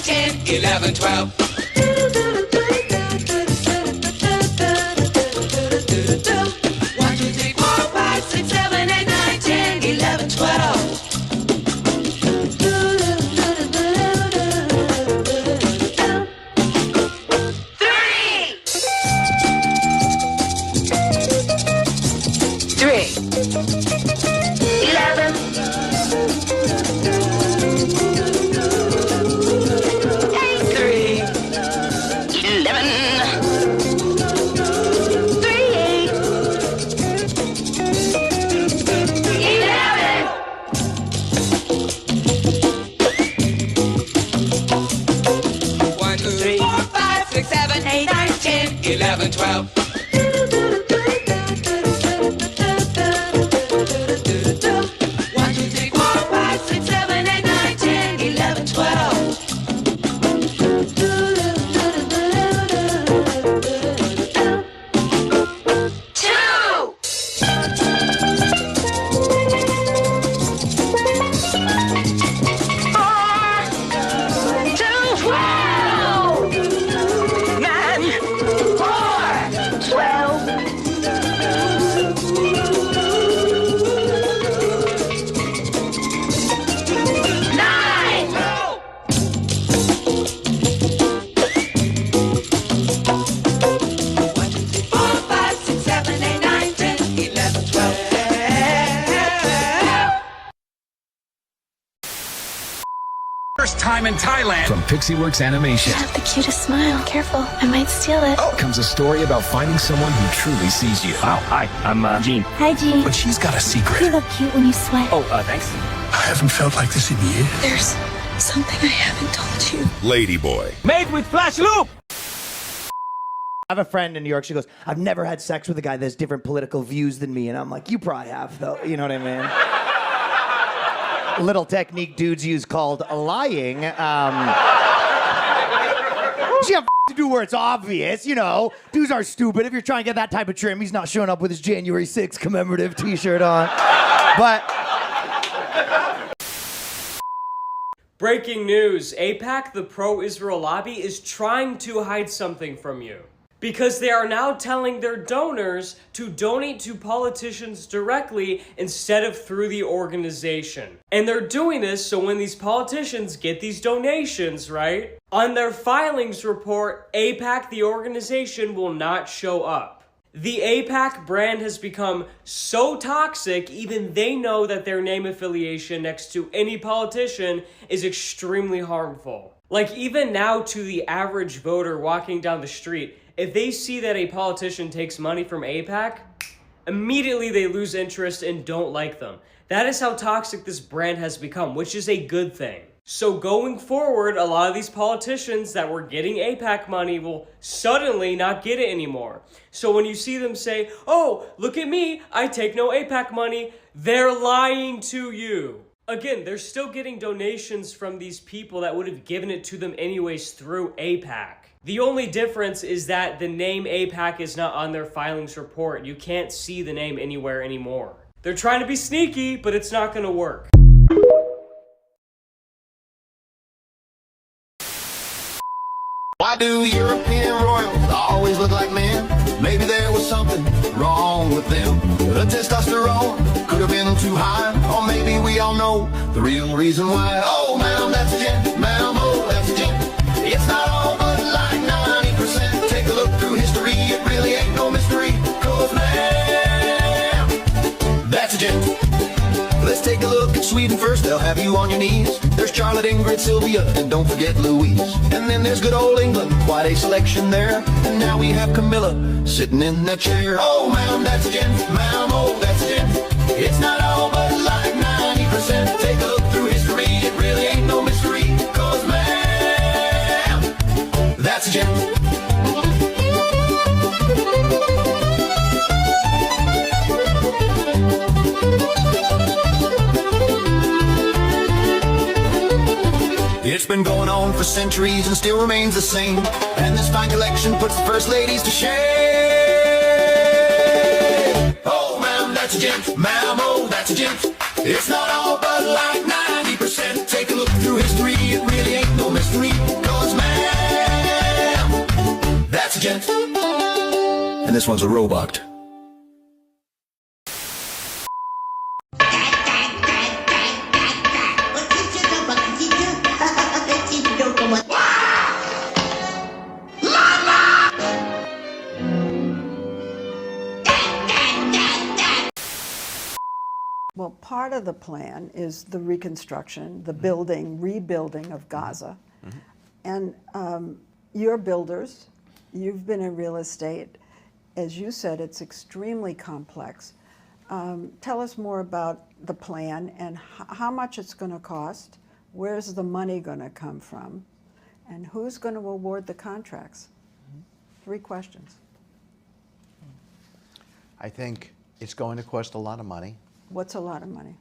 10, 11, 12. 1, 2, 3, 4, 5, 6, 7, 8, 9, 10, 11, 12. 11, 12. 1, 2, 3, 4, 5, 6, 7, 8, 9, 10, 11, 12. 2. First time in Thailand. From Pixieworks Animation. You have the cutest smile. Careful, I might steal it. Comes a story about finding someone who truly sees you. Wow, hi, I'm Gene. Hi, Gene. But she's got a secret. You look cute when you sweat. Oh, thanks. I haven't felt like this in years. There's something I haven't told you. Ladyboy. Made with flash loop! I have a friend in New York. She goes, I've never had sex with a guy that has different political views than me. And I'm like, you probably have, though. You know what I mean? Little technique dudes use called lying. You have to do where it's obvious, you know. Dudes are stupid. If you're trying to get that type of trim, he's not showing up with his January 6th commemorative t-shirt on. But... Breaking news, AIPAC, the pro-Israel lobby, is trying to hide something from you. Because they are now telling their donors to donate to politicians directly instead of through the organization. And they're doing this so when these politicians get these donations, right, on their filings report, AIPAC, the organization, will not show up. The AIPAC brand has become so toxic, even they know that their name affiliation next to any politician is extremely harmful. Like, even now to the average voter walking down the street, if they see that a politician takes money from AIPAC, immediately they lose interest and don't like them. That is how toxic this brand has become, which is a good thing. So going forward, a lot of these politicians that were getting AIPAC money will suddenly not get it anymore. So when you see them say, oh, look at me, I take no AIPAC money, they're lying to you. Again, they're still getting donations from these people that would have given it to them anyways through AIPAC. The only difference is that the name AIPAC is not on their filings report. You can't see the name anywhere anymore. They're trying to be sneaky, but it's not gonna work. Why do European royals always look like men? Maybe there was something wrong with them. The testosterone could have been too high, or maybe we all know the real reason why. Oh, ma'am, that's a gent. Ma'am, oh, that's a gent. It's not all but like 90%. Take a look through history, it really ain't no mystery. 'Cause ma'am, that's a gent. Let's take a look at Sweden first, they'll have you on your knees. There's Charlotte, Ingrid, Sylvia, and don't forget Louise. And then there's good old England, quite a selection there. And now we have Camilla, sitting in that chair. Oh, ma'am, that's a gent. Ma'am, oh, that's a gent. It's not all but like 90%. Take a look through history, it really ain't no mystery. 'Cause ma'am, that's a gent. It's been going on for centuries and still remains the same. And this fine collection puts the first ladies to shame. Oh, ma'am, that's a gent. Ma'am, oh, that's a gent. It's not all but like 90%. Take a look through history, it really ain't no mystery. intelligent. And this one's a robot. Well, part of the plan is the reconstruction, the building, rebuilding of Gaza. And you're builders, you've been in real estate. As you said, it's extremely complex. Tell us more about the plan and how much it's going to cost, where's the money going to come from, and who's going to award the contracts? 3 questions. I think it's going to cost a lot of money. What's a lot of money?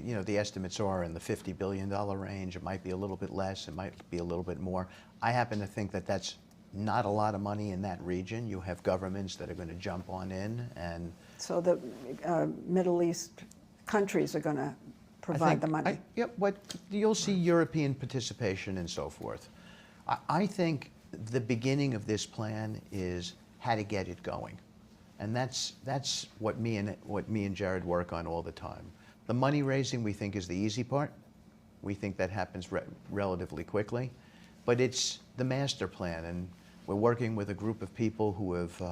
You know, the estimates are in the $50 billion range. It might be a little bit less, it might be a little bit more. I happen to think that that's not a lot of money in that region. You have governments that are going to jump on in, and so the Middle East countries are going to provide the money. What you'll see European participation and so forth. I think the beginning of this plan is how to get it going, and that's what me and Jared work on all the time. The money raising we think is the easy part. We think that happens relatively quickly, but it's the master plan, and we're working with a group of people who have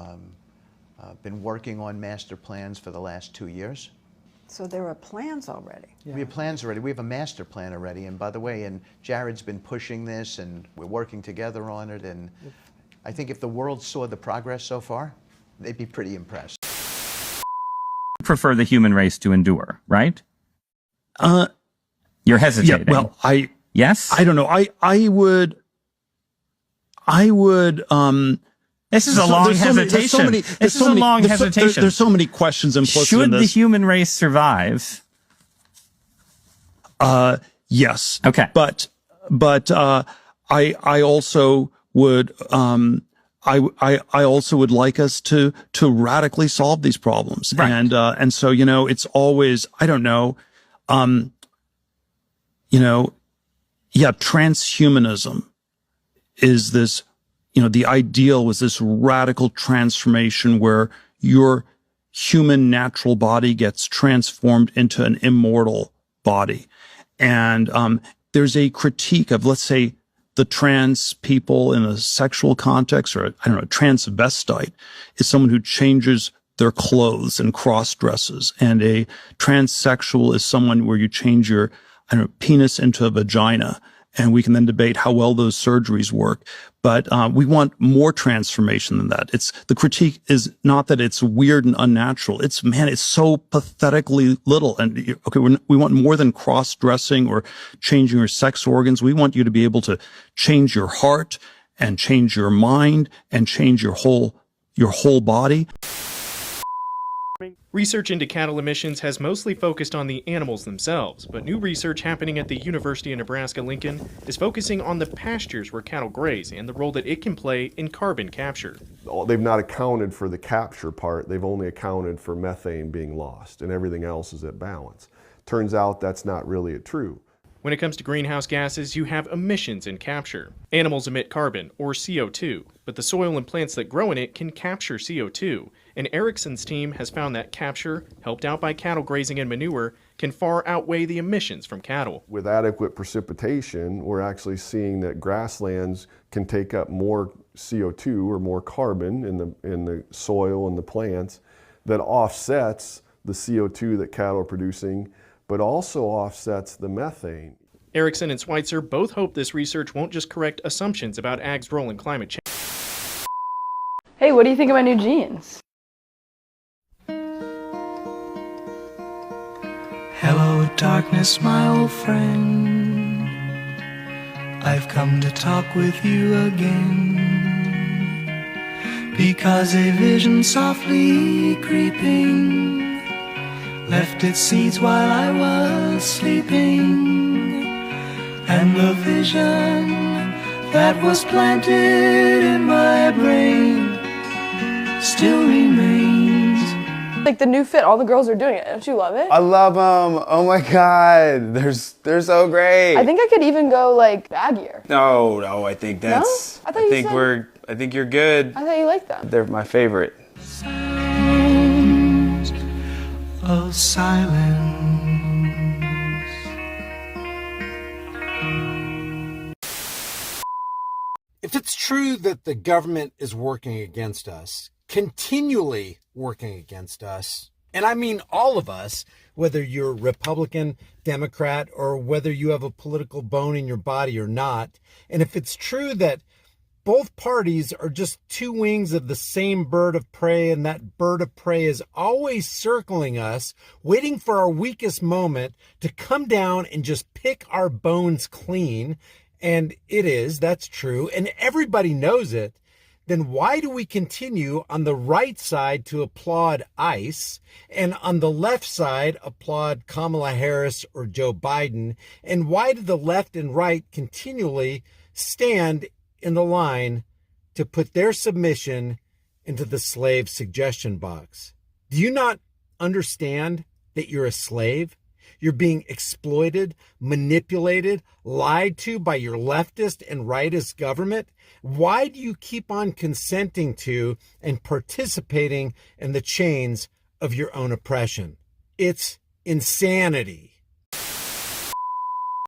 been working on master plans for the last 2 years. So there are plans already. Yeah. We have plans already. We have a master plan already. And by the way, and Jared's been pushing this, and we're working together on it. And I think if the world saw the progress so far, they'd be pretty impressed. Prefer the human race to endure, right? You're hesitating. Yeah, well, yes? I don't know. I would, this is a long hesitation. This is a long hesitation. There's so many questions implicit in this. Should the human race survive? Yes. Okay. But I also would, I also would like us to radically solve these problems. Right. And so, you know, it's always, I don't know, you know, yeah, transhumanism is this, you know, the ideal was this radical transformation where your human natural body gets transformed into an immortal body. And there's a critique of, let's say, the trans people in a sexual context, or I don't know, a transvestite is someone who changes their clothes and cross dresses. And a transsexual is someone where you change your, I don't know, penis into a vagina. And we can then debate how well those surgeries work. But we want more transformation than that. The critique is not that it's weird and unnatural. It's so pathetically little. And okay, we want more than cross-dressing or changing your sex organs. We want you to be able to change your heart and change your mind and change your whole body. Research into cattle emissions has mostly focused on the animals themselves, but new research happening at the University of Nebraska-Lincoln is focusing on the pastures where cattle graze and the role that it can play in carbon capture. They've not accounted for the capture part, they've only accounted for methane being lost, and everything else is at balance. Turns out that's not really true. When it comes to greenhouse gases, you have emissions and capture. Animals emit carbon, or CO2, but the soil and plants that grow in it can capture CO2. And Erickson's team has found that capture, helped out by cattle grazing and manure, can far outweigh the emissions from cattle. With adequate precipitation, we're actually seeing that grasslands can take up more CO2 or more carbon in the soil and the plants that offsets the CO2 that cattle are producing, but also offsets the methane. Erickson and Schweitzer both hope this research won't just correct assumptions about ag's role in climate change. Hey, what do you think of my new jeans? Hello, darkness, my old friend. I've come to talk with you again, because a vision softly creeping left its seeds while I was sleeping, and the vision that was planted in my brain still remains. Like the new fit, all the girls are doing it. Don't you love it? I love them. Oh my God, they're so great. I think I could even go like baggier. No, I think that's. No? I I think you're good. I thought you liked them. They're my favorite. Sounds of silence. If it's true that the government is working against us, continually working against us, and I mean all of us, whether you're Republican, Democrat, or whether you have a political bone in your body or not, and if it's true that both parties are just two wings of the same bird of prey, and that bird of prey is always circling us, waiting for our weakest moment to come down and just pick our bones clean, and that's true, and everybody knows it, then why do we continue on the right side to applaud ICE and on the left side applaud Kamala Harris or Joe Biden? And why do the left and right continually stand in the line to put their submission into the slave suggestion box? Do you not understand that you're a slave? You're being exploited, manipulated, lied to by your leftist and rightist government. Why do you keep on consenting to and participating in the chains of your own oppression? It's insanity.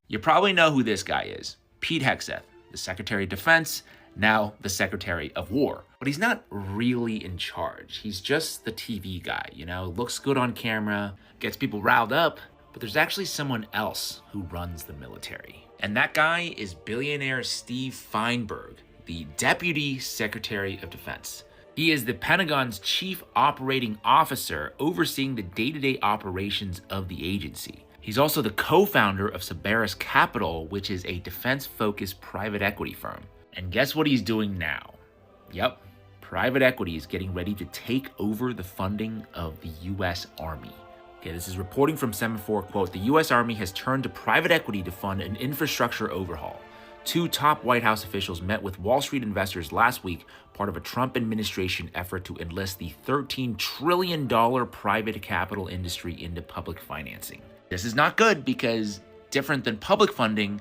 You probably know who this guy is. Pete Hegseth, the Secretary of Defense, now the Secretary of War. But he's not really in charge. He's just the TV guy, looks good on camera, gets people riled up. But there's actually someone else who runs the military. And that guy is billionaire Steve Feinberg, the Deputy Secretary of Defense. He is the Pentagon's chief operating officer overseeing the day-to-day operations of the agency. He's also the co-founder of Cerberus Capital, which is a defense-focused private equity firm. And guess what he's doing now? Yep, private equity is getting ready to take over the funding of the U.S. Army. Okay, this is reporting from Semaphore, quote, the U.S. Army has turned to private equity to fund an infrastructure overhaul. Two top White House officials met with Wall Street investors last week, part of a Trump administration effort to enlist the $13 trillion private capital industry into public financing. This is not good because, different than public funding,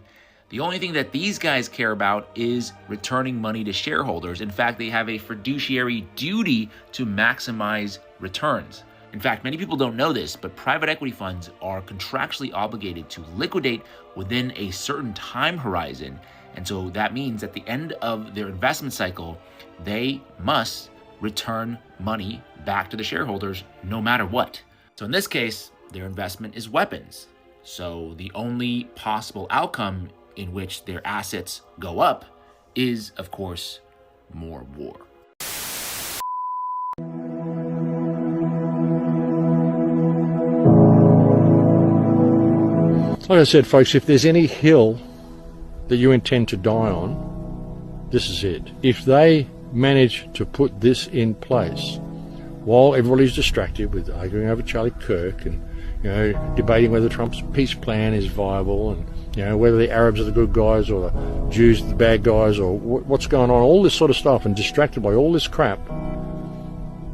the only thing that these guys care about is returning money to shareholders. In fact, they have a fiduciary duty to maximize returns. In fact, many people don't know this, but private equity funds are contractually obligated to liquidate within a certain time horizon. And so that means at the end of their investment cycle, they must return money back to the shareholders no matter what. So in this case, their investment is weapons. So the only possible outcome in which their assets go up is, of course, more war. Like I said, folks, if there's any hill that you intend to die on, this is it. If they manage to put this in place while everybody's distracted with arguing over Charlie Kirk and debating whether Trump's peace plan is viable and whether the Arabs are the good guys or the Jews are the bad guys or what's going on, all this sort of stuff, and distracted by all this crap,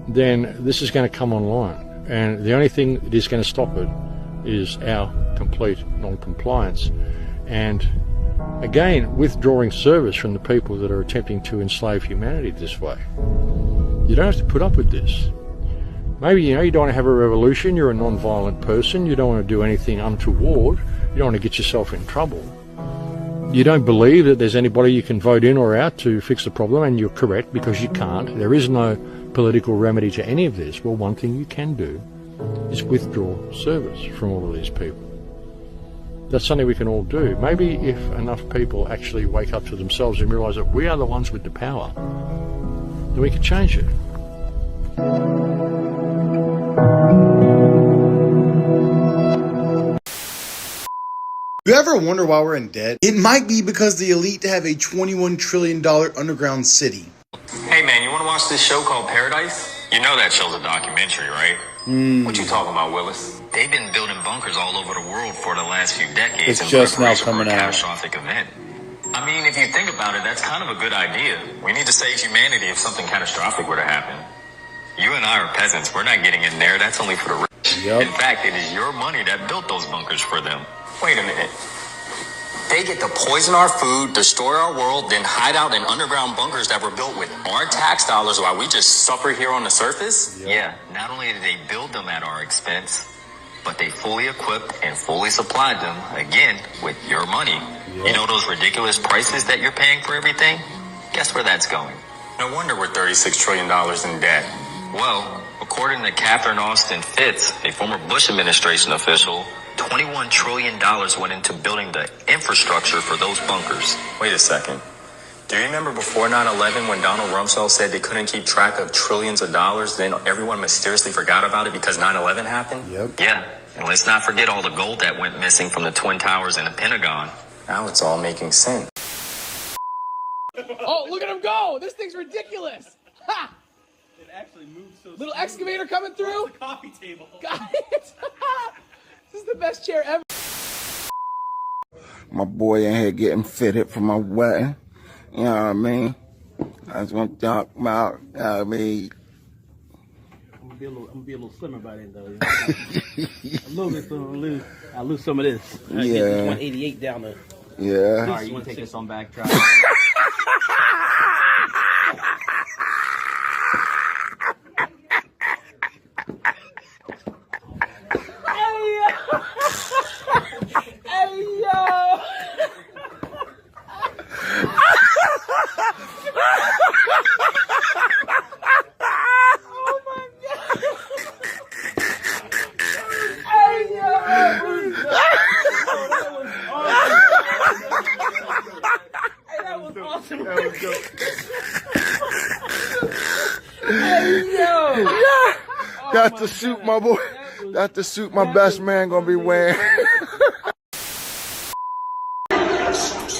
then this is going to come online. And the only thing that is going to stop it is our complete non-compliance. And again, withdrawing service from the people that are attempting to enslave humanity this way. You don't have to put up with this. Maybe, you don't want to have a revolution, you're a non-violent person, you don't want to do anything untoward, you don't want to get yourself in trouble. You don't believe that there's anybody you can vote in or out to fix the problem, and you're correct because you can't. There is no political remedy to any of this. Well, one thing you can do is withdraw service from all of these people. That's something we can all do. Maybe if enough people actually wake up to themselves and realise that we are the ones with the power, then we can change it. You ever wonder why we're in debt? It might be because the elite have a $21 trillion underground city. Hey man, you want to watch this show called Paradise? You know that show's a documentary, right? What you talking about, Willis? They've been building bunkers all over the world for the last few decades. It's just now coming out. Catastrophic event. I mean, if you think about it, that's kind of a good idea. We need to save humanity if something catastrophic were to happen. You and I are peasants. We're not getting in there. That's only for the rich. Yep. In fact, it is your money that built those bunkers for them. Wait a minute. They get to poison our food, destroy our world, then hide out in underground bunkers that were built with our tax dollars while we just suffer here on the surface? Yeah, not only did they build them at our expense, but they fully equipped and fully supplied them, again, with your money. You know those ridiculous prices that you're paying for everything? Guess where that's going? No wonder we're $36 trillion in debt. Well, according to Catherine Austin Fitts, a former Bush administration official, $21 trillion went into building the infrastructure for those bunkers. Wait a second. Do you remember before 9/11 when Donald Rumsfeld said they couldn't keep track of trillions of dollars, then everyone mysteriously forgot about it because 9/11 happened? Yep. Yeah, and let's not forget all the gold that went missing from the Twin Towers and the Pentagon. Now it's all making sense. Oh, look at him go! This thing's ridiculous! Ha! It actually moves so Little excavator coming through. The coffee table. Got it. This is the best chair ever. My boy in here getting fitted for my wedding. You know what I mean? I was gonna talk about, you know what I mean? I'm gonna be a little slimmer by then, though. You know? A little bit, so I'll lose some of this. Yeah. Get this 188 down there. Yeah. All right, you want to take this on back drive? That's the suit my boy. That's the suit my best man gonna be wearing.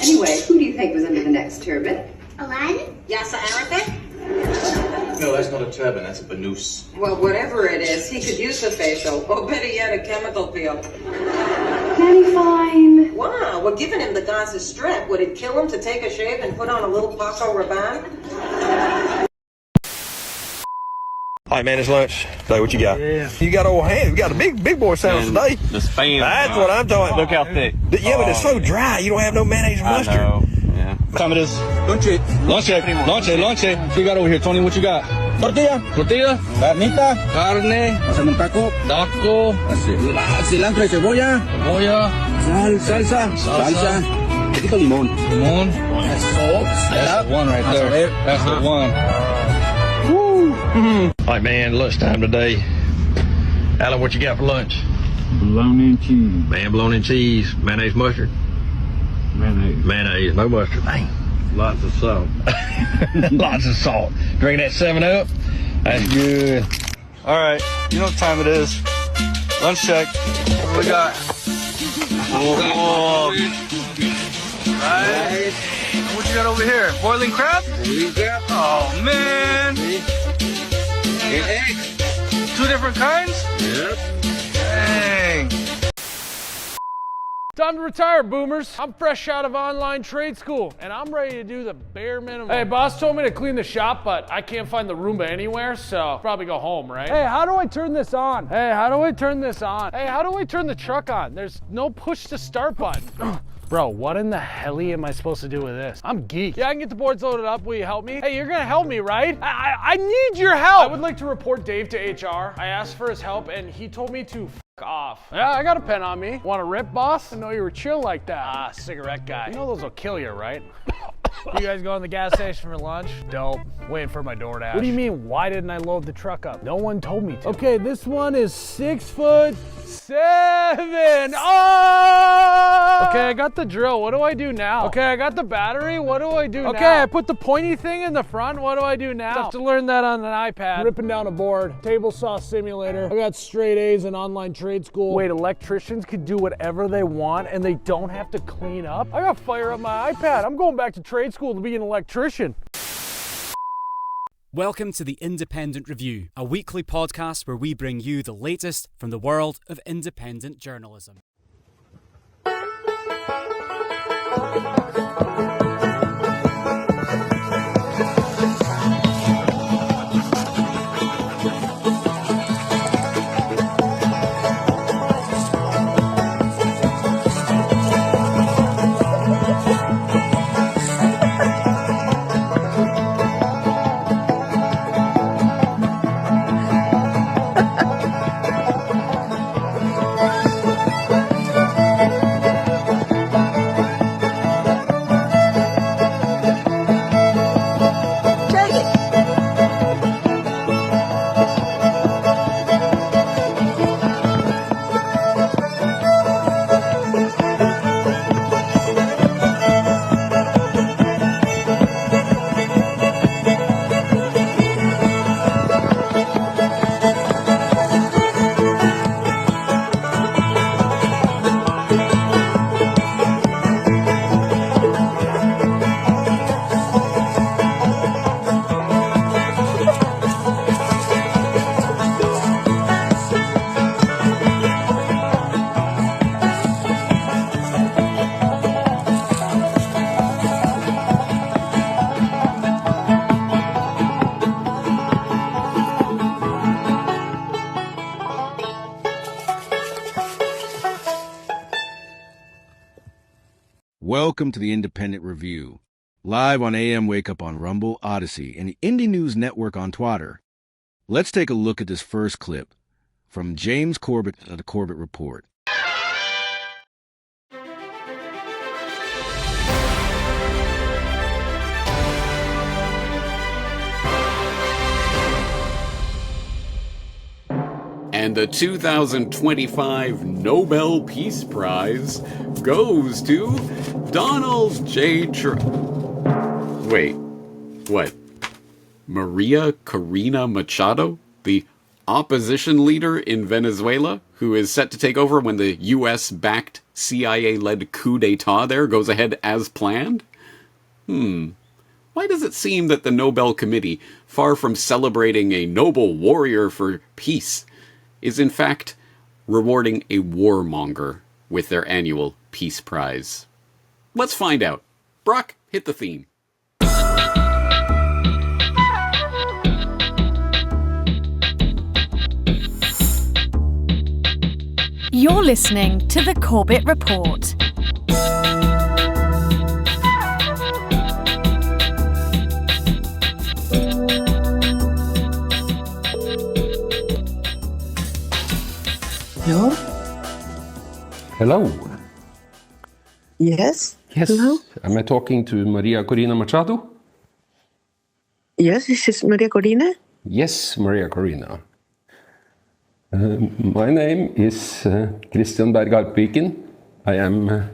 Anyway, who do you think was under the next turban? Aladdin? Yasser Arafat? No, that's not a turban, that's a banoose. Well, whatever it is, he could use a facial, or better yet, a chemical peel. Daddy, fine. Wow, we're giving him the Gaza Strip. Would it kill him to take a shave and put on a little Paco Rabanne? All right, man, it's lunch. Hey, what you got? Yeah. You got old hands. You got a big boy sounds today. The spam. That's what I'm talking about. Look how thick. Yeah, but it's so dry. You don't have no mayonnaise or mustard. I know. Yeah. What time it is? Lonche. What you got over here, Tony? What you got? Tortilla. Carnita. Carne. Hacemos taco. Cilantro y cebolla. Salsa. Poquito limón. That's salt. That's the one right there. That's the one. Woo! All right, man, lunchtime today. Alan, what you got for lunch? Bologna and cheese. Man, bologna and cheese. Mayonnaise, mustard? Mayonnaise, no mustard. Dang. Lots of salt. Lots of salt. Drinking that 7-Up? That's good. All right, you know what time it is. Lunch check. What do we got? Oh. Right. What you got over here? Boiling crab? Oh, man. And eggs. 2 different kinds? Yep. Dang. Time to retire, boomers. I'm fresh out of online trade school, and I'm ready to do the bare minimum. Hey, boss told me to clean the shop, but I can't find the Roomba anywhere, so I'll probably go home, right? Hey, how do I turn this on? Hey, how do I turn this on? Hey, how do I turn the truck on? There's no push to start button. Bro, what in the hell am I supposed to do with this? I'm geek. Yeah, I can get the boards loaded up. Will you help me? Hey, you're gonna help me, right? I need your help. I would like to report Dave to HR. I asked for his help, and he told me to f off. Yeah, I got a pen on me. Want a rip, boss? I know you were chill like that. Ah, cigarette guy. You know those will kill you, right? You guys going to the gas station for lunch? Dope. Waiting for my DoorDash. What do you mean, why didn't I load the truck up? No one told me to. Okay, this one is 6'7". Oh! Okay, I got the drill. What do I do now? Okay, I got the battery. What do I do now? Okay, I put the pointy thing in the front. What do I do now? I have to learn that on an iPad. Ripping down a board. Table saw simulator. I got straight A's in online trade school. Wait, electricians can do whatever they want and they don't have to clean up? I gotta fire up my iPad. I'm going back to trade school to be an electrician. Welcome to the Independent Review, a weekly podcast where we bring you the latest from the world of independent journalism. Welcome to the Independent Review, live on AM Wake Up on Rumble, Odyssey, and the Indie News Network on Twitter. Let's take a look at this first clip from James Corbett of the Corbett Report. And the 2025 Nobel Peace Prize goes to Donald J. Trump. Wait, what? Maria Corina Machado, the opposition leader in Venezuela, who is set to take over when the U.S.-backed CIA-led coup d'etat there goes ahead as planned? Why does it seem that the Nobel Committee, far from celebrating a noble warrior for peace, is in fact rewarding a warmonger with their annual Peace Prize? Let's find out. Brock, hit the theme. You're listening to the Corbett Report. Hello? Hello. Yes? Yes. Hello? Am I talking to Maria Corina Machado? Yes, this is Maria Corina. Yes, Maria Corina. My name is Christian Berg-Alpiken. I am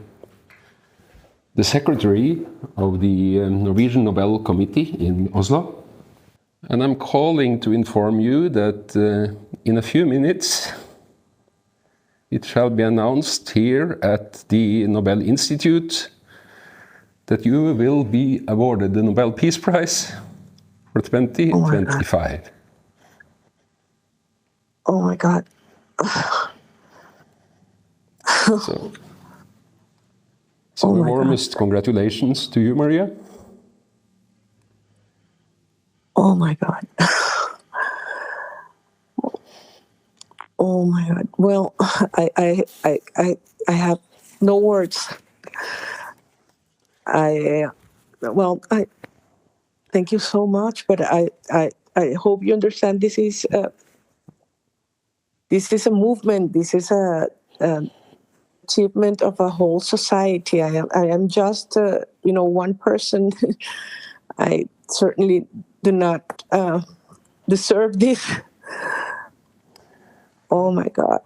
the secretary of the Norwegian Nobel Committee in Oslo. And I'm calling to inform you that in a few minutes it shall be announced here at the Nobel Institute that you will be awarded the Nobel Peace Prize for 2025. Oh my God. So the warmest congratulations to you, Maria. Oh my God. Oh my God. Well, I have no words. I thank you so much, but I hope you understand this is a movement. This is a achievement of a whole society. I am just one person. I certainly do not deserve this. Oh my God.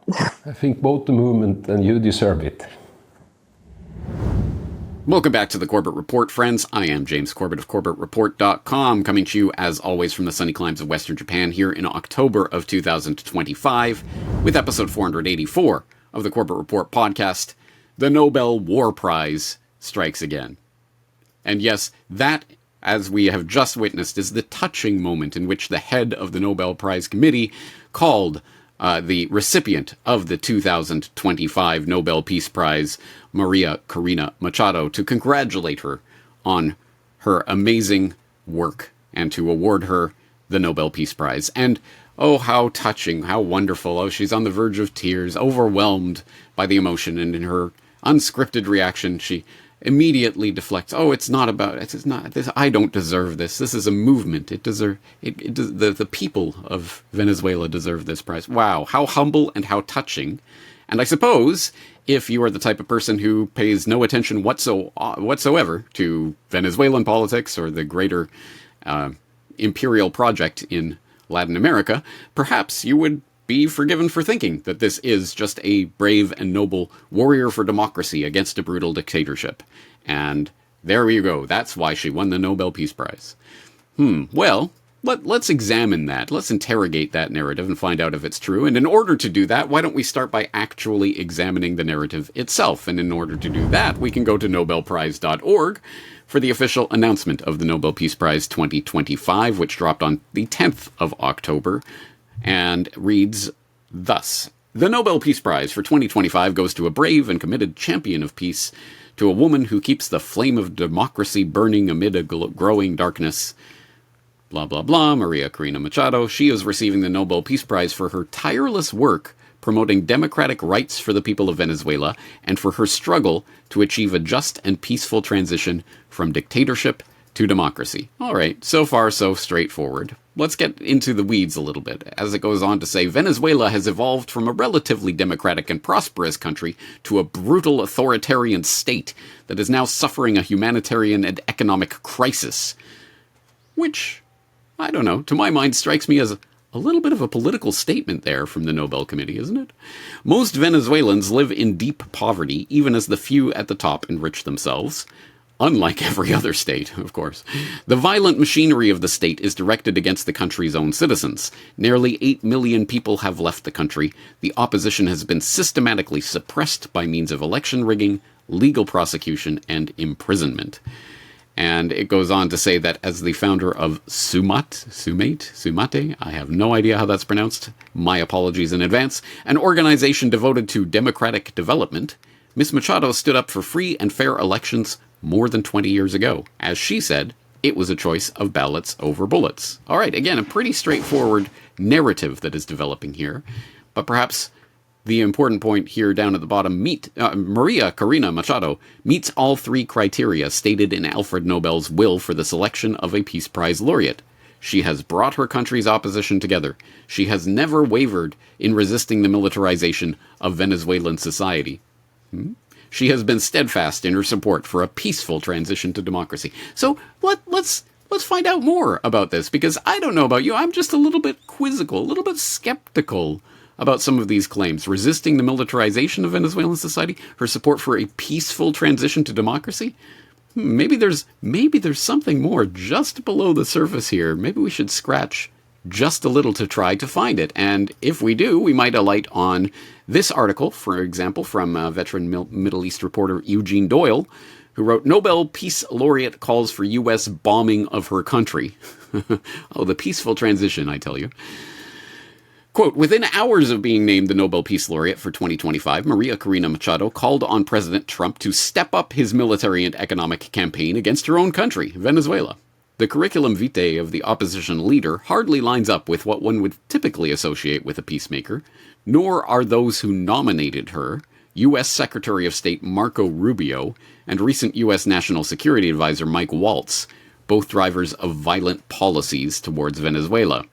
I think both the movement and you deserve it. Welcome back to the Corbett Report, friends. I am James Corbett of CorbettReport.com, coming to you, as always, from the sunny climes of Western Japan here in October of 2025, with episode 484 of the Corbett Report podcast. The Nobel War Prize strikes again. And yes, that, as we have just witnessed, is the touching moment in which the head of the Nobel Prize Committee called the recipient of the 2025 Nobel Peace Prize, Maria Corina Machado, to congratulate her on her amazing work and to award her the Nobel Peace Prize. And oh, how touching, how wonderful. Oh, she's on the verge of tears, overwhelmed by the emotion, and in her unscripted reaction, she immediately deflects. Oh, it's not this. I don't deserve this. This is a movement. The people of Venezuela deserve this prize. Wow, how humble and how touching. And I suppose if you are the type of person who pays no attention whatsoever to Venezuelan politics or the greater imperial project in Latin America, perhaps you would be forgiven for thinking that this is just a brave and noble warrior for democracy against a brutal dictatorship. And there you go. That's why she won the Nobel Peace Prize. Well, let's examine that. Let's interrogate that narrative and find out if it's true. And in order to do that, why don't we start by actually examining the narrative itself? And in order to do that, we can go to nobelprize.org for the official announcement of the Nobel Peace Prize 2025, which dropped on the 10th of October, and reads thus. The Nobel Peace Prize for 2025 goes to a brave and committed champion of peace, to a woman who keeps the flame of democracy burning amid a growing darkness. Blah, blah, blah, Maria Corina Machado. She is receiving the Nobel Peace Prize for her tireless work promoting democratic rights for the people of Venezuela and for her struggle to achieve a just and peaceful transition from dictatorship to democracy. All right, so far so straightforward. Let's get into the weeds a little bit. As it goes on to say, Venezuela has evolved from a relatively democratic and prosperous country to a brutal authoritarian state that is now suffering a humanitarian and economic crisis. Which, I don't know, to my mind strikes me as a little bit of a political statement there from the Nobel Committee, isn't it? Most Venezuelans live in deep poverty, even as the few at the top enrich themselves. Unlike every other state, of course. The violent machinery of the state is directed against the country's own citizens. Nearly 8 million people have left the country. The opposition has been systematically suppressed by means of election rigging, legal prosecution, and imprisonment. And it goes on to say that as the founder of Sumate, I have no idea how that's pronounced, my apologies in advance, an organization devoted to democratic development, Ms. Machado stood up for free and fair elections more than 20 years ago. As she said, it was a choice of ballots over bullets. All right, again, a pretty straightforward narrative that is developing here. But perhaps the important point here down at the bottom, Maria Corina Machado meets all three criteria stated in Alfred Nobel's will for the selection of a Peace Prize laureate. She has brought her country's opposition together. She has never wavered in resisting the militarization of Venezuelan society. She has been steadfast in her support for a peaceful transition to democracy. So let's find out more about this, because I don't know about you, I'm just a little bit quizzical, a little bit skeptical about some of these claims. Resisting the militarization of Venezuelan society, her support for a peaceful transition to democracy. Maybe there's something more just below the surface here. Maybe we should scratch just a little to try to find it. And if we do, we might alight on this article, for example, from veteran Middle East reporter Eugene Doyle, who wrote, Nobel Peace Laureate calls for U.S. bombing of her country. Oh, the peaceful transition, I tell you. Quote, within hours of being named the Nobel Peace Laureate for 2025, Maria Corina Machado called on President Trump to step up his military and economic campaign against her own country, Venezuela. The curriculum vitae of the opposition leader hardly lines up with what one would typically associate with a peacemaker, nor are those who nominated her, U.S. Secretary of State Marco Rubio and recent U.S. National Security Advisor Mike Waltz, both drivers of violent policies towards Venezuela.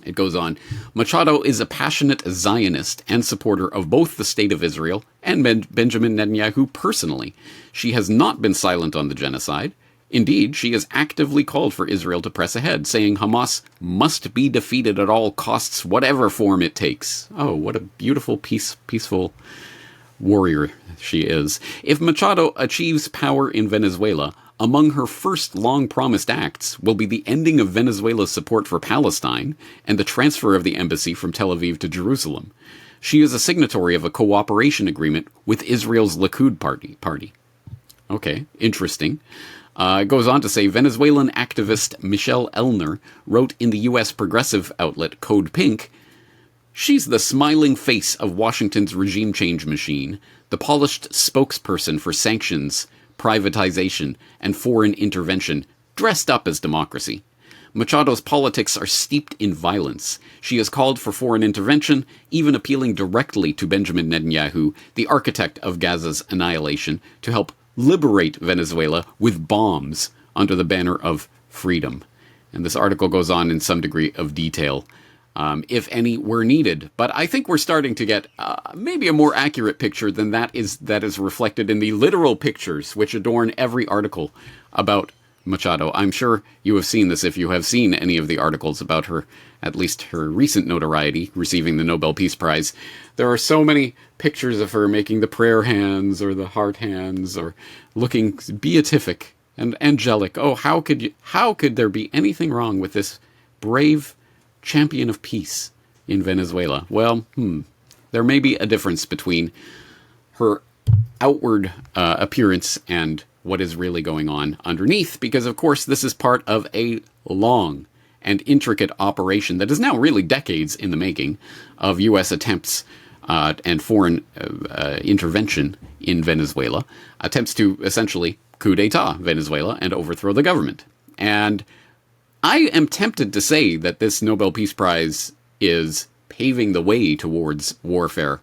It goes on, Machado is a passionate Zionist and supporter of both the State of Israel and Benjamin Netanyahu personally. She has not been silent on the genocide. Indeed, she has actively called for Israel to press ahead, saying Hamas must be defeated at all costs, whatever form it takes. Oh, what a beautiful, peaceful warrior she is. If Machado achieves power in Venezuela, among her first long-promised acts will be the ending of Venezuela's support for Palestine and the transfer of the embassy from Tel Aviv to Jerusalem. She is a signatory of a cooperation agreement with Israel's Likud party. Okay, interesting. It goes on to say, Venezuelan activist Michelle Elner wrote in the U.S. progressive outlet Code Pink, she's the smiling face of Washington's regime change machine, the polished spokesperson for sanctions, privatization, and foreign intervention, dressed up as democracy. Machado's politics are steeped in violence. She has called for foreign intervention, even appealing directly to Benjamin Netanyahu, the architect of Gaza's annihilation, to help liberate Venezuela with bombs under the banner of freedom. And this article goes on in some degree of detail, if any were needed. But I think we're starting to get maybe a more accurate picture than that is reflected in the literal pictures which adorn every article about Machado. I'm sure you have seen this if you have seen any of the articles about her, at least her recent notoriety, receiving the Nobel Peace Prize. There are so many pictures of her making the prayer hands or the heart hands or looking beatific and angelic. Oh, how could there be anything wrong with this brave champion of peace in Venezuela? Well, there may be a difference between her outward appearance and what is really going on underneath, because of course this is part of a long and intricate operation that is now really decades in the making of U.S. attempts and foreign intervention in Venezuela, attempts to essentially coup d'etat Venezuela and overthrow the government. And I am tempted to say that this Nobel Peace Prize is paving the way towards warfare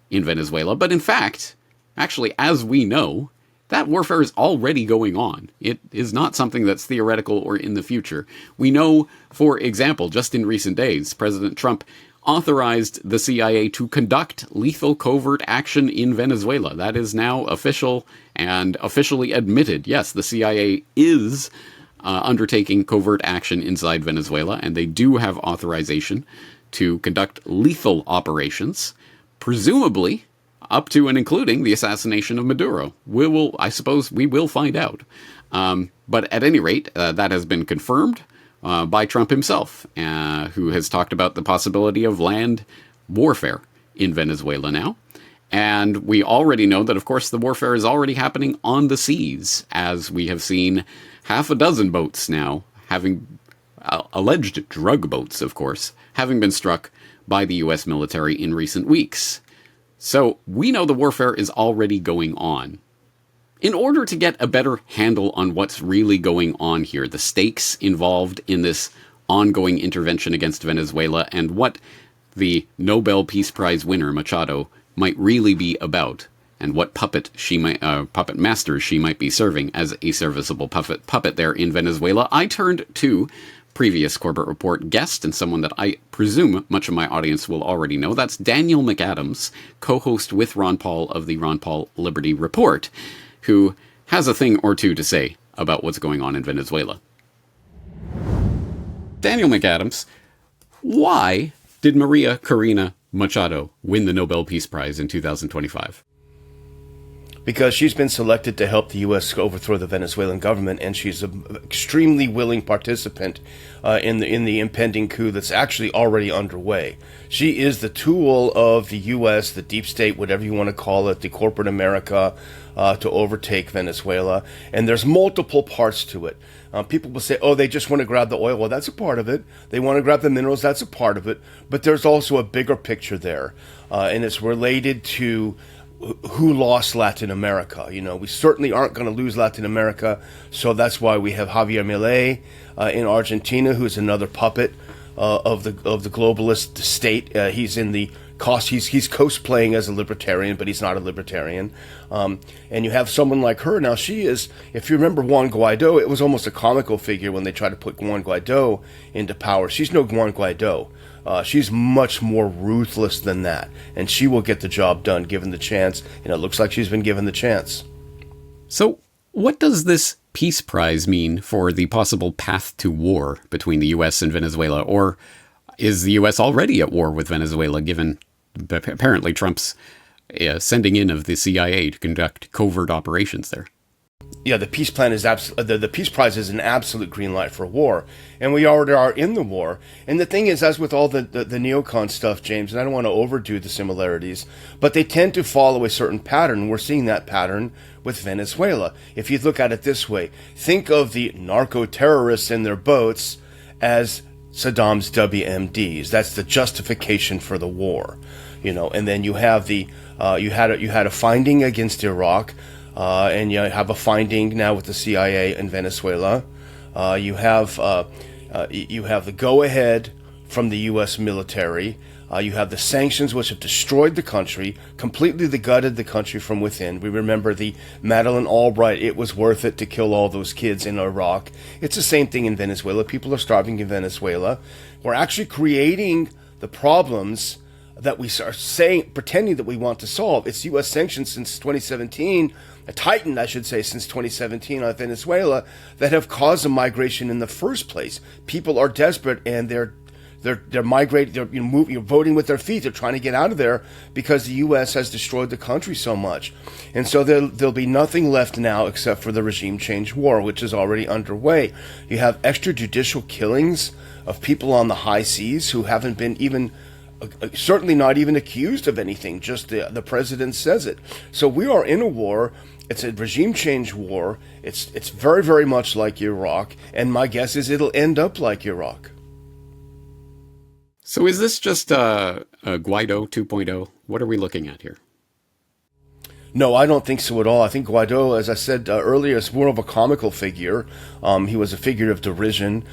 in Venezuela. But in fact, actually, as we know, that warfare is already going on. It is not something that's theoretical or in the future. We know, for example, just in recent days, President Trump authorized the CIA to conduct lethal covert action in Venezuela. That is now official and officially admitted. Yes, the CIA is undertaking covert action inside Venezuela, and they do have authorization to conduct lethal operations, presumably up to and including the assassination of Maduro. I suppose we will find out. But at any rate, that has been confirmed by Trump himself, who has talked about the possibility of land warfare in Venezuela now. And we already know that, of course, the warfare is already happening on the seas, as we have seen half a dozen boats now, having alleged drug boats, of course, having been struck by the U.S. military in recent weeks. So we know the warfare is already going on. In order to get a better handle on what's really going on here, the stakes involved in this ongoing intervention against Venezuela, and what the Nobel Peace Prize winner, Machado, might really be about, and what puppet masters she might be serving as a serviceable puppet there in Venezuela, I turned to previous Corbett Report guest, and someone that I presume much of my audience will already know. That's Daniel McAdams, co-host with Ron Paul of the Ron Paul Liberty Report, who has a thing or two to say about what's going on in Venezuela. Daniel McAdams, why did Maria Corina Machado win the Nobel Peace Prize in 2025? Because she's been selected to help the U.S. overthrow the Venezuelan government, and she's an extremely willing participant in the impending coup that's actually already underway. She is the tool of the U.S., the deep state, whatever you want to call it, the corporate America, to overtake Venezuela. And there's multiple parts to it. People will say, oh, they just want to grab the oil. Well, that's a part of it. They want to grab the minerals. That's a part of it. But there's also a bigger picture there, and it's related to who lost Latin America. You know, we certainly aren't going to lose Latin America, so that's why we have Javier Milei in Argentina, who's another puppet of the globalist state. He's in the he's cosplaying as a libertarian, but he's not a libertarian. And you have someone like her. Now, she is, if you remember Juan Guaido, it was almost a comical figure when they tried to put Juan Guaido into power. She's no Juan Guaido. She's much more ruthless than that, and she will get the job done given the chance, and it looks like she's been given the chance. So what does this peace prize mean for the possible path to war between the U.S. and Venezuela? Or is the U.S. already at war with Venezuela, given apparently Trump's sending in of the CIA to conduct covert operations there? Yeah, the peace plan is the peace prize is an absolute green light for war, and we already are in the war. And the thing is, as with all the neocon stuff, James, and I don't want to overdo the similarities, but they tend to follow a certain pattern. We're seeing that pattern with Venezuela. If you look at it this way, think of the narco-terrorists in their boats as Saddam's WMDs. That's the justification for the war, you know. And then you have the you had a finding against Iraq. And you have a finding now with the CIA in Venezuela. You have the go-ahead from the U.S. military. You have the sanctions, which have destroyed the country, completely gutted the country from within. We remember the Madeleine Albright, it was worth it to kill all those kids in Iraq. It's the same thing in Venezuela. People are starving in Venezuela. We're actually creating the problems that we are pretending that we want to solve. It's U.S. sanctions since 2017, tightened, I should say, since 2017 on Venezuela, that have caused a migration in the first place. People are desperate, and they're migrating. They're voting with their feet. They're trying to get out of there because the U.S. has destroyed the country so much, and so there'll be nothing left now except for the regime change war, which is already underway. You have extrajudicial killings of people on the high seas who haven't been even. Certainly not even accused of anything, just the president says it. So we are in a war. It's a regime change war. It's very, very much like Iraq, and my guess is it'll end up like Iraq. So is this just Guaido 2.0? What are we looking at here? No, I don't think so at all. I think Guaido, as I said earlier, is more of a comical figure. He was a figure of derision,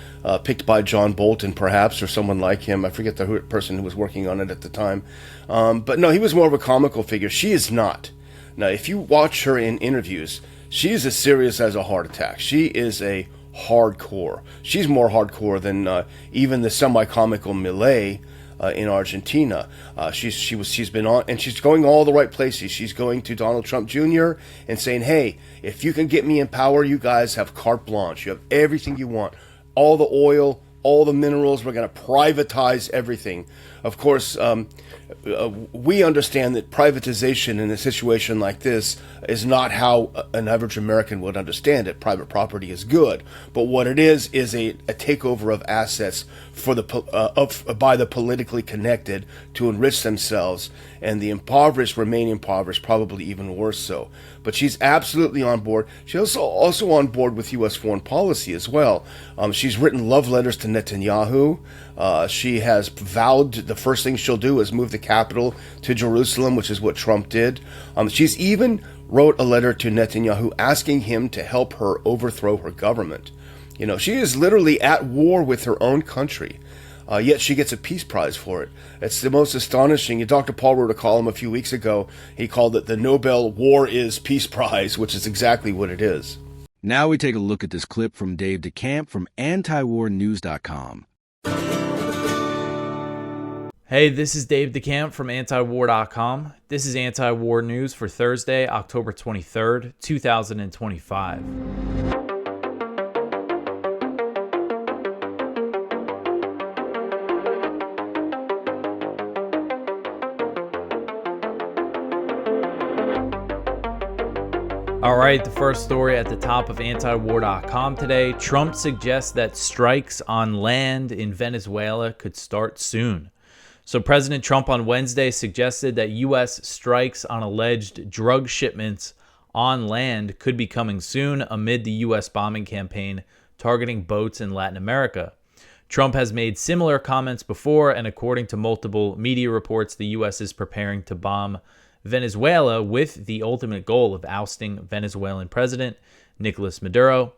picked by John Bolton, perhaps, or someone like him. I forget the person who was working on it at the time. But no, he was more of a comical figure. She is not. Now, if you watch her in interviews, she is as serious as a heart attack. She is a hardcore. She's more hardcore than even the semi-comical Milei in Argentina. She's been on, and she's going all the right places. She's going to Donald Trump Jr. and saying, hey, if you can get me in power, you guys have carte blanche. You have everything you want. All the oil, all the minerals. We're going to privatize everything. Of course, we understand that privatization in a situation like this is not how an average American would understand it. Private property is good, but what it is a takeover of assets for by the politically connected to enrich themselves, and the impoverished remain impoverished, probably even worse so. But she's absolutely on board. She's also on board with U.S. foreign policy as well. She's written love letters to Netanyahu. She has vowed the first thing she'll do is move the capital to Jerusalem, which is what Trump did. She's even wrote a letter to Netanyahu asking him to help her overthrow her government. You know, she is literally at war with her own country, yet she gets a peace prize for it. It's the most astonishing. Dr. Paul wrote a column a few weeks ago. He called it the Nobel War is Peace Prize, which is exactly what it is. Now we take a look at this clip from Dave DeCamp from antiwarnews.com. Hey, this is Dave DeCamp from antiwar.com. This is anti-war news for Thursday, October 23rd, 2025. All right, the first story at the top of antiwar.com today. Trump suggests that strikes on land in Venezuela could start soon. So President Trump on Wednesday suggested that U.S. strikes on alleged drug shipments on land could be coming soon amid the U.S. bombing campaign targeting boats in Latin America. Trump has made similar comments before, and according to multiple media reports, the U.S. is preparing to bomb Venezuela with the ultimate goal of ousting Venezuelan President Nicolas Maduro.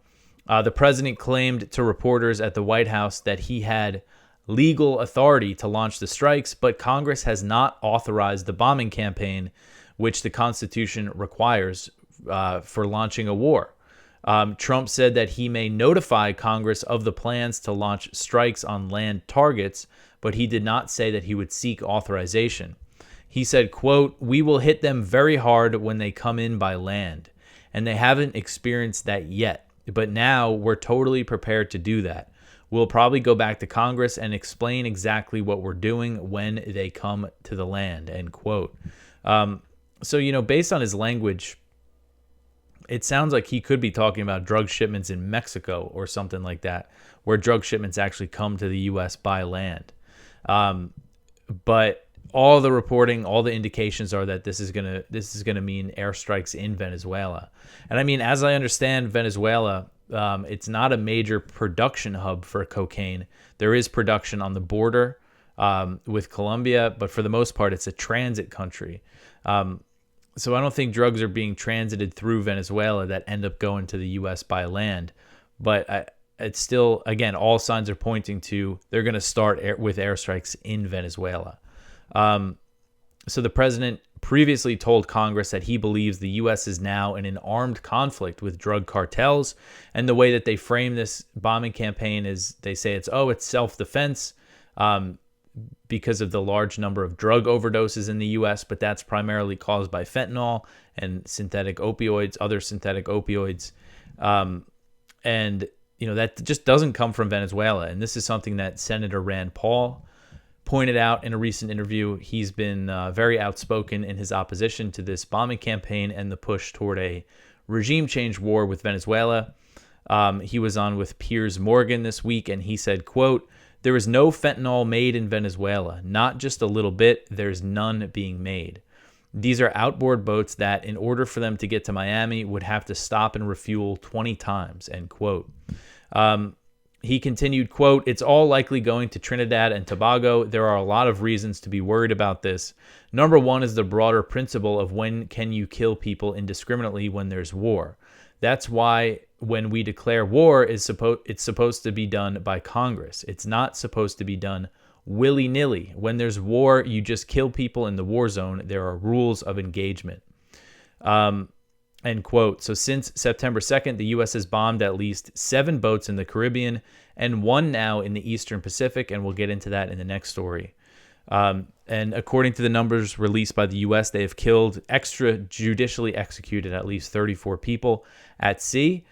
The president claimed to reporters at the White House that he had legal authority to launch the strikes, but Congress has not authorized the bombing campaign, which the Constitution requires for launching a war. Trump said that he may notify Congress of the plans to launch strikes on land targets, but he did not say that he would seek authorization. He said, quote, "We will hit them very hard when they come in by land, and they haven't experienced that yet, but now we're totally prepared to do that. We'll probably go back to Congress and explain exactly what we're doing when they come to the land," end quote. So, you know, based on his language, it sounds like he could be talking about drug shipments in Mexico or something like that, where drug shipments actually come to the U.S. by land. But all the reporting, all the indications are that this is gonna mean airstrikes in Venezuela. And I mean, as I understand Venezuela, it's not a major production hub for cocaine. There is production on the border with Colombia, but for the most part, it's a transit country. So I don't think drugs are being transited through Venezuela that end up going to the U.S. by land. But it's still, again, all signs are pointing to they're going to start with airstrikes in Venezuela. So the president previously told Congress that he believes the U.S. is now in an armed conflict with drug cartels. And the way that they frame this bombing campaign is they say it's self-defense because of the large number of drug overdoses in the U.S., but that's primarily caused by fentanyl and synthetic opioids, other synthetic opioids. And, you know, that just doesn't come from Venezuela. And this is something that Senator Rand Paul pointed out in a recent interview. He's been very outspoken in his opposition to this bombing campaign and the push toward a regime change war with Venezuela. He was on with Piers Morgan this week, and he said, quote, "There is no fentanyl made in Venezuela, not just a little bit. There's none being made. These are outboard boats that, in order for them to get to Miami, would have to stop and refuel 20 times," end quote. He continued, quote, "It's all likely going to Trinidad and Tobago. There are a lot of reasons to be worried about this. Number one is the broader principle of when can you kill people indiscriminately when there's war. That's why when we declare war, it's supposed to be done by Congress. It's not supposed to be done willy-nilly. When there's war, you just kill people in the war zone. There are rules of engagement." End quote. So since September 2nd, the U.S. has bombed at least 7 boats in the Caribbean and 1 now in the Eastern Pacific, and we'll get into that in the next story. And according to the numbers released by the U.S., they have killed, extrajudicially executed at least 34 people at sea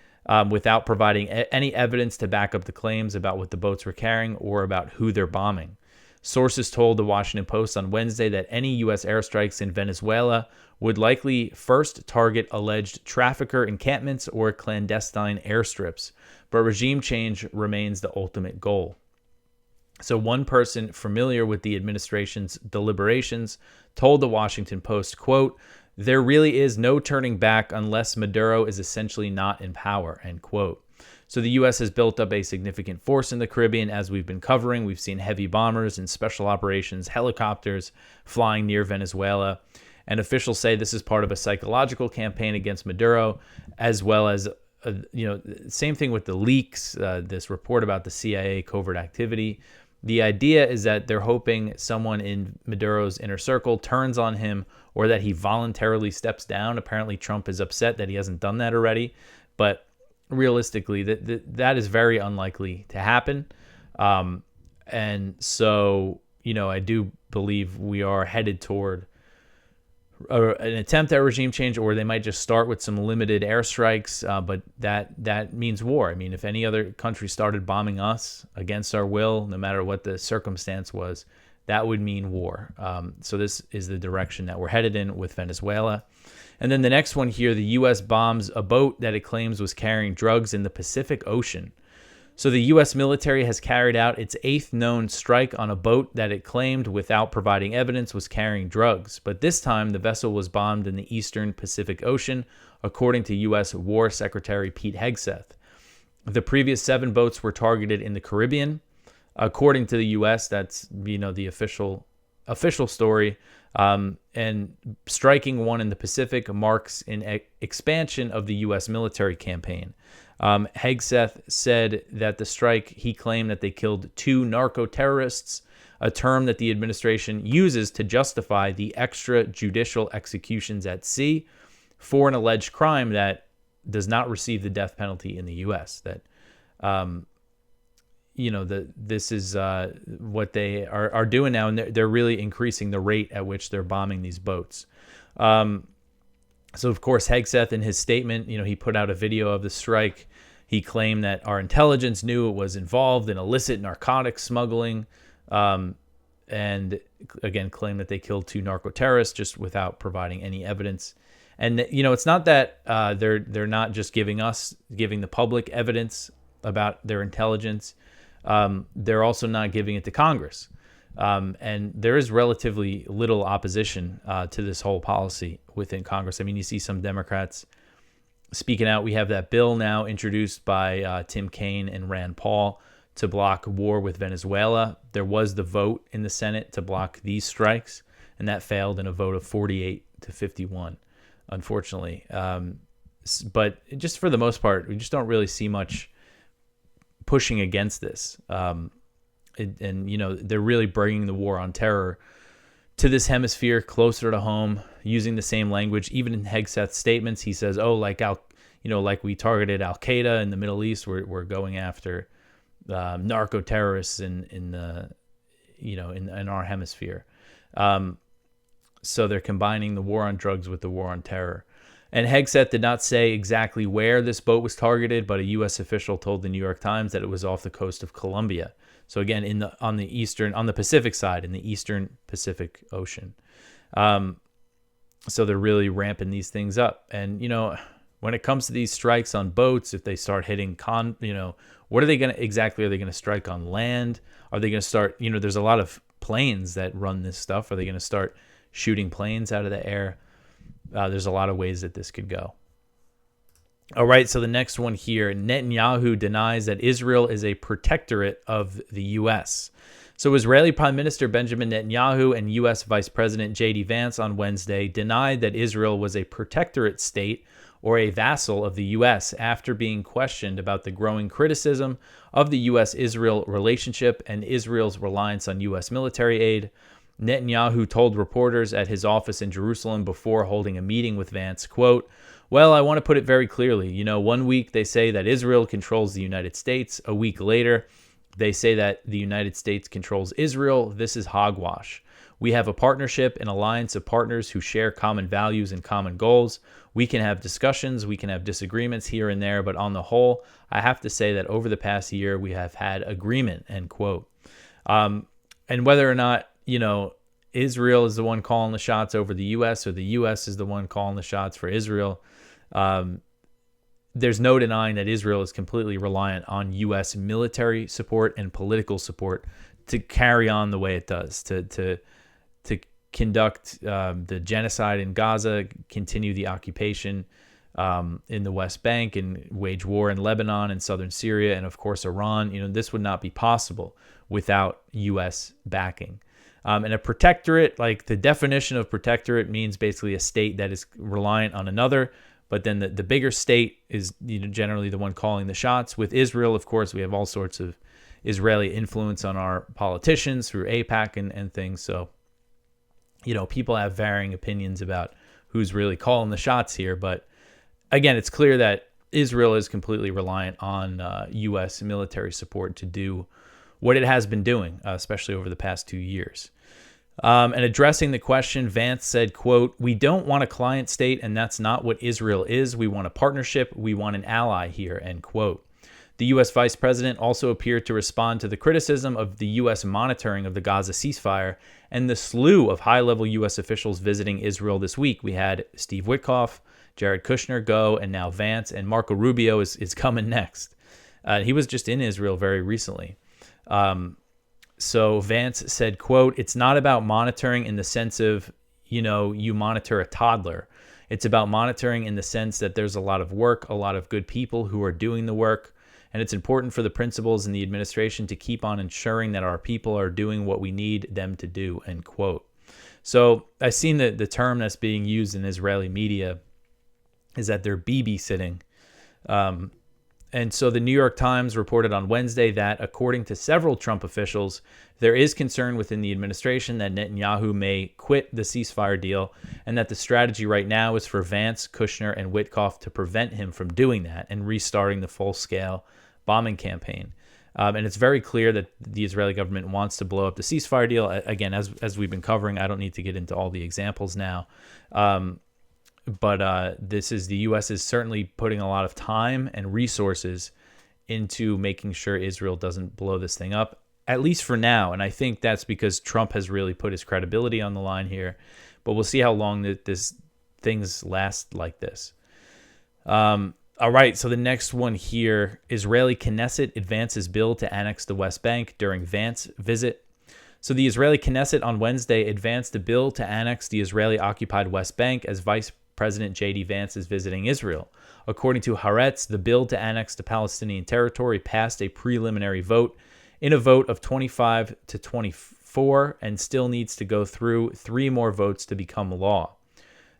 without providing any evidence to back up the claims about what the boats were carrying or about who they're bombing. Sources told the Washington Post on Wednesday that any U.S. airstrikes in Venezuela would likely first target alleged trafficker encampments or clandestine airstrips, but regime change remains the ultimate goal. So one person familiar with the administration's deliberations told the Washington Post, quote, "There really is no turning back unless Maduro is essentially not in power," end quote. So the U.S. has built up a significant force in the Caribbean, as we've been covering. We've seen heavy bombers and special operations helicopters flying near Venezuela. And officials say this is part of a psychological campaign against Maduro, as well as, same thing with the leaks, this report about the CIA covert activity. The idea is that they're hoping someone in Maduro's inner circle turns on him or that he voluntarily steps down. Apparently, Trump is upset that he hasn't done that already. But realistically, that is very unlikely to happen. And so, I do believe we are headed toward an attempt at regime change, or they might just start with some limited airstrikes, but that means war. I mean, if any other country started bombing us against our will, no matter what the circumstance was, that would mean war. So this is the direction that we're headed in with Venezuela. And then the next one here, the U.S. bombs a boat that it claims was carrying drugs in the Pacific Ocean. So the U.S. military has carried out its 8th known strike on a boat that it claimed, without providing evidence, was carrying drugs. But this time, the vessel was bombed in the Eastern Pacific Ocean, according to U.S. War Secretary Pete Hegseth. The previous 7 boats were targeted in the Caribbean. According to the U.S., that's the official story. And striking one in the Pacific marks an expansion of the U.S. military campaign. Hegseth said that the strike, he claimed that they killed 2 narco-terrorists, a term that the administration uses to justify the extrajudicial executions at sea for an alleged crime that does not receive the death penalty in the U.S. That, this is what they are doing now, and they're really increasing the rate at which they're bombing these boats. So, of course, Hegseth, in his statement, he put out a video of the strike. He claimed that our intelligence knew it was involved in illicit narcotics smuggling, and again, claimed that they killed 2 narco-terrorists just without providing any evidence. And, it's not that they're not just giving the public evidence about their intelligence. They're also not giving it to Congress. And there is relatively little opposition to this whole policy within Congress. I mean, you see some Democrats speaking out. We have that bill now introduced by Tim Kaine and Rand Paul to block war with Venezuela. There was the vote in the Senate to block these strikes, and that failed in a vote of 48 to 51, unfortunately. But just for the most part, we just don't really see much pushing against this. They're really bringing the war on terror to this hemisphere closer to home, using the same language. Even in Hegseth's statements, he says, like we targeted Al-Qaeda in the Middle East, we're going after narco terrorists in our hemisphere. So they're combining the war on drugs with the war on terror. And Hegseth did not say exactly where this boat was targeted, but a U.S. official told the New York Times that it was off the coast of Colombia. So again, on the Pacific side, in the Eastern Pacific Ocean. So they're really ramping these things up. And, when it comes to these strikes on boats, if they start hitting what are they going to strike on land? Are they going to start, there's a lot of planes that run this stuff. Are they going to start shooting planes out of the air? There's a lot of ways that this could go. All right, so the next one here, Netanyahu denies that Israel is a protectorate of the U.S. So Israeli Prime Minister Benjamin Netanyahu and U.S. Vice President J.D. Vance on Wednesday denied that Israel was a protectorate state or a vassal of the U.S. after being questioned about the growing criticism of the U.S.-Israel relationship and Israel's reliance on U.S. military aid. Netanyahu told reporters at his office in Jerusalem before holding a meeting with Vance, quote, "Well, I want to put it very clearly. You know, 1 week they say that Israel controls the United States. A week later, they say that the United States controls Israel. This is hogwash. We have a partnership, an alliance of partners who share common values and common goals. We can have discussions, we can have disagreements here and there, but on the whole, I have to say that over the past year, we have had agreement," end quote. And whether or not, you know, Israel is the one calling the shots over the U.S. or the U.S. is the one calling the shots for Israel, there's no denying that Israel is completely reliant on U.S. military support and political support to carry on the way it does, to conduct the genocide in Gaza, continue the occupation in the West Bank, and wage war in Lebanon and southern Syria, and of course Iran. You know, this would not be possible without U.S. backing. And a protectorate, like the definition of protectorate, means basically a state that is reliant on another. But then the bigger state is, you know, generally the one calling the shots. With Israel, of course, we have all sorts of Israeli influence on our politicians through AIPAC and things. So, you know, people have varying opinions about who's really calling the shots here. But again, it's clear that Israel is completely reliant on U.S. military support to do what it has been doing, especially over the past 2 years. And addressing the question, Vance said, quote, "We don't want a client state, and that's not what Israel is. We want a partnership. We want an ally here," end quote. The U.S. Vice President also appeared to respond to the criticism of the U.S. monitoring of the Gaza ceasefire and the slew of high-level U.S. officials visiting Israel this week. We had Steve Witkoff, Jared Kushner go, and now Vance, and Marco Rubio is coming next. He was just in Israel very recently. So Vance said, quote, "It's not about monitoring in the sense of, you know, you monitor a toddler. It's about monitoring in the sense that there's a lot of work, a lot of good people who are doing the work. And it's important for the principals and the administration to keep on ensuring that our people are doing what we need them to do," end quote. So I've seen the term that's being used in Israeli media is that they're babysitting. And so the New York Times reported on Wednesday that, according to several Trump officials, there is concern within the administration that Netanyahu may quit the ceasefire deal, and that the strategy right now is for Vance, Kushner, and Witkoff to prevent him from doing that and restarting the full-scale bombing campaign. And it's very clear that the Israeli government wants to blow up the ceasefire deal. Again, as we've been covering, I don't need to get into all the examples now. But the U.S. is certainly putting a lot of time and resources into making sure Israel doesn't blow this thing up, at least for now. And I think that's because Trump has really put his credibility on the line here. But we'll see how long things last like this. All right, so the next one here, Israeli Knesset advances bill to annex the West Bank during Vance visit. So the Israeli Knesset on Wednesday advanced a bill to annex the Israeli-occupied West Bank as Vice President J.D. Vance is visiting Israel. According to Haaretz, the bill to annex the Palestinian territory passed a preliminary vote in a vote of 25 to 24 and still needs to go through 3 more votes to become law.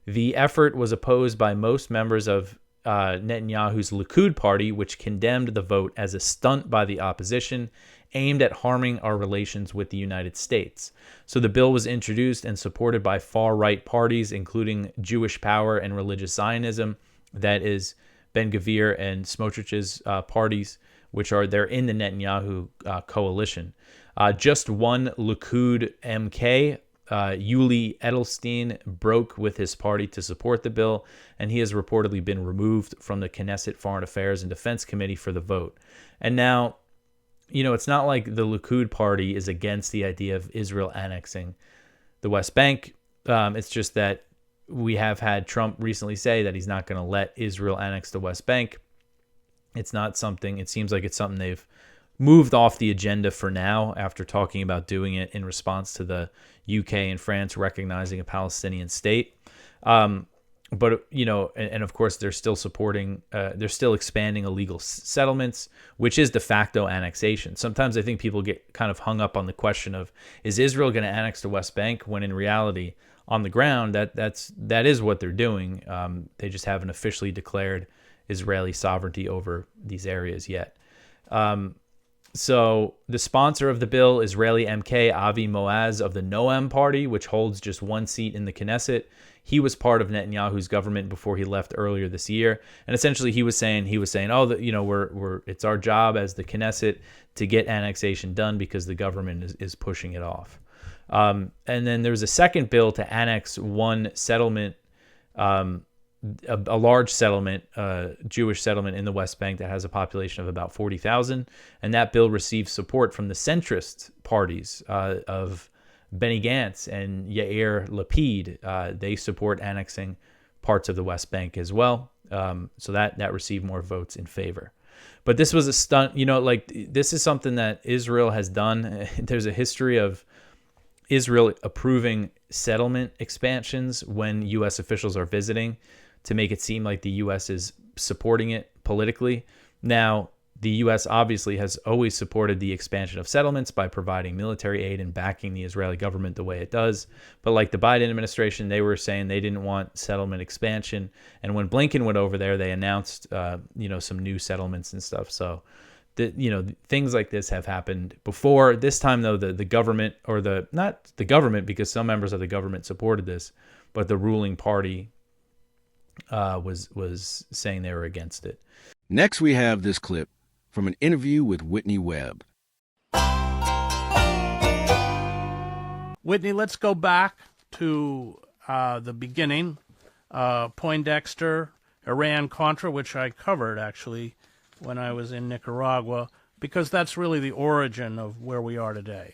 The effort was opposed by most members of Netanyahu's Likud party, which condemned the vote as a stunt by the opposition aimed at harming our relations with the United States. So the bill was introduced and supported by far-right parties, including Jewish Power and Religious Zionism, that is Ben-Gvir and Smotrich's parties, they're in the Netanyahu coalition. Just one Likud MK, Yuli Edelstein, broke with his party to support the bill, and he has reportedly been removed from the Knesset Foreign Affairs and Defense Committee for the vote. And now, you know, it's not like the Likud party is against the idea of Israel annexing the West Bank. It's just that we have had Trump recently say that he's not going to let Israel annex the West Bank. It seems like it's something they've moved off the agenda for now after talking about doing it in response to the UK and France recognizing a Palestinian state. But, and of course, they're still supporting, they're still expanding illegal settlements, which is de facto annexation. Sometimes I think people get kind of hung up on the question of, is Israel going to annex the West Bank? When in reality, on the ground, that is what they're doing. They just haven't officially declared Israeli sovereignty over these areas yet. So the sponsor of the bill, Israeli MK Avi Moaz of the Noam party, which holds just one seat in the Knesset, he was part of Netanyahu's government before he left earlier this year, and essentially he was saying, oh, it's our job as the Knesset to get annexation done because the government is pushing it off. And then there's a second bill to annex one settlement, a large settlement, Jewish settlement in the West Bank that has a population of about 40,000, and that bill received support from the centrist parties of Benny Gantz and Yair Lapid. They support annexing parts of the West Bank as well, so that received more votes in favor. But this was a stunt, this is something that Israel has done. There's a history of Israel approving settlement expansions when U.S. officials are visiting to make it seem like the U.S. is supporting it politically. Now, the U.S. obviously has always supported the expansion of settlements by providing military aid and backing the Israeli government the way it does. But like the Biden administration, they were saying they didn't want settlement expansion. And when Blinken went over there, they announced, some new settlements and stuff. So, things like this have happened before. This time, though, the government, or not the government, because some members of the government supported this, but the ruling party was saying they were against it. Next, we have this clip from an interview with Whitney Webb. Whitney, let's go back to the beginning. Poindexter, Iran-Contra, which I covered, actually, when I was in Nicaragua, because that's really the origin of where we are today.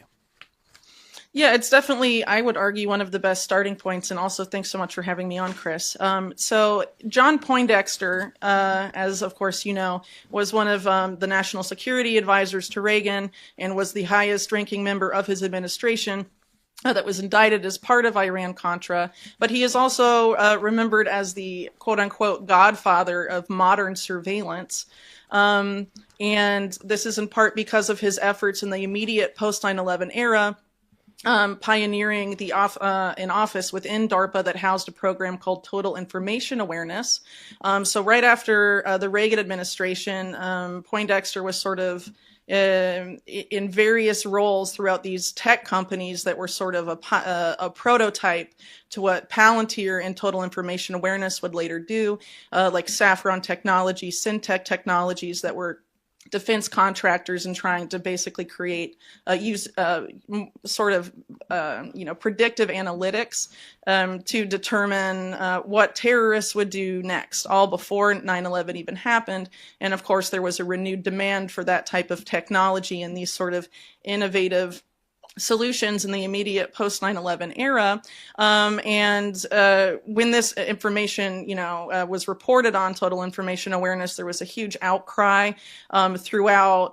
Yeah, it's definitely, I would argue, one of the best starting points, and also thanks so much for having me on, Chris. So John Poindexter, as of course you know, was one of the national security advisors to Reagan and was the highest ranking member of his administration that was indicted as part of Iran-Contra. But he is also remembered as the quote-unquote godfather of modern surveillance. And this is in part because of his efforts in the immediate post-9/11 era, pioneering an office within DARPA that housed a program called Total Information Awareness. So right after the Reagan administration, Poindexter was sort of in various roles throughout these tech companies that were sort of a prototype to what Palantir and Total Information Awareness would later do, like Saffron Technology, Syntech Technologies, that were defense contractors and trying to basically create predictive analytics to determine what terrorists would do next, all before 9/11 even happened. And of course, there was a renewed demand for that type of technology and these sort of innovative solutions in the immediate post 9/11 era. When this information, was reported on Total Information Awareness, there was a huge outcry throughout,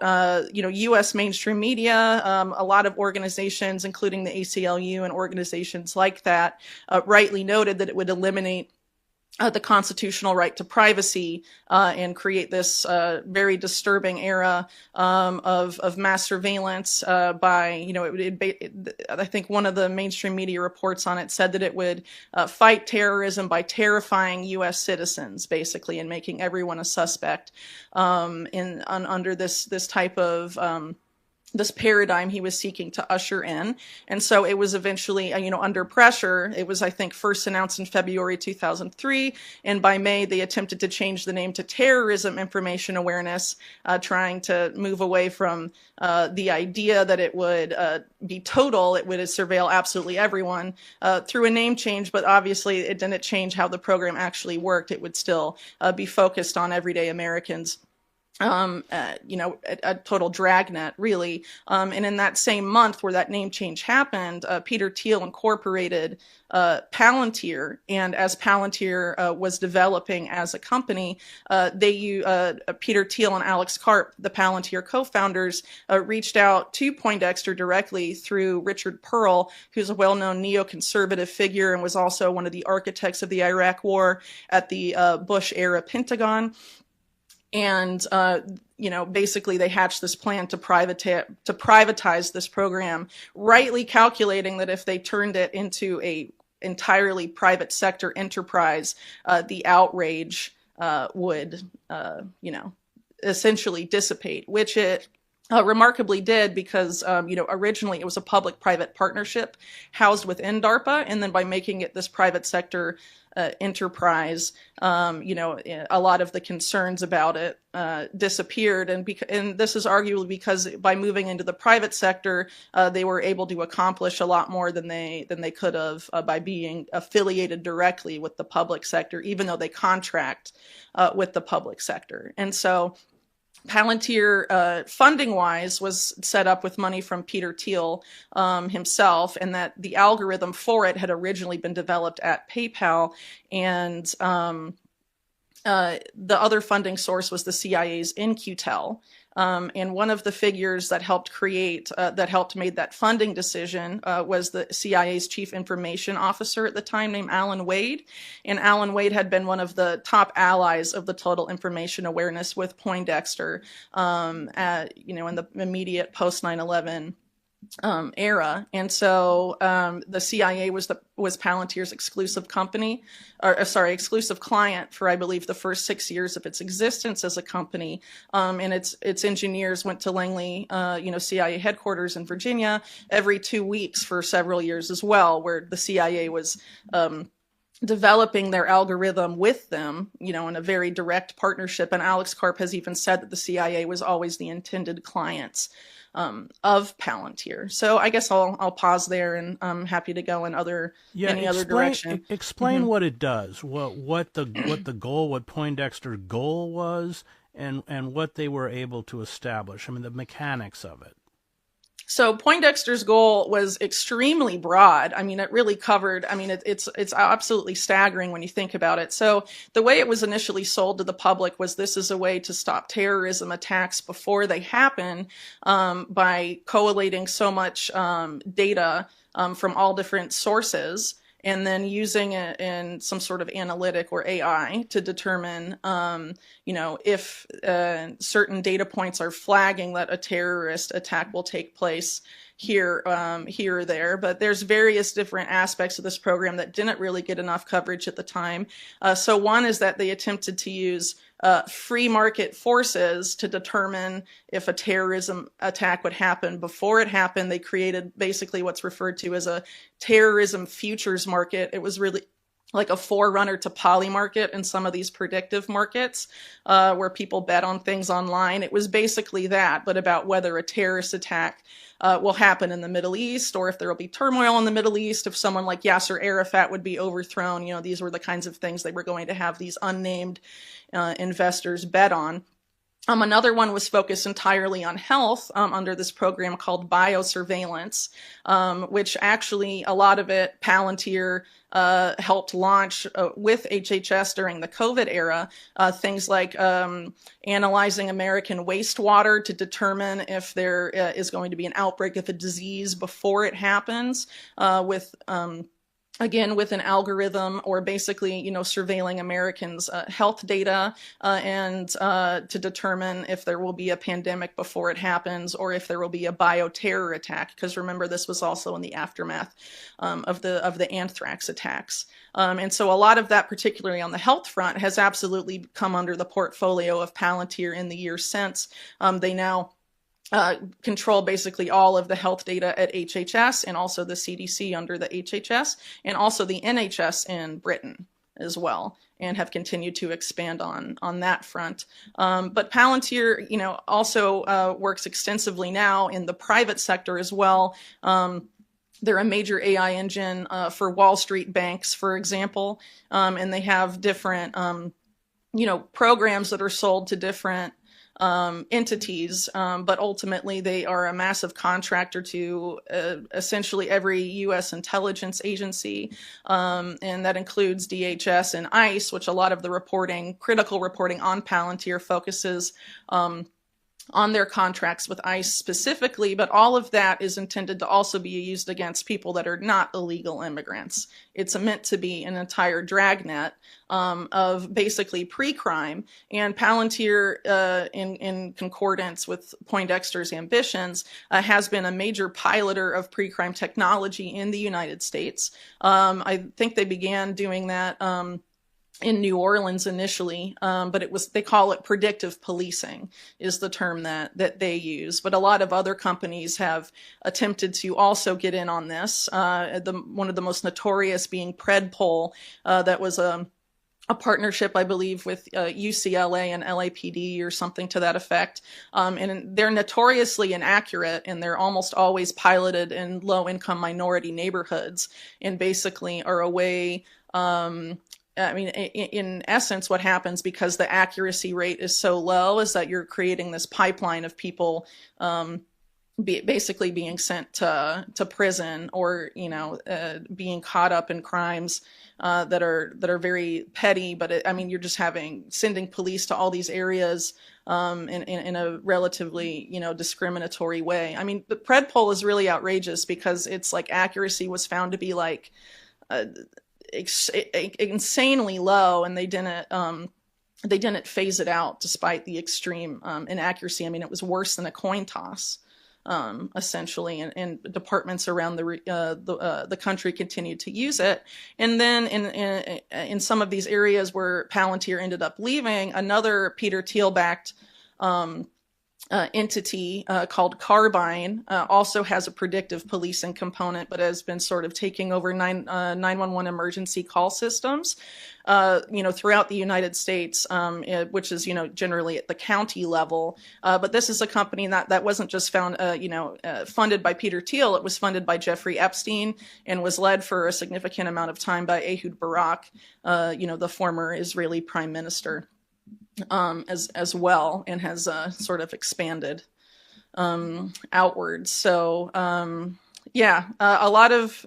U.S. mainstream media. A lot of organizations, including the ACLU and organizations like that, rightly noted that it would eliminate the constitutional right to privacy and create this very disturbing era of mass surveillance by, I think one of the mainstream media reports on it said that it would fight terrorism by terrifying U.S. citizens, basically, and making everyone a suspect under this type of this paradigm he was seeking to usher in. And so it was eventually, under pressure. It was, I think, first announced in February 2003. And by May, they attempted to change the name to Terrorism Information Awareness, trying to move away from the idea that it would be total, it would surveil absolutely everyone through a name change. But obviously, it didn't change how the program actually worked. It would still be focused on everyday Americans. a total dragnet, really. And in that same month where that name change happened, Peter Thiel incorporated Palantir, and as Palantir was developing as a company, Peter Thiel and Alex Karp, the Palantir co-founders, reached out to Poindexter directly through Richard Pearl, who's a well-known neoconservative figure and was also one of the architects of the Iraq War at the Bush-era Pentagon. And, basically they hatched this plan to privatize this program, rightly calculating that if they turned it into a entirely private sector enterprise, the outrage would, essentially dissipate, which it remarkably did, because, originally it was a public-private partnership housed within DARPA, and then by making it this private sector enterprise, a lot of the concerns about it disappeared, and this is arguably because by moving into the private sector, they were able to accomplish a lot more than they could have by being affiliated directly with the public sector, even though they contract with the public sector. And so Palantir, funding-wise, was set up with money from Peter Thiel himself, and that the algorithm for it had originally been developed at PayPal, and the other funding source was the CIA's In-Q-Tel. And one of the figures that helped made that funding decision was the CIA's chief information officer at the time, named Alan Wade. And Alan Wade had been one of the top allies of the Total Information Awareness with Poindexter, in the immediate post 9/11 era. And so the CIA was Palantir's exclusive exclusive client for, I believe, the first 6 years of its existence as a company. And its engineers went to Langley, CIA headquarters in Virginia every 2 weeks for several years as well, where the CIA was developing their algorithm with them, in a very direct partnership. And Alex Karp has even said that the CIA was always the intended clients of Palantir. So I guess I'll pause there, and I'm happy to go in any other direction. Explain what it does, what Poindexter's goal was, and what they were able to establish. I mean, the mechanics of it. So Poindexter's goal was extremely broad. I mean, it really covered, it's absolutely staggering when you think about it. So the way it was initially sold to the public was this is a way to stop terrorism attacks before they happen, by collating so much data from all different sources, and then using it in some sort of analytic or AI to determine, if certain data points are flagging that a terrorist attack will take place here or there. But there's various different aspects of this program that didn't really get enough coverage at the time. So one is that they attempted to use free market forces to determine if a terrorism attack would happen before it happened. They created basically what's referred to as a terrorism futures market. It was really like a forerunner to Polymarket and some of these predictive markets where people bet on things online. It was basically that, but about whether a terrorist attack will happen in the Middle East, or if there will be turmoil in the Middle East, if someone like Yasser Arafat would be overthrown. These were the kinds of things they were going to have these unnamed investors bet on. Another one was focused entirely on health under this program called biosurveillance, which actually a lot of it Palantir helped launch with HHS during the COVID era, things like analyzing American wastewater to determine if there is going to be an outbreak of a disease before it happens, again, with an algorithm, or basically, surveilling Americans' health data and to determine if there will be a pandemic before it happens, or if there will be a bioterror attack. Because remember, this was also in the aftermath of the anthrax attacks. And so a lot of that, particularly on the health front, has absolutely come under the portfolio of Palantir in the years since. They now control basically all of the health data at HHS, and also the CDC under the HHS, and also the NHS in Britain as well, and have continued to expand on that front. But Palantir, also works extensively now in the private sector as well. They're a major AI engine for Wall Street banks, for example, and they have different, programs that are sold to different entities, but ultimately they are a massive contractor to essentially every U.S. intelligence agency, and that includes DHS and ICE, which a lot of the critical reporting on Palantir focuses on their contracts with ICE specifically, but all of that is intended to also be used against people that are not illegal immigrants. It's meant to be an entire dragnet of basically pre-crime, and Palantir, in concordance with Poindexter's ambitions, has been a major piloter of pre-crime technology in the United States. I think they began doing that in New Orleans initially, but they call it predictive policing is the term that they use. But a lot of other companies have attempted to also get in on this. One of the most notorious being Predpol, that was a partnership, I believe, with UCLA and LAPD or something to that effect. And they're notoriously inaccurate, and they're almost always piloted in low-income minority neighborhoods, and basically are a way I mean, in essence, what happens because the accuracy rate is so low is that you're creating this pipeline of people basically being sent to prison, or being caught up in crimes that are very petty. But you're just sending police to all these areas in a relatively discriminatory way. I mean, the Predpol is really outrageous because it's like accuracy was found to be like insanely low, and they didn't phase it out despite the extreme inaccuracy. I mean, it was worse than a coin toss, essentially, and departments around the country continued to use it. And then in some of these areas where Palantir ended up leaving, another Peter Thiel-backed entity called Carbine also has a predictive policing component, but has been sort of taking over 911 emergency call systems, throughout the United States, which is, generally at the county level. But this is a company that wasn't just funded by Peter Thiel. It was funded by Jeffrey Epstein and was led for a significant amount of time by Ehud Barak, the former Israeli prime minister. As well, and has sort of expanded outwards. So a lot of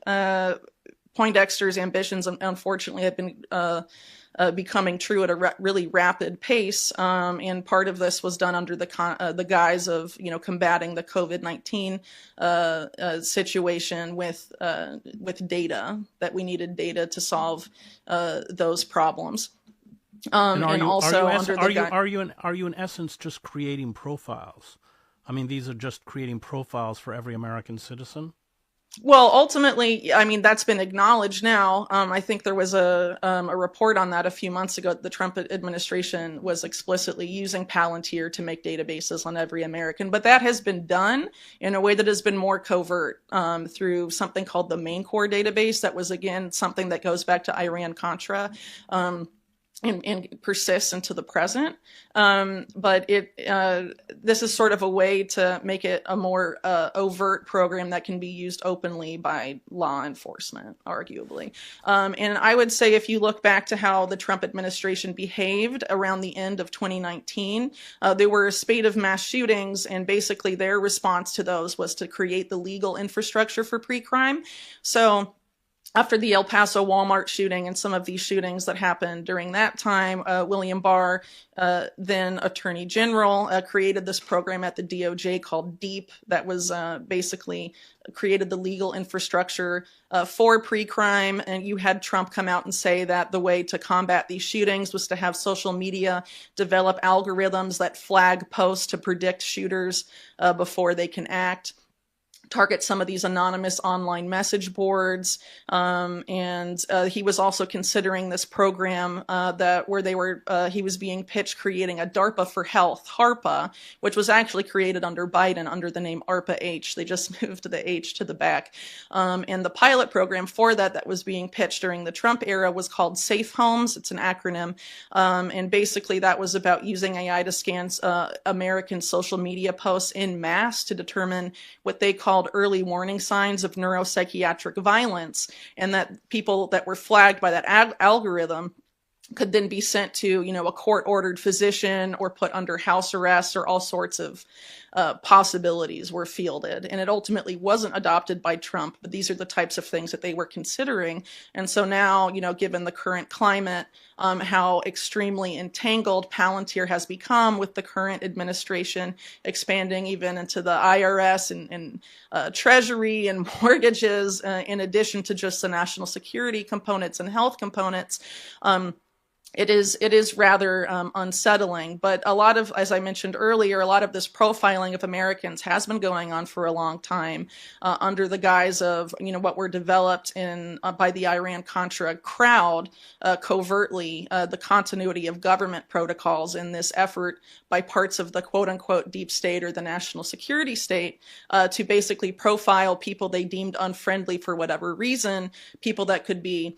Poindexter's ambitions, unfortunately, have been becoming true at a really rapid pace, and part of this was done under the guise of combating the COVID-19 situation with data, that we needed data to solve those problems. Are you in essence just creating profiles? I mean, these are just creating profiles for every American citizen? Well, ultimately, that's been acknowledged now. I think there was a report on that a few months ago. The Trump administration was explicitly using Palantir to make databases on every American, but that has been done in a way that has been more covert through something called the Main Core database. That was, again, something that goes back to Iran-Contra. And persists into the present. But this is sort of a way to make it a more overt program that can be used openly by law enforcement, arguably. And I would say if you look back to how the Trump administration behaved around the end of 2019, there were a spate of mass shootings, and basically their response to those was to create the legal infrastructure for pre-crime. So after the El Paso Walmart shooting and some of these shootings that happened during that time, William Barr, then Attorney General, created this program at the DOJ called DEEP that was basically created the legal infrastructure for pre-crime. And you had Trump come out and say that the way to combat these shootings was to have social media develop algorithms that flag posts to predict shooters before they can act. Target some of these anonymous online message boards, and he was also considering this program he was being pitched creating a DARPA for Health, HARPA, which was actually created under Biden under the name ARPA-H. They just moved the H to the back, and the pilot program for that was being pitched during the Trump era was called Safe Homes. It's an acronym, and basically that was about using AI to scan American social media posts en masse to determine what they called early warning signs of neuropsychiatric violence, and that people that were flagged by that algorithm could then be sent to, a court-ordered physician or put under house arrest, or all sorts of possibilities were fielded. And it ultimately wasn't adopted by Trump, but these are the types of things that they were considering. And so now, given the current climate, how extremely entangled Palantir has become with the current administration, expanding even into the IRS and Treasury and mortgages, in addition to just the national security components and health components, it is rather unsettling. But a lot of, as I mentioned earlier, a lot of this profiling of Americans has been going on for a long time, under the guise of, what were developed by the Iran-Contra crowd, covertly, the continuity of government protocols in this effort by parts of the quote-unquote deep state or the national security state, to basically profile people they deemed unfriendly for whatever reason, people that could be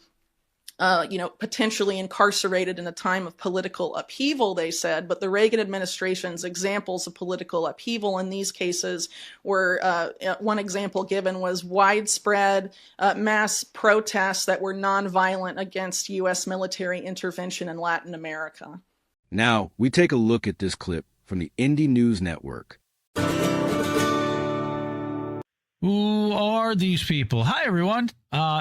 potentially incarcerated in a time of political upheaval, they said. But the Reagan administration's examples of political upheaval in these cases were, one example given was widespread mass protests that were nonviolent against U.S. military intervention in Latin America. Now, we take a look at this clip from the Indie News Network. Who are these people? Hi, everyone.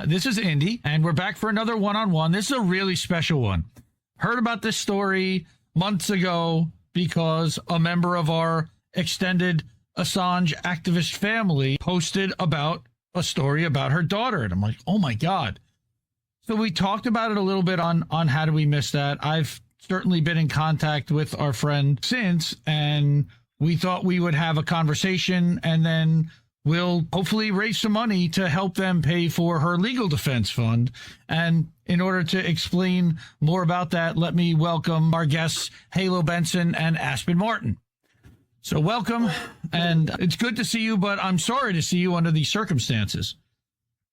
This is Indy, and we're back for another one-on-one. This is a really special one. Heard about this story months ago because a member of our extended Assange activist family posted about a story about her daughter, and I'm like, oh, my God. So we talked about it a little bit on How Do We Miss That. I've certainly been in contact with our friend since, and we thought we would have a conversation, and then we'll hopefully raise some money to help them pay for her legal defense fund. And in order to explain more about that, let me welcome our guests, Halo Benson and Aspen Martin. So welcome, and it's good to see you, but I'm sorry to see you under these circumstances.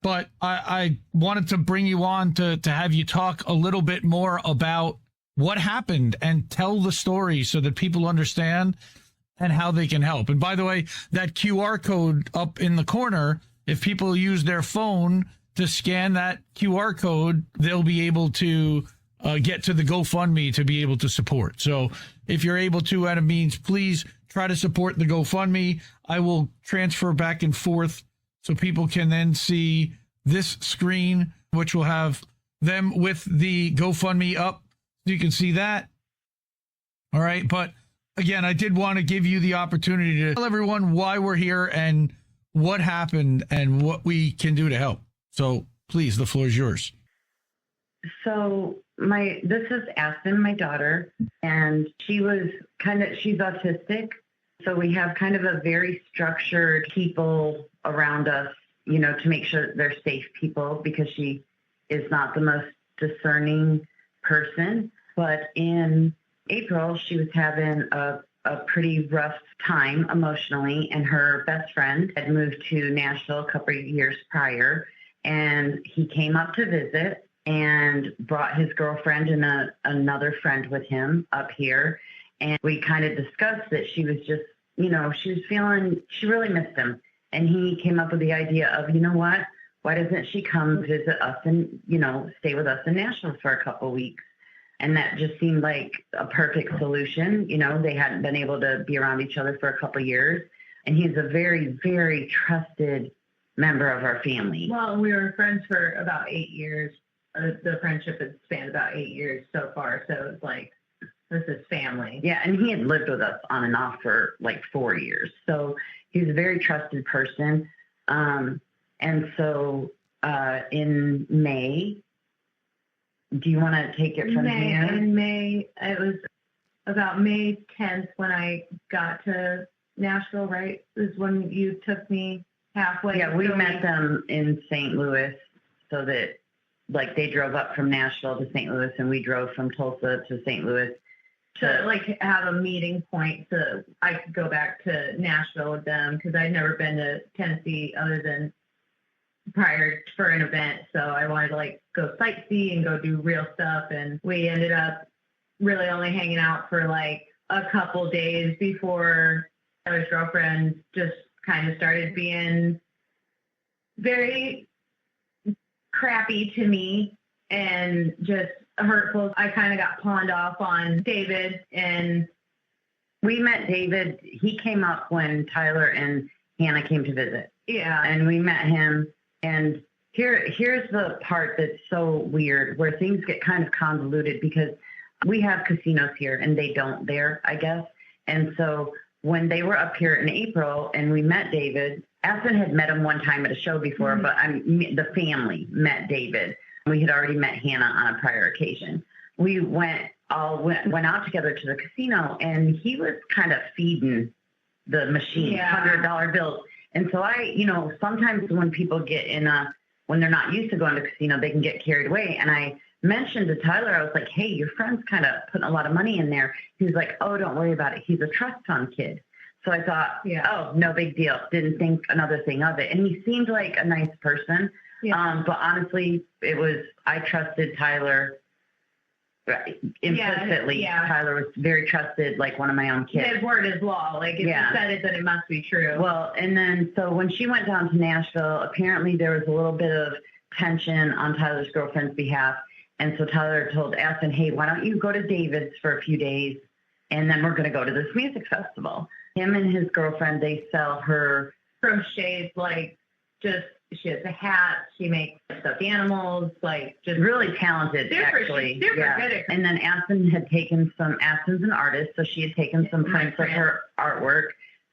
But I wanted to bring you on to have you talk a little bit more about what happened and tell the story so that people understand and how they can help. And by the way, that QR code up in the corner, if people use their phone to scan that QR code, they'll be able to get to the GoFundMe to be able to support. So if you're able to, at a means, please try to support the GoFundMe. I will transfer back and forth so people can then see this screen, which will have them with the GoFundMe up. So you can see that. All right. But again, I did want to give you the opportunity to tell everyone why we're here and what happened and what we can do to help. So please, the floor is yours. So this is Aspen, my daughter, and she's autistic. So we have kind of a very structured people around us, to make sure they're safe people, because she is not the most discerning person. But in April, she was having a pretty rough time emotionally, and her best friend had moved to Nashville a couple of years prior, and he came up to visit and brought his girlfriend and another friend with him up here. And we kind of discussed that she was just, she really missed him. And he came up with the idea of, what, why doesn't she come visit us and, stay with us in Nashville for a couple of weeks? And that just seemed like a perfect solution. They hadn't been able to be around each other for a couple of years. And he's a very, very trusted member of our family. Well, we were friends for about 8 years. The friendship has spanned about 8 years so far. So it's like, this is family. Yeah, and he had lived with us on and off for like 4 years. So he's a very trusted person. And so in May, do you want to take it from here? In May, it was about May 10th when I got to Nashville, right? Is when you took me halfway. Yeah, we met them in St. Louis, so that they drove up from Nashville to St. Louis, and we drove from Tulsa to St. Louis to have a meeting point so I could go back to Nashville with them, because I'd never been to Tennessee other than prior for an event. So I wanted to go sightsee and go do real stuff. And we ended up really only hanging out for a couple days before Tyler's girlfriend just kind of started being very crappy to me and just hurtful. I kind of got pawned off on David, and we met David. He came up when Tyler and Hannah came to visit. Yeah. And we met him, and here's the part that's so weird, where things get kind of convoluted, because we have casinos here and they don't there, I guess. And so when they were up here in April and we met David, Aspen had met him one time at a show before, but the family met David. We had already met Hannah on a prior occasion. We went out together to the casino, and he was kind of feeding the machine, $100 bills. And so sometimes when people get when they're not used to going to casino, they can get carried away. And I mentioned to Tyler, I was like, hey, your friend's kind of putting a lot of money in there. He's like, oh, don't worry about it. He's a trust fund kid. So I thought, oh, no big deal. Didn't think another thing of it. And he seemed like a nice person. Yeah. But honestly, I trusted Tyler implicitly. Yeah. Tyler was very trusted, like one of my own kids. His word is law. Like, if he said it, then it must be true. Well, and then so when she went down to Nashville, apparently there was a little bit of tension on Tyler's girlfriend's behalf. And so Tyler told Aspen, hey, why don't you go to David's for a few days, and then we're going to go to this music festival. Him and his girlfriend, they sell her crochets, she has a hat, she makes stuffed animals, just really talented, actually. She's super good at it. And then Aspen had taken Aspen's an artist, so she had taken some prints of her artwork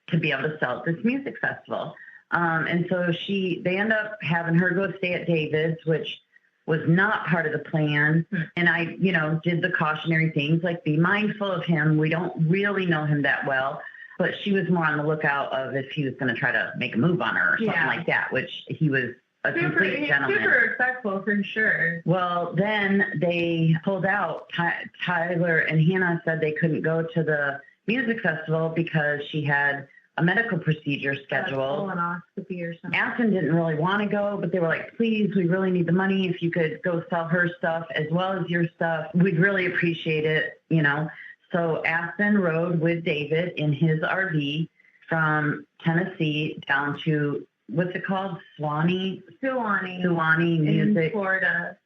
to be able to sell at this music festival. And so they end up having her go stay at David's, which was not part of the plan. And I, did the cautionary things, like be mindful of him. We don't really know him that well. But she was more on the lookout of if he was going to try to make a move on her or something like that, which he was a complete gentleman. Super respectful, for sure. Well, then they pulled out. Tyler and Hannah said they couldn't go to the music festival because she had a medical procedure scheduled. Colonoscopy or something. Aspen didn't really want to go, but they were like, please, we really need the money. If you could go sell her stuff as well as your stuff, we'd really appreciate it, So Aspen rode with David in his RV from Tennessee down to, what's it called? Suwannee Music. In Florida.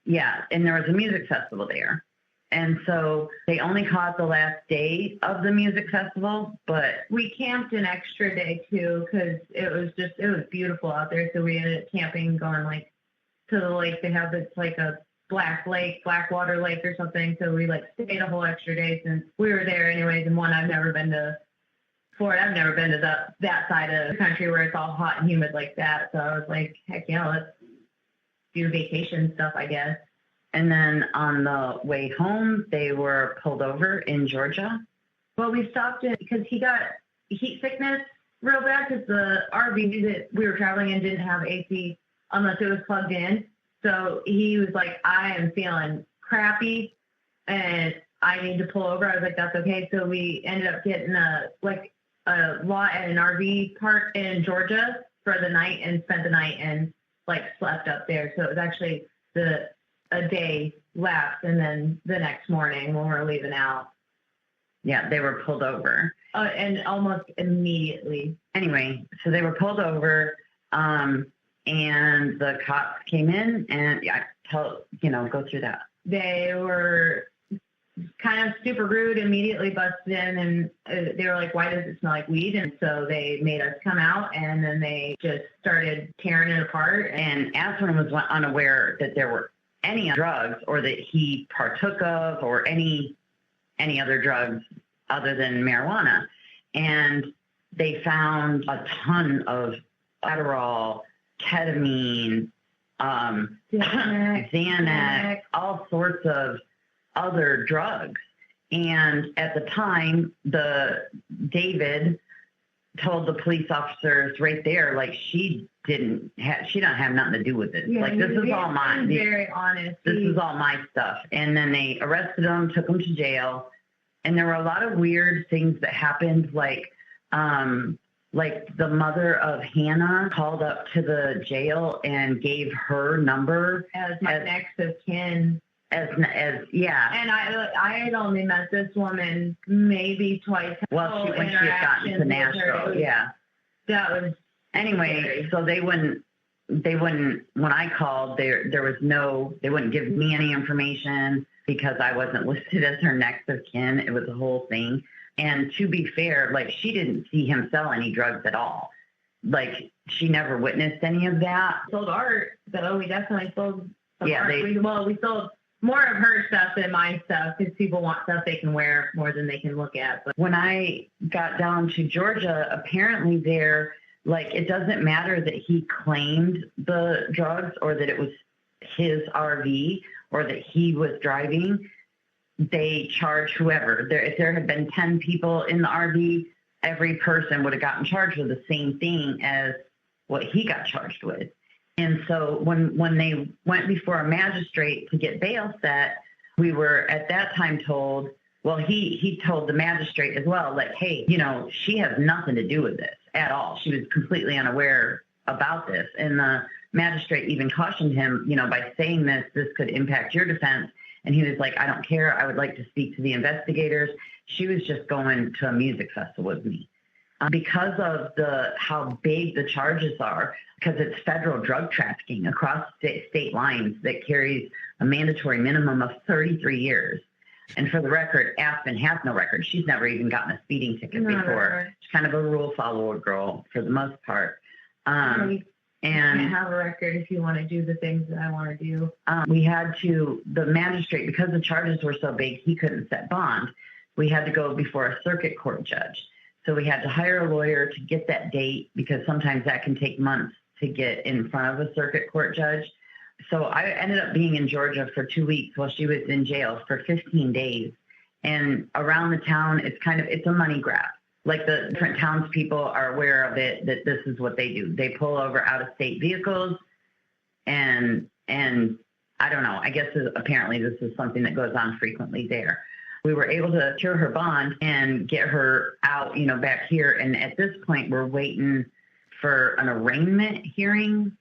Yeah, and there was a music festival there. And so they only caught the last day of the music festival, but we camped an extra day too, because it was beautiful out there. So we ended up camping, going to the lake. They have this a Blackwater Lake or something. So we stayed a whole extra day since we were there anyways. And I've never been to Florida. I've never been to that side of the country where it's all hot and humid like that. So I was like, heck yeah, let's do vacation stuff, I guess. And then on the way home, they were pulled over in Georgia. Well, we stopped in because he got heat sickness real bad, because the RV that we were traveling in didn't have AC unless it was plugged in. So he was like, I am feeling crappy and I need to pull over. I was like, that's okay. So we ended up getting a lot at an RV park in Georgia for the night, and spent the night and slept up there. So it was actually a day lapse, and then the next morning when we were leaving out. Yeah, they were pulled over. And almost immediately. Anyway, so they were pulled over, and the cops came in, and go through that. They were kind of super rude, immediately busted in, and they were like, why does it smell like weed? And so they made us come out, and then they just started tearing it apart. And Aspen was unaware that there were any drugs, or that he partook of, or any other drugs other than marijuana. And they found a ton of Adderall, ketamine, Xanax, all sorts of other drugs. And at the time, David told the police officers right there, she don't have nothing to do with this. Yeah, this is all mine. Very honest. This is all my stuff. And then they arrested him, took him to jail. And there were a lot of weird things that happened, like the mother of Hannah called up to the jail and gave her number as next of kin. Yeah. And I had only met this woman maybe twice. Well, when she had gotten to Nashville, yeah. That was anyway. So they wouldn't they wouldn't, when I called, there was no, they wouldn't give me any information because I wasn't listed as her next of kin. It was a whole thing. And to be fair, like, she didn't see him sell any drugs at all. Like, she never witnessed any of that. Sold art, so we definitely sold some Yeah, art. We sold more of her stuff than my stuff because people want stuff they can wear more than they can look at. But when I got down to Georgia, apparently there, like, it doesn't matter that he claimed the drugs or that it was his RV or that he was driving. They charge whoever. If there had been 10 people in the RV, every person would have gotten charged with the same thing as what he got charged with. And so when they went before a magistrate to get bail set, we were at that time told, well, he told the magistrate as well, like, hey, you know, she has nothing to do with this at all. She was completely unaware about this. And the magistrate even cautioned him, you know, by saying this could impact your defense. And he was like, I don't care. I would like to speak to the investigators. She was just going to a music festival with me. Because of how big the charges are, because it's federal drug trafficking across state lines that carries a mandatory minimum of 33 years. And for the record, Aspen has no record. She's never even gotten a speeding ticket before. She's kind of a rule follower girl for the most part. You can't have a record if you want to do the things that I want to do. We had to, the magistrate, because the charges were so big, he couldn't set bond. We had to go before a circuit court judge. So we had to hire a lawyer to get that date because sometimes that can take months to get in front of a circuit court judge. So I ended up being in Georgia for 2 weeks while she was in jail for 15 days. And around the town, it's a money grab. Like, the different townspeople are aware of it, that this is what they do. They pull over out-of-state vehicles, and I don't know, I guess apparently this is something that goes on frequently there. We were able to cure her bond and get her out, you know, back here. And at this point, we're waiting for an arraignment hearing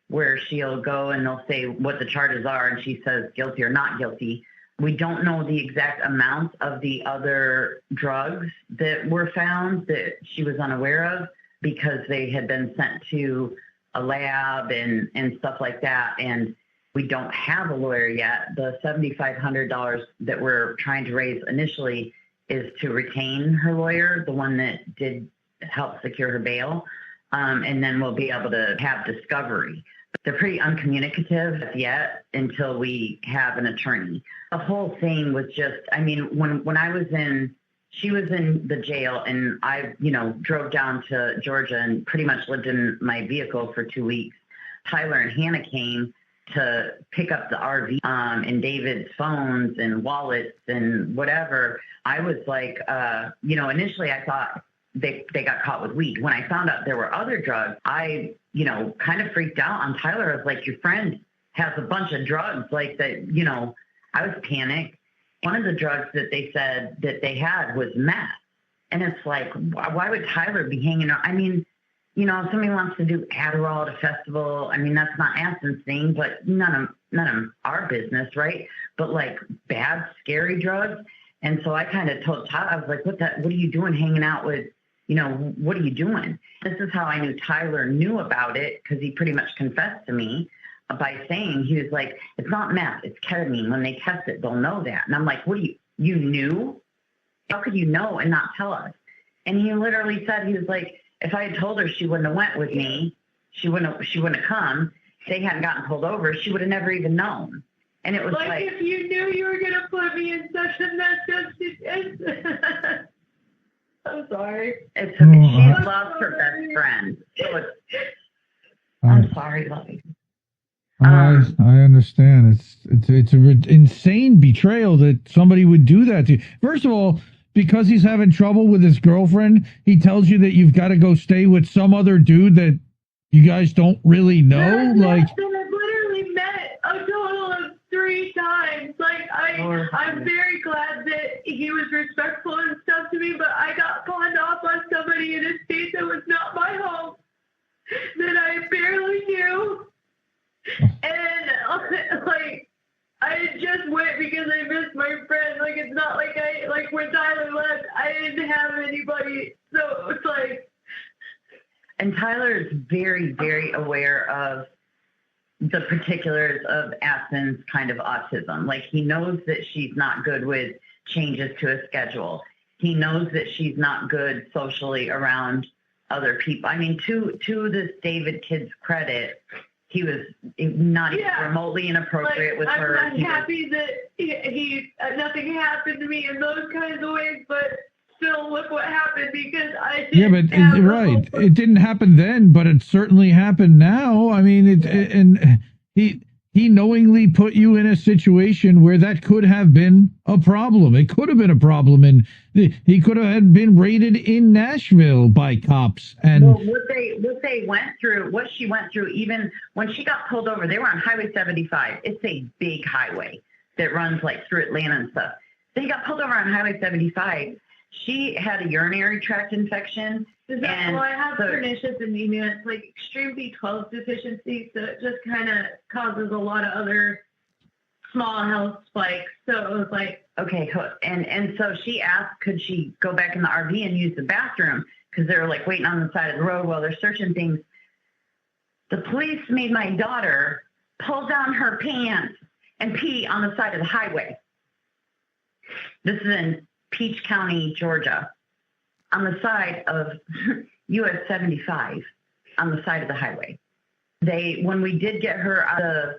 where she'll go and they'll say what the charges are, and she says guilty or not guilty. We don't know the exact amount of the other drugs that were found that she was unaware of because they had been sent to a lab and stuff like that. And we don't have a lawyer yet. The $7,500 that we're trying to raise initially is to retain her lawyer, the one that did help secure her bail. And then we'll be able to have discovery. They're pretty uncommunicative yet until we have an attorney. The whole thing was just, I mean, when I was she was in the jail, and I, you know, drove down to Georgia and pretty much lived in my vehicle for 2 weeks. Tyler and Hannah came to pick up the RV and David's phones and wallets and whatever. I was like, you know, initially I thought they got caught with weed. When I found out there were other drugs, I, you know, kind of freaked out on Tyler. I was like, your friend has a bunch of drugs like that, you know. I was panicked. One of the drugs that they said that they had was meth. And it's like, why would Tyler be hanging out? I mean, you know, if somebody wants to do Adderall at a festival, I mean, that's not Aspen's thing, but none of our business, right? But like bad, scary drugs. And so I kind of told Tyler, I was like, what are you doing hanging out with, you know, what are you doing? This is how I knew Tyler knew about it, because he pretty much confessed to me by saying, he was like, it's not meth, it's ketamine. When they test it, they'll know that. And I'm like, you knew? How could you know and not tell us? And he literally said, he was like, if I had told her she wouldn't have went with me, she wouldn't have come. If they hadn't gotten pulled over, she would have never even known. And it was like if you knew you were going to put me in such a mess situation. I'm sorry. She lost her best friend. So I'm sorry, Lovey. I understand. It's an insane betrayal that somebody would do that to you. First of all, because he's having trouble with his girlfriend, he tells you that you've got to go stay with some other dude that you guys don't really know. I've literally met a total of 3 times. Like, I'm very glad that he was respectful and stuff to me, but I got pawned off on somebody in a state that was not my home, that I barely knew. And like, I just went because I missed my friend. Like, it's not like when Tyler left, I didn't have anybody. So it's like. And Tyler is very, very aware of the particulars of Aspen's kind of autism. Like, he knows that she's not good with changes to a schedule. He knows that she's not good socially around other people. I mean, to this David kid's credit, he was not even remotely inappropriate with her. I'm happy that he nothing happened to me in those kinds of ways, but still, look what happened, because I didn't It didn't happen then, but it certainly happened now. I mean, he knowingly put you in a situation where that could have been a problem. It could have been a problem, and he could have been raided in Nashville by cops. And what she went through, even when she got pulled over, they were on Highway 75. It's a big highway that runs like through Atlanta and stuff. They got pulled over on Highway 75. She had a urinary tract infection. I have pernicious anemia. It's like extreme B12 deficiency, so it just kind of causes a lot of other small health spikes. So it was like, okay, and so she asked, could she go back in the RV and use the bathroom, because they were like waiting on the side of the road while they're searching things. The police made my daughter pull down her pants and pee on the side of the highway. This is in Peach County, Georgia, on the side of US 75, on the side of the highway. When we did get her out of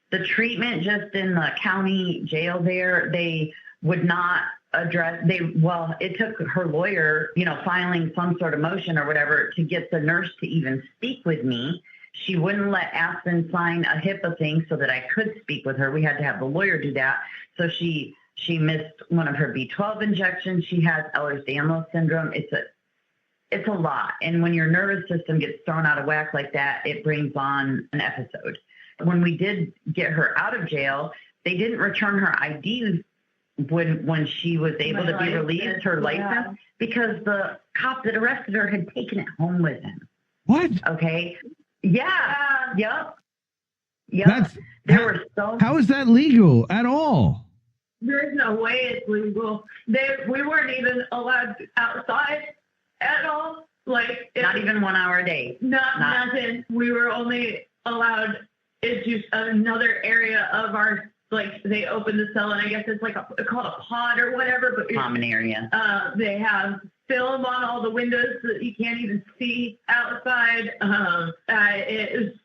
the treatment just in the county jail there, they would not address, it took her lawyer, filing some sort of motion or whatever to get the nurse to even speak with me. She wouldn't let Aspen sign a HIPAA thing so that I could speak with her. We had to have the lawyer do that. So she missed one of her B12 injections. She has Ehlers-Danlos syndrome. It's a lot. And when your nervous system gets thrown out of whack like that, it brings on an episode. When we did get her out of jail, they didn't return her ID when she was able to be released, her license, because the cop that arrested her had taken it home with him. What? Okay. Yeah. Yep. How is that legal at all? there's no way it's legal. We weren't even allowed outside at all. Like not even 1 hour a day. Nothing. We were only allowed into another area of our, like, they opened the cell, and I guess it's like called a pod or whatever. But common area. They have film on all the windows so that you can't even see outside. It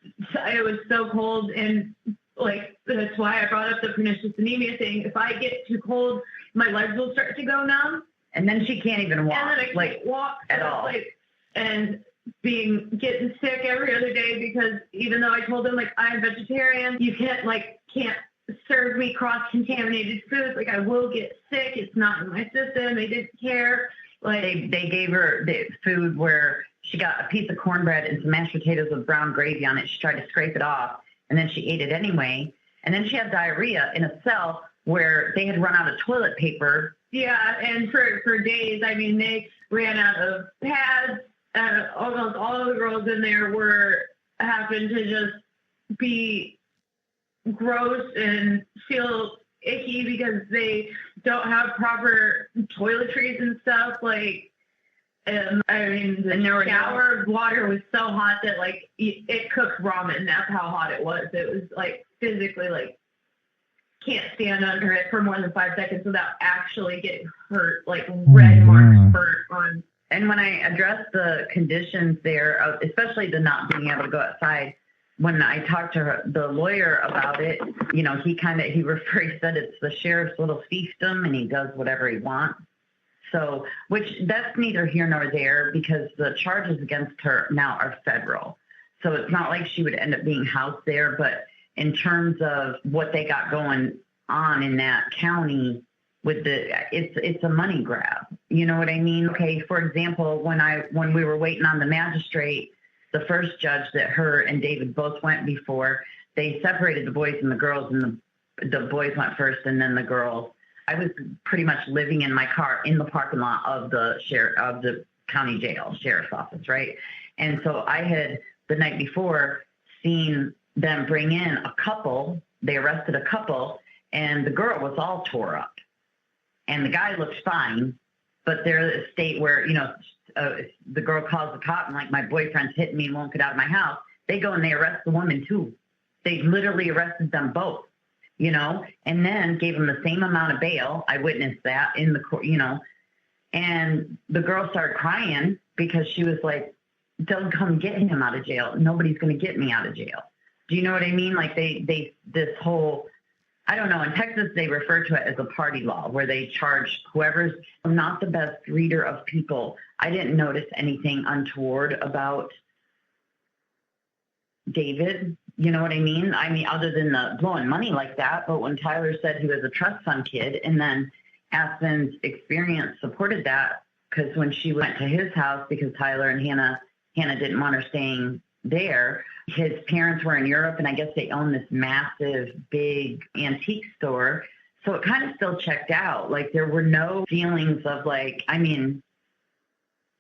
was so cold, and like that's why I brought up the pernicious anemia thing. If I get too cold, my legs will start to go numb, and then she can't even walk. And then I can't walk at all. And getting sick every other day, because even though I told them, like, I'm vegetarian, you can't serve me cross-contaminated foods. Like, I will get sick. It's not in my system. They didn't care. Like, they gave her the food where she got a piece of cornbread and some mashed potatoes with brown gravy on it. She tried to scrape it off, and then she ate it anyway. And then she had diarrhea in a cell where they had run out of toilet paper. Yeah, and for days, I mean, they ran out of pads. Almost all of the girls in there happened to just be gross and feel icky because they don't have proper toiletries and stuff. Like, I mean, the shower water was so hot that, like, it cooked ramen. That's how hot it was. It was, like, physically, like, can't stand under it for more than 5 seconds without actually getting hurt, like red marks burnt on. And when I addressed the conditions there, especially the not being able to go outside, when I talked to the lawyer about it, you know, he said it's the sheriff's little fiefdom and he does whatever he wants. So, which that's neither here nor there, because the charges against her now are federal. So it's not like she would end up being housed there, but in terms of what they got going on in that county, it's a money grab. You know what I mean? Okay, for example, when we were waiting on the magistrate, the first judge that her and David both went before, they separated the boys and the girls, and the boys went first and then the girls. I was pretty much living in my car in the parking lot of the county jail sheriff's office, right? And so I had the night before seen them bring in a couple. They arrested a couple, and the girl was all tore up. And the guy looks fine, but they're at a state where, you know, the girl calls the cop and, like, my boyfriend's hitting me and won't get out of my house. They go and they arrest the woman, too. They literally arrested them both, you know, and then gave them the same amount of bail. I witnessed that in the court, you know, and the girl started crying because she was like, don't come get him out of jail. Nobody's going to get me out of jail. Do you know what I mean? Like this whole, I don't know, in Texas, they refer to it as a party law where they charge whoever's. I'm not the best reader of people. I didn't notice anything untoward about David. You know what I mean? I mean, other than the blowing money like that. But when Tyler said he was a trust fund kid, and then Aspen's experience supported that, because when she went to his house, because Tyler and Hannah didn't want her staying there, his parents were in Europe, and I guess they own this massive, big antique store. So it kind of still checked out. Like, there were no feelings of like, I mean,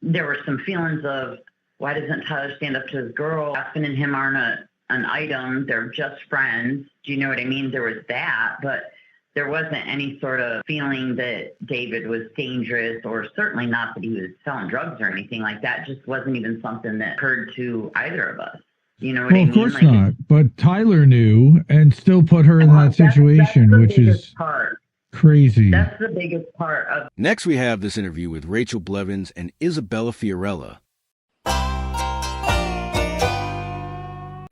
there were some feelings of, why doesn't Tyler stand up to his girl? Aspen and him aren't an item. They're just friends. Do you know what I mean? There was that, but there wasn't any sort of feeling that David was dangerous, or certainly not that he was selling drugs or anything like that. It just wasn't even something that occurred to either of us. You know what I mean? Of course like, not. But Tyler knew and still put her in that situation, which is crazy. That's the biggest part of. Next, we have this interview with Rachel Blevins and Isabella Fiorella.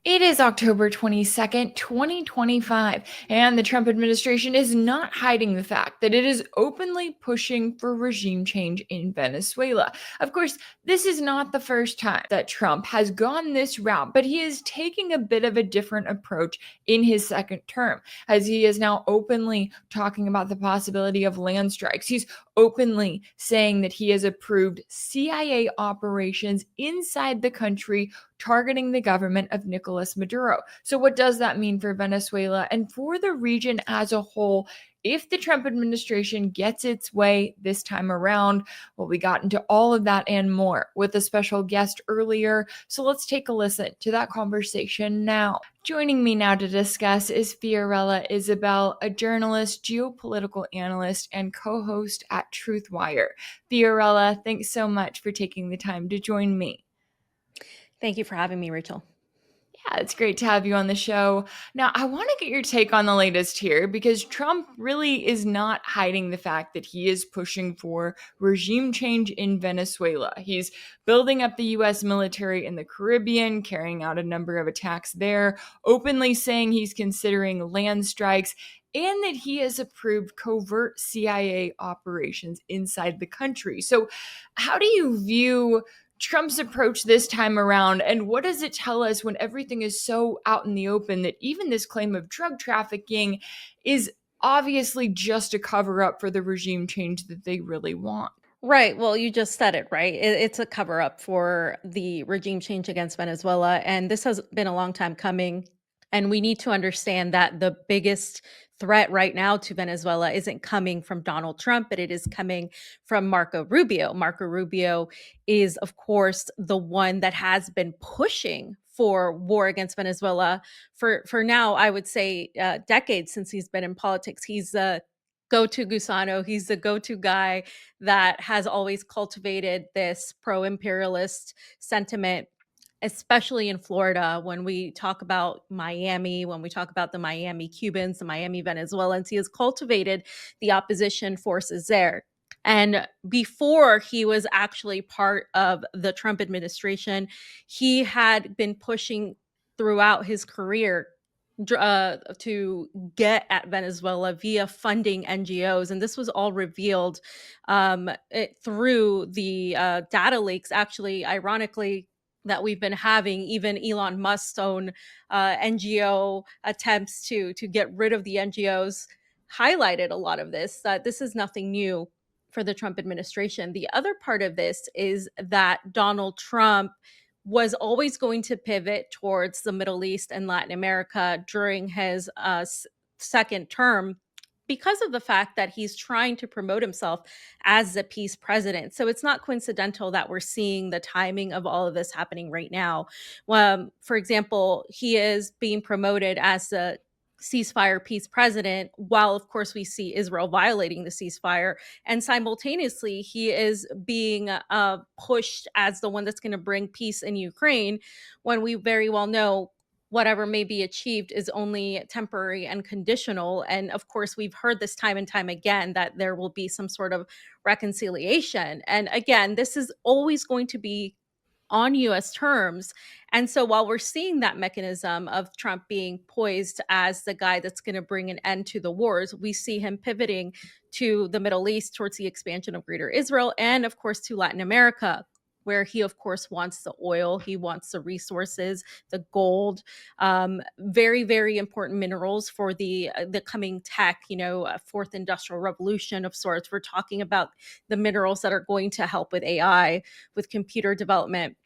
It is October 22nd, 2025, and the Trump administration is not hiding the fact that it is openly pushing for regime change in Venezuela. Of course, this is not the first time that Trump has gone this route, but he is taking a bit of a different approach in his second term, as he is now openly talking about the possibility of land strikes. He's openly saying that he has approved CIA operations inside the country targeting the government of Nicolas Maduro. So what does that mean for Venezuela and for the region as a whole if the Trump administration gets its way this time around? Well, we got into all of that and more with a special guest earlier. So let's take a listen to that conversation now. Joining me now to discuss is Fiorella Isabella, a journalist, geopolitical analyst, and co-host at Truthwire. Fiorella, thanks so much for taking the time to join me. Thank you for having me, Rachel. Yeah, it's great to have you on the show. Now, I want to get your take on the latest here, because Trump really is not hiding the fact that he is pushing for regime change in Venezuela. He's building up the U.S. military in the Caribbean, carrying out a number of attacks there, openly saying he's considering land strikes, and that he has approved covert CIA operations inside the country. So how do you view Trump's approach this time around, and what does it tell us when everything is so out in the open that even this claim of drug trafficking is obviously just a cover-up for the regime change that they really want? Right. Well, you just said it, right? It's a cover-up for the regime change against Venezuela, and this has been a long time coming. And we need to understand that the biggest threat right now to Venezuela isn't coming from Donald Trump, but it is coming from Marco Rubio. Marco Rubio is, of course, the one that has been pushing for war against Venezuela for now, I would say, decades since he's been in politics. He's a go-to Gusano. He's the go-to guy that has always cultivated this pro-imperialist sentiment, especially in Florida. When we talk about Miami, when we talk about the Miami Cubans, the Miami Venezuelans, he has cultivated the opposition forces there. And before he was actually part of the Trump administration, he had been pushing throughout his career to get at Venezuela via funding NGOs. And this was all revealed through the data leaks, actually, ironically, that we've been having. Even Elon Musk's own NGO attempts to get rid of the NGOs highlighted a lot of this. This is nothing new for the Trump administration. The other part of this is that Donald Trump was always going to pivot towards the Middle East and Latin America during his second term, because of the fact that he's trying to promote himself as a peace president. So it's not coincidental that we're seeing the timing of all of this happening right now. For example, he is being promoted as a ceasefire peace president, while of course we see Israel violating the ceasefire, and simultaneously he is being pushed as the one that's going to bring peace in Ukraine, when we very well know whatever may be achieved is only temporary and conditional. And of course, we've heard this time and time again that there will be some sort of reconciliation. And again, this is always going to be on US terms. And so while we're seeing that mechanism of Trump being poised as the guy that's going to bring an end to the wars, we see him pivoting to the Middle East towards the expansion of Greater Israel and, of course, to Latin America, where he, of course, wants the oil, he wants the resources, the gold, very, very important minerals for the coming tech, fourth industrial revolution of sorts. We're talking about the minerals that are going to help with AI, with computer development.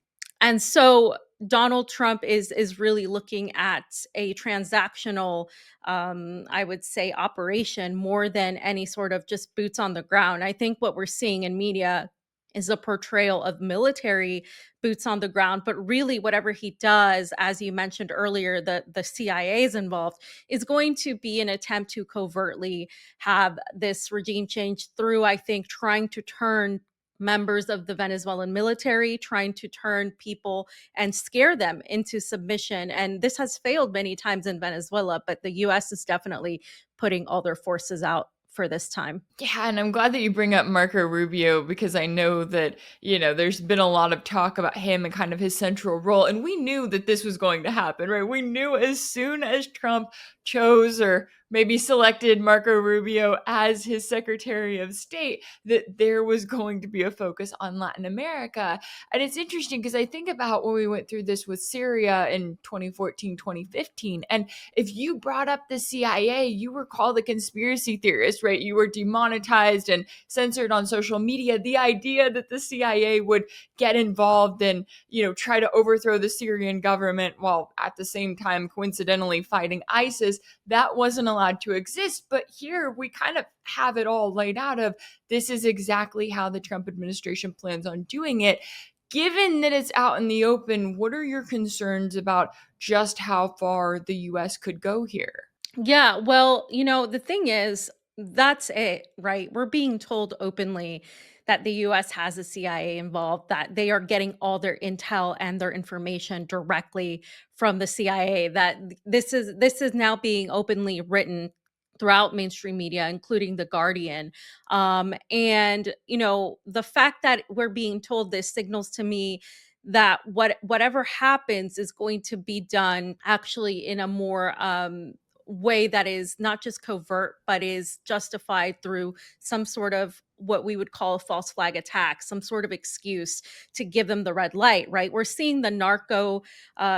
And so Donald Trump is really looking at a transactional, I would say, operation more than any sort of just boots on the ground. I think what we're seeing in media is a portrayal of military boots on the ground, but really whatever he does, as you mentioned earlier, the CIA is involved, is going to be an attempt to covertly have this regime change through, I think, trying to turn members of the Venezuelan military, trying to turn people and scare them into submission. And this has failed many times in Venezuela, but the US is definitely putting all their forces out for this time. Yeah, and I'm glad that you bring up Marco Rubio, because I know that, there's been a lot of talk about him and kind of his central role. And we knew that this was going to happen, right? We knew as soon as Trump chose or maybe selected Marco Rubio as his Secretary of State that there was going to be a focus on Latin America. And it's interesting because I think about when we went through this with Syria in 2014, 2015. And if you brought up the CIA, you were called a conspiracy theorist, right? You were demonetized and censored on social media. The idea that the CIA would get involved and, try to overthrow the Syrian government while at the same time coincidentally fighting ISIS, that wasn't allowed to exist. But here we kind of have it all laid out of this is exactly how the Trump administration plans on doing it. Given that it's out in the open, what are your concerns about just how far the US could go here? Yeah, well, the thing is, that's it, right? We're being told openly that the US has a CIA involved, that they are getting all their intel and their information directly from the CIA, that this is now being openly written throughout mainstream media, including The Guardian. And, the fact that we're being told this signals to me that whatever happens is going to be done actually in a more way that is not just covert, but is justified through some sort of what we would call a false flag attack, some sort of excuse to give them the red light, right? We're seeing the narco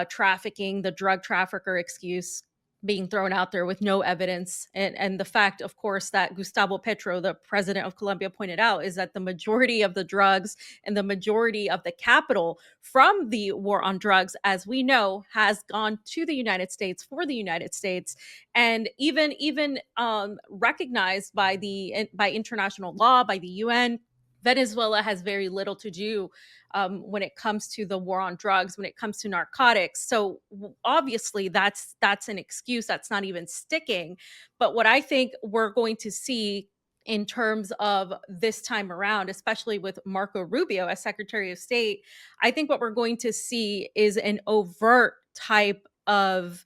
trafficking, the drug trafficker excuse being thrown out there with no evidence. And the fact, of course, that Gustavo Petro, the president of Colombia, pointed out is that the majority of the drugs and the majority of the capital from the war on drugs, as we know, has gone to the United States for the United States, and even recognized by international law, by the UN. Venezuela has very little to do when it comes to the war on drugs, when it comes to narcotics. So obviously that's an excuse that's not even sticking. But what I think we're going to see in terms of this time around, especially with Marco Rubio as Secretary of State, I think what we're going to see is an overt type of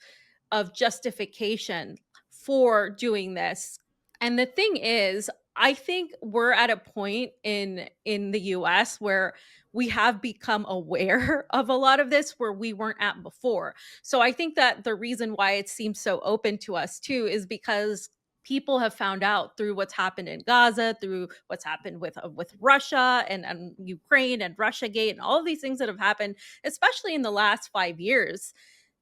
justification for doing this. And the thing is, I think we're at a point in the US where we have become aware of a lot of this where we weren't at before. So I think that the reason why it seems so open to us too is because people have found out through what's happened in Gaza, through what's happened with Russia and Ukraine and Russiagate and all of these things that have happened, especially in the last 5 years,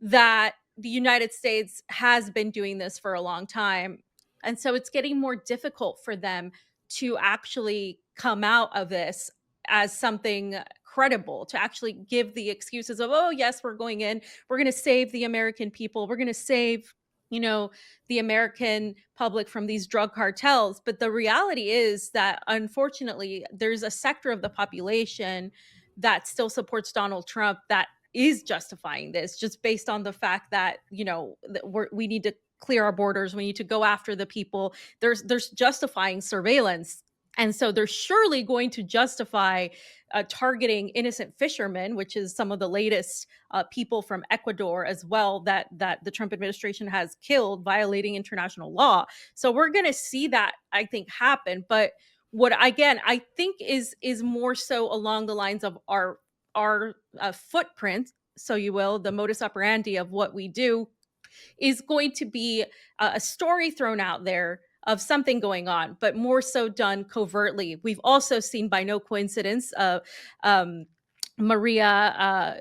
that the United States has been doing this for a long time. And so it's getting more difficult for them to actually come out of this as something credible, to actually give the excuses of, oh, yes, we're going in, we're going to save the American people, we're going to save, the American public from these drug cartels. But the reality is that, unfortunately, there's a sector of the population that still supports Donald Trump that is justifying this just based on the fact that, we need to clear our borders. We need to go after the people. There's justifying surveillance. And so they're surely going to justify targeting innocent fishermen, which is some of the latest people from Ecuador as well that the Trump administration has killed, violating international law. So we're going to see that, I think, happen. But what I think is more so along the lines of our footprint, so you will, the modus operandi of what we do, is going to be a story thrown out there of something going on, but more so done covertly. We've also seen, by no coincidence, Maria,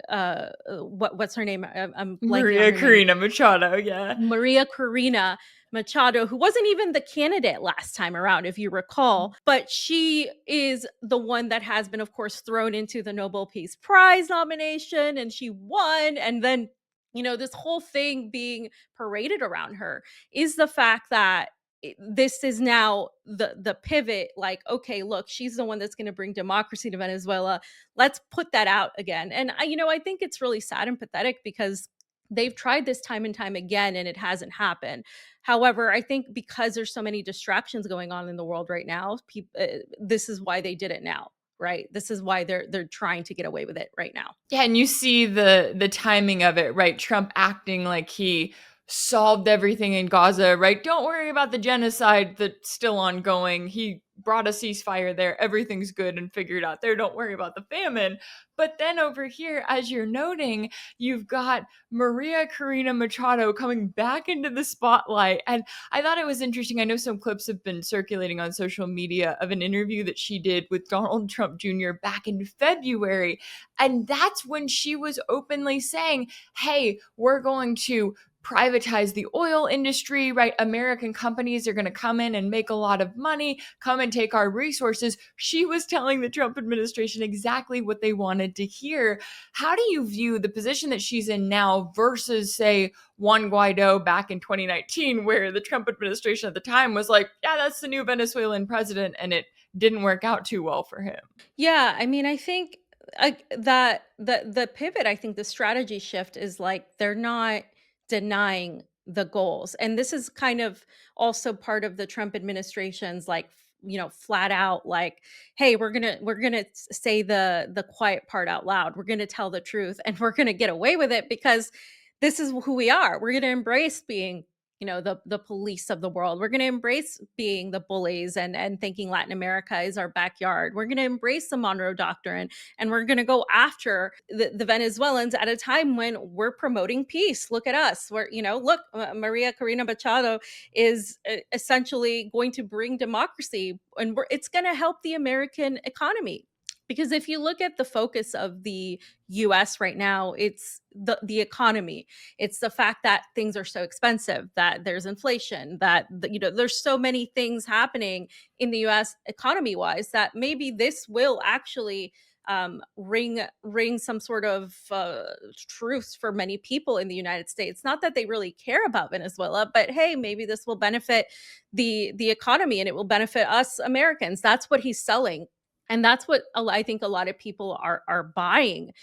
what's her name? I'm blanking on Maria her Corina name. Machado, yeah. Maria Corina Machado, who wasn't even the candidate last time around, if you recall, but she is the one that has been, of course, thrown into the Nobel Peace Prize nomination, and she won. And then, this whole thing being paraded around her is the fact that this is now the pivot. Like, okay, look, she's the one that's going to bring democracy to Venezuela. Let's put that out again. And I think it's really sad and pathetic because they've tried this time and time again and it hasn't happened. However, I think because there's so many distractions going on in the world right now, this is why they did it now. Right. This is why they're trying to get away with it right now. Yeah, and you see the timing of it, right? Trump acting like he solved everything in Gaza, right? Don't worry about the genocide that's still ongoing. He brought a ceasefire there. Everything's good and figured out there. Don't worry about the famine. But then over here, as you're noting, you've got Maria Corina Machado coming back into the spotlight. And I thought it was interesting. I know some clips have been circulating on social media of an interview that she did with Donald Trump Jr. back in February. And that's when she was openly saying, hey, we're going to privatize the oil industry, right? American companies are going to come in and make a lot of money, come and take our resources. She was telling the Trump administration exactly what they wanted to hear. How do you view the position that she's in now versus, say, Juan Guaido back in 2019, where the Trump administration at the time was like, yeah, that's the new Venezuelan president, and it didn't work out too well for him? Yeah, I mean, I think that the pivot, I think the strategy shift is like they're not denying the goals. And this is kind of also part of the Trump administration's flat out like, hey, we're gonna say the quiet part out loud. We're gonna tell the truth and we're gonna get away with it because this is who we are. We're gonna embrace being the police of the world. We're going to embrace being the bullies and thinking Latin America is our backyard. We're going to embrace the Monroe Doctrine, and we're going to go after the Venezuelans at a time when we're promoting peace. Look at us. Maria Corina Machado is essentially going to bring democracy, and it's going to help the American economy. Because if you look at the focus of the US right now, it's the economy. It's the fact that things are so expensive, that there's inflation, that there's so many things happening in the US economy wise that maybe this will actually ring some sort of truth for many people in the United States. Not that they really care about Venezuela, but hey, maybe this will benefit the economy and it will benefit us Americans. That's what he's selling. And that's what I think a lot of people are buying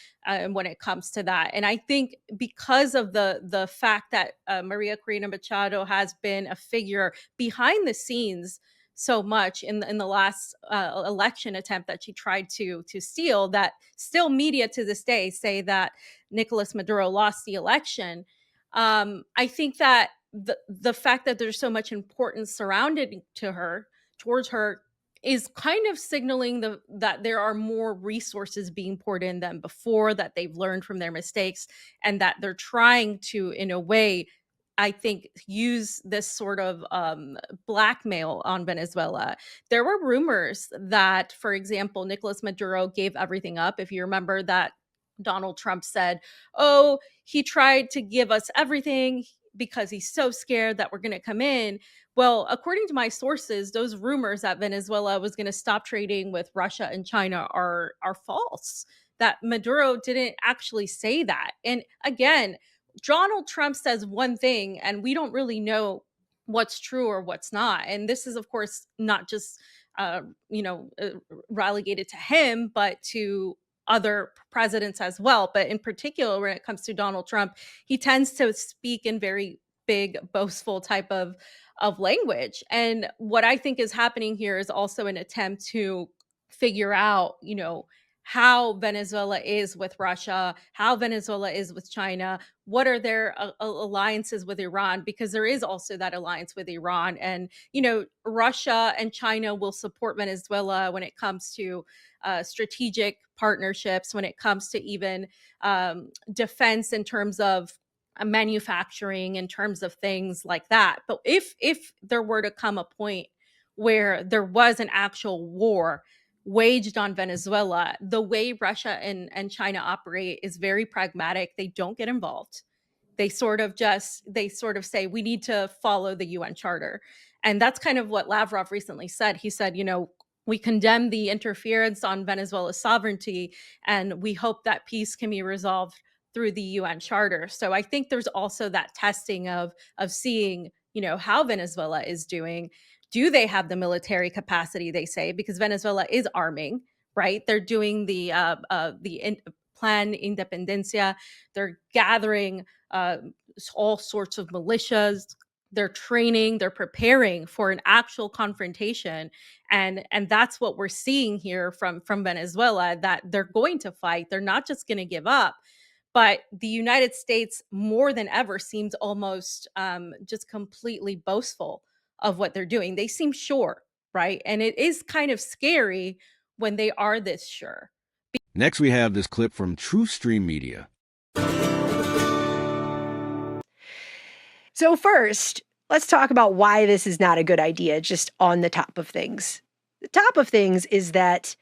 when it comes to that. And I think because of the fact that Maria Corina Machado has been a figure behind the scenes so much in the last election attempt that she tried to steal, that still media to this day say that Nicolas Maduro lost the election. I think that the fact that there's so much importance surrounded towards her is kind of signaling that there are more resources being poured in than before, that they've learned from their mistakes, and that they're trying to, in a way, I think, use this sort of blackmail on Venezuela. There were rumors that, for example, Nicolas Maduro gave everything up. If you remember that Donald Trump said, oh, he tried to give us everything because he's so scared that we're going to come in. Well, according to my sources, those rumors that Venezuela was going to stop trading with Russia and China are false. That Maduro didn't actually say that. And again, Donald Trump says one thing and we don't really know what's true or what's not. And this is, of course, not just relegated to him, but to other presidents as well. But in particular, when it comes to Donald Trump, he tends to speak in very big boastful type of language. And what I think is happening here is also an attempt to figure out, how Venezuela is with Russia, how Venezuela is with China, what are their alliances with Iran, because there is also that alliance with Iran. And, Russia and China will support Venezuela when it comes to strategic partnerships, when it comes to even defense in terms of manufacturing, in terms of things like that. But if there were to come a point where there was an actual war waged on Venezuela, the way Russia and China operate is very pragmatic. They don't get involved. They sort of say, we need to follow the UN Charter. And that's kind of what Lavrov recently said. He said, we condemn the interference on Venezuela's sovereignty, and we hope that peace can be resolved through the UN Charter. So I think there's also that testing of seeing, how Venezuela is doing. Do they have the military capacity, they say, because Venezuela is arming, right? They're doing the Plan Independencia. They're gathering all sorts of militias. They're training, they're preparing for an actual confrontation. And that's what we're seeing here from Venezuela, that they're going to fight. They're not just going to give up. But the United States, more than ever, seems almost just completely boastful of what they're doing. They seem sure, right? And it is kind of scary when they are this sure. Next, we have this clip from TruthStream Media. So first, let's talk about why this is not a good idea, just on the top of things. The top of things is that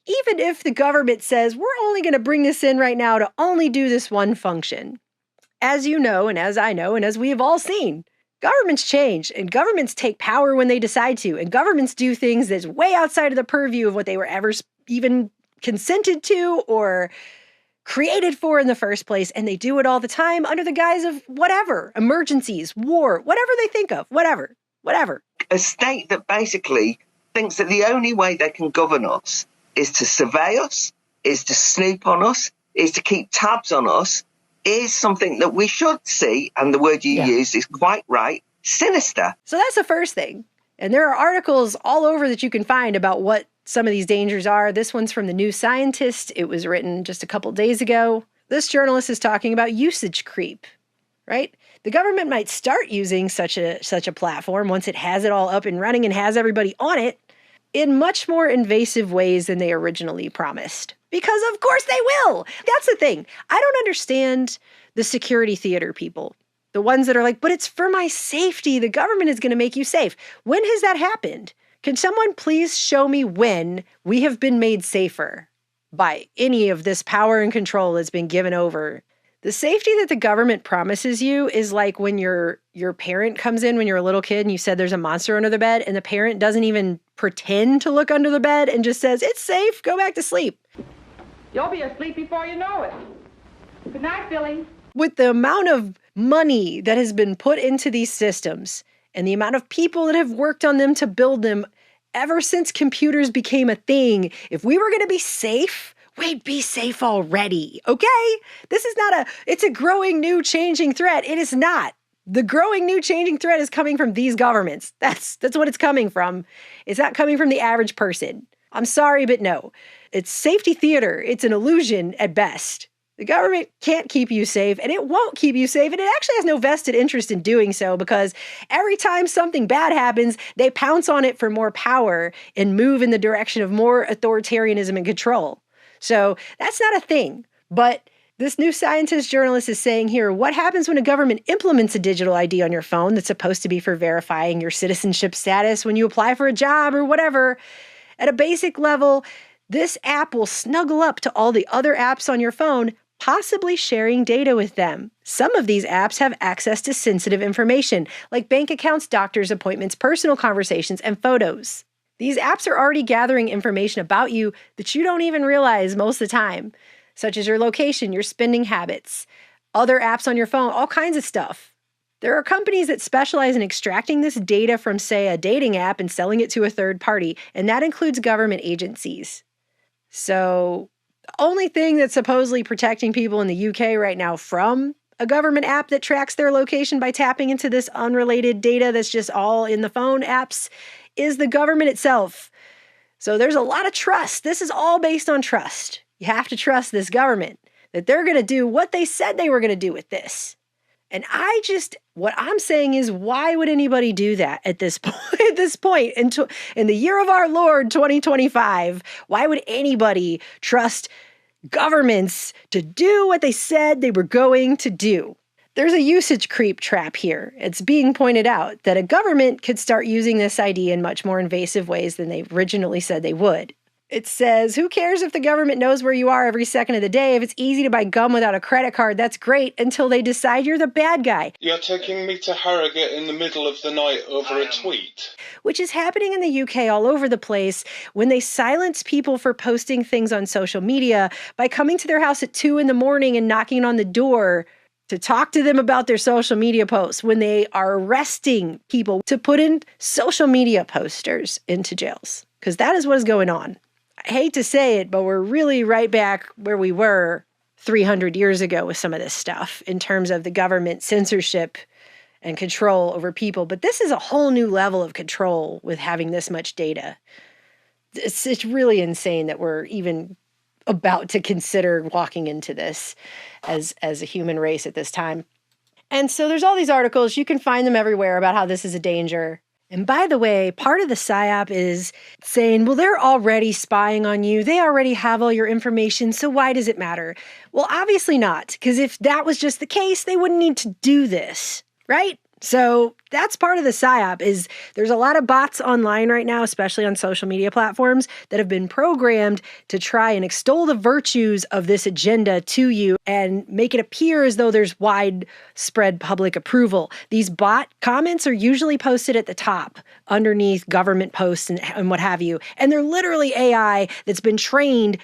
even if the government says, we're only going to bring this in right now to only do this one function, as you know, and as I know, and as we have all seen, governments change, and governments take power when they decide to, and governments do things that's way outside of the purview of what they were ever even consented to or created for in the first place, and they do it all the time under the guise of whatever, emergencies, war, whatever they think of, whatever. A state that basically thinks that the only way they can govern us is to survey us, is to snoop on us, is to keep tabs on us, is something that we should see, and the word you use is quite right, sinister. So that's the first thing. And there are articles all over that you can find about what some of these dangers are. This one's from the New Scientist. It was written just a couple days ago. This journalist is talking about usage creep, right? The government might start using such a platform once it has it all up and running and has everybody on it in much more invasive ways than they originally promised. Because of course they will. That's the thing. I don't understand the security theater people. The ones that are like, but it's for my safety. The government is going to make you safe. When has that happened? Can someone please show me when we have been made safer by any of this power and control that's been given over? The safety that the government promises you is like when your parent comes in when you're a little kid and you said there's a monster under the bed, and the parent doesn't even pretend to look under the bed and just says, it's safe, go back to sleep. You'll be asleep before you know it. Good night, Billy. With the amount of money that has been put into these systems and the amount of people that have worked on them to build them ever since computers became a thing, if we were going to be safe, we'd be safe already, okay? This is not it's a growing, new, changing threat. It is not. The growing, new, changing threat is coming from these governments. That's what it's coming from. It's not coming from the average person. I'm sorry, but no. It's safety theater. It's an illusion at best. The government can't keep you safe, and it won't keep you safe, and it actually has no vested interest in doing so, because every time something bad happens, they pounce on it for more power and move in the direction of more authoritarianism and control. So that's not a thing. But this New Scientist journalist is saying here, what happens when a government implements a digital ID on your phone that's supposed to be for verifying your citizenship status when you apply for a job or whatever? At a basic level, this app will snuggle up to all the other apps on your phone, possibly sharing data with them. Some of these apps have access to sensitive information, like bank accounts, doctor's appointments, personal conversations, and photos. These apps are already gathering information about you that you don't even realize most of the time, such as your location, your spending habits, other apps on your phone, all kinds of stuff. There are companies that specialize in extracting this data from, say, a dating app and selling it to a third party, and that includes government agencies. So the only thing that's supposedly protecting people in the UK right now from a government app that tracks their location by tapping into this unrelated data that's just all in the phone apps is the government itself. So there's a lot of trust. This is all based on trust. You have to trust this government that they're going to do what they said they were going to do with this. And what I'm saying is, why would anybody do that at this point in the year of our Lord 2025? Why would anybody trust governments to do what they said they were going to do? There's a usage creep trap here. It's being pointed out that a government could start using this ID in much more invasive ways than they originally said they would. It says, who cares if the government knows where you are every second of the day? If it's easy to buy gum without a credit card, that's great until they decide you're the bad guy. You're taking me to Harrogate in the middle of the night over a tweet. Which is happening in the UK all over the place when they silence people for posting things on social media by coming to their house at 2 a.m. and knocking on the door to talk to them about their social media posts, when they are arresting people to put in social media posters into jails. Because that is what is going on. I hate to say it, but we're really right back where we were 300 years ago with some of this stuff in terms of the government censorship and control over people. But this is a whole new level of control with having this much data. It's really insane that we're even about to consider walking into this as a human race at this time. And so there's all these articles. You can find them everywhere about how this is a danger. And by the way, part of the PSYOP is saying, well, they're already spying on you. They already have all your information. So why does it matter? Well, obviously not, because if that was just the case, they wouldn't need to do this, right? So that's part of the PSYOP. Is there's a lot of bots online right now, especially on social media platforms, that have been programmed to try and extol the virtues of this agenda to you and make it appear as though there's widespread public approval. These bot comments are usually posted at the top, underneath government posts and what have you. And they're literally AI that's been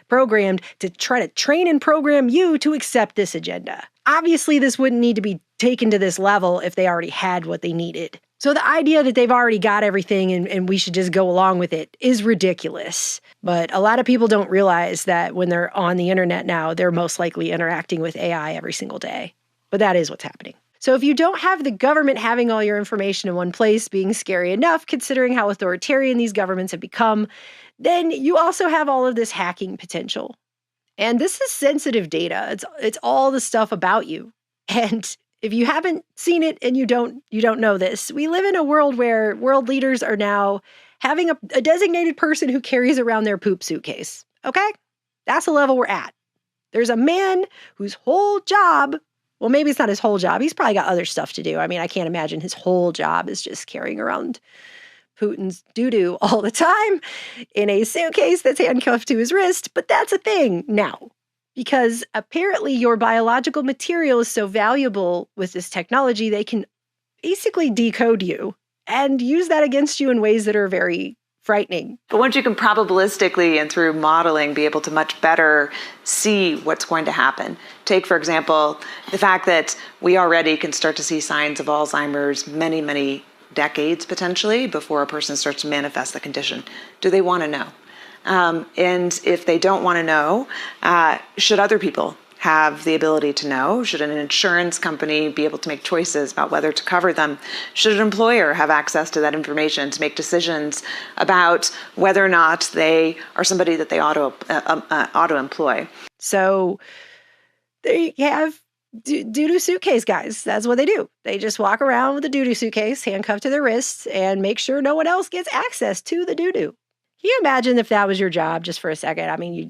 programmed to try to train and program you to accept this agenda. Obviously, this wouldn't need to be taken to this level if they already had what they needed. So the idea that they've already got everything and we should just go along with it is ridiculous. But a lot of people don't realize that when they're on the internet now, they're most likely interacting with AI every single day. But that is what's happening. So if you don't have the government having all your information in one place being scary enough, considering how authoritarian these governments have become, then you also have all of this hacking potential. And this is sensitive data. It's all the stuff about you. And if you haven't seen it and you don't know this, we live in a world where world leaders are now having a designated person who carries around their poop suitcase. Okay? That's the level we're at. There's a man whose whole job, well, maybe it's not his whole job. He's probably got other stuff to do. I mean, I can't imagine his whole job is just carrying around Putin's doo-doo all the time in a suitcase that's handcuffed to his wrist. But that's a thing now. Because apparently your biological material is so valuable with this technology, they can basically decode you and use that against you in ways that are very frightening. But once you can probabilistically and through modeling be able to much better see what's going to happen. Take, for example, the fact that we already can start to see signs of Alzheimer's many, many decades potentially before a person starts to manifest the condition. Do they want to know? And if they don't want to know, should other people have the ability to know? Should an insurance company be able to make choices about whether to cover them? Should an employer have access to that information to make decisions about whether or not they are somebody that they ought to employ? So there you have doo-doo suitcase guys. That's what they do. They just walk around with a doo-doo suitcase handcuffed to their wrists and make sure no one else gets access to the doo-doo. Can you imagine if that was your job just for a second? I mean, you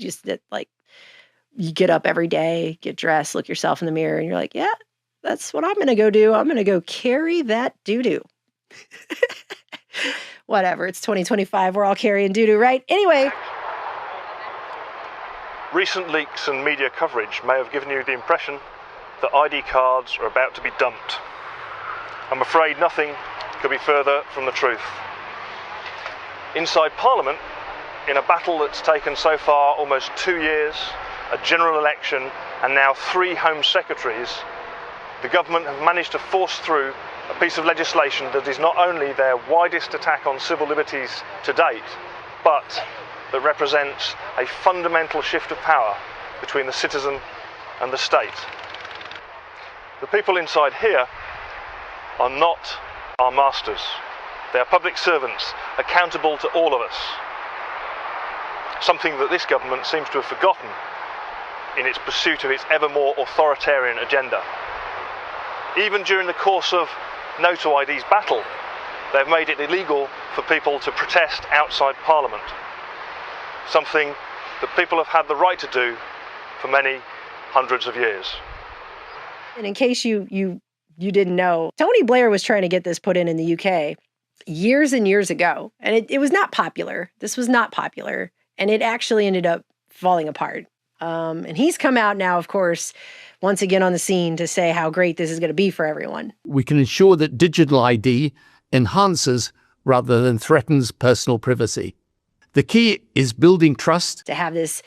get up every day, get dressed, look yourself in the mirror, and you're like, yeah, that's what I'm going to go do. I'm going to go carry that doo-doo. Whatever. It's 2025. We're all carrying doo-doo, right? Anyway. Recent leaks and media coverage may have given you the impression that ID cards are about to be dumped. I'm afraid nothing could be further from the truth. Inside Parliament, in a battle that's taken so far almost 2 years, a general election, and now 3 Home Secretaries, the government have managed to force through a piece of legislation that is not only their widest attack on civil liberties to date, but that represents a fundamental shift of power between the citizen and the state. The people inside here are not our masters. They are public servants, accountable to all of us. Something that this government seems to have forgotten in its pursuit of its ever more authoritarian agenda. Even during the course of No to ID's battle, they've made it illegal for people to protest outside Parliament. Something that people have had the right to do for many hundreds of years. And in case you didn't know, Tony Blair was trying to get this put in the UK years and years ago. And it was not popular. This was not popular. And it actually ended up falling apart. And he's come out now, of course, once again on the scene to say how great this is going to be for everyone. We can ensure that digital ID enhances rather than threatens personal privacy. The key is building trust. To have this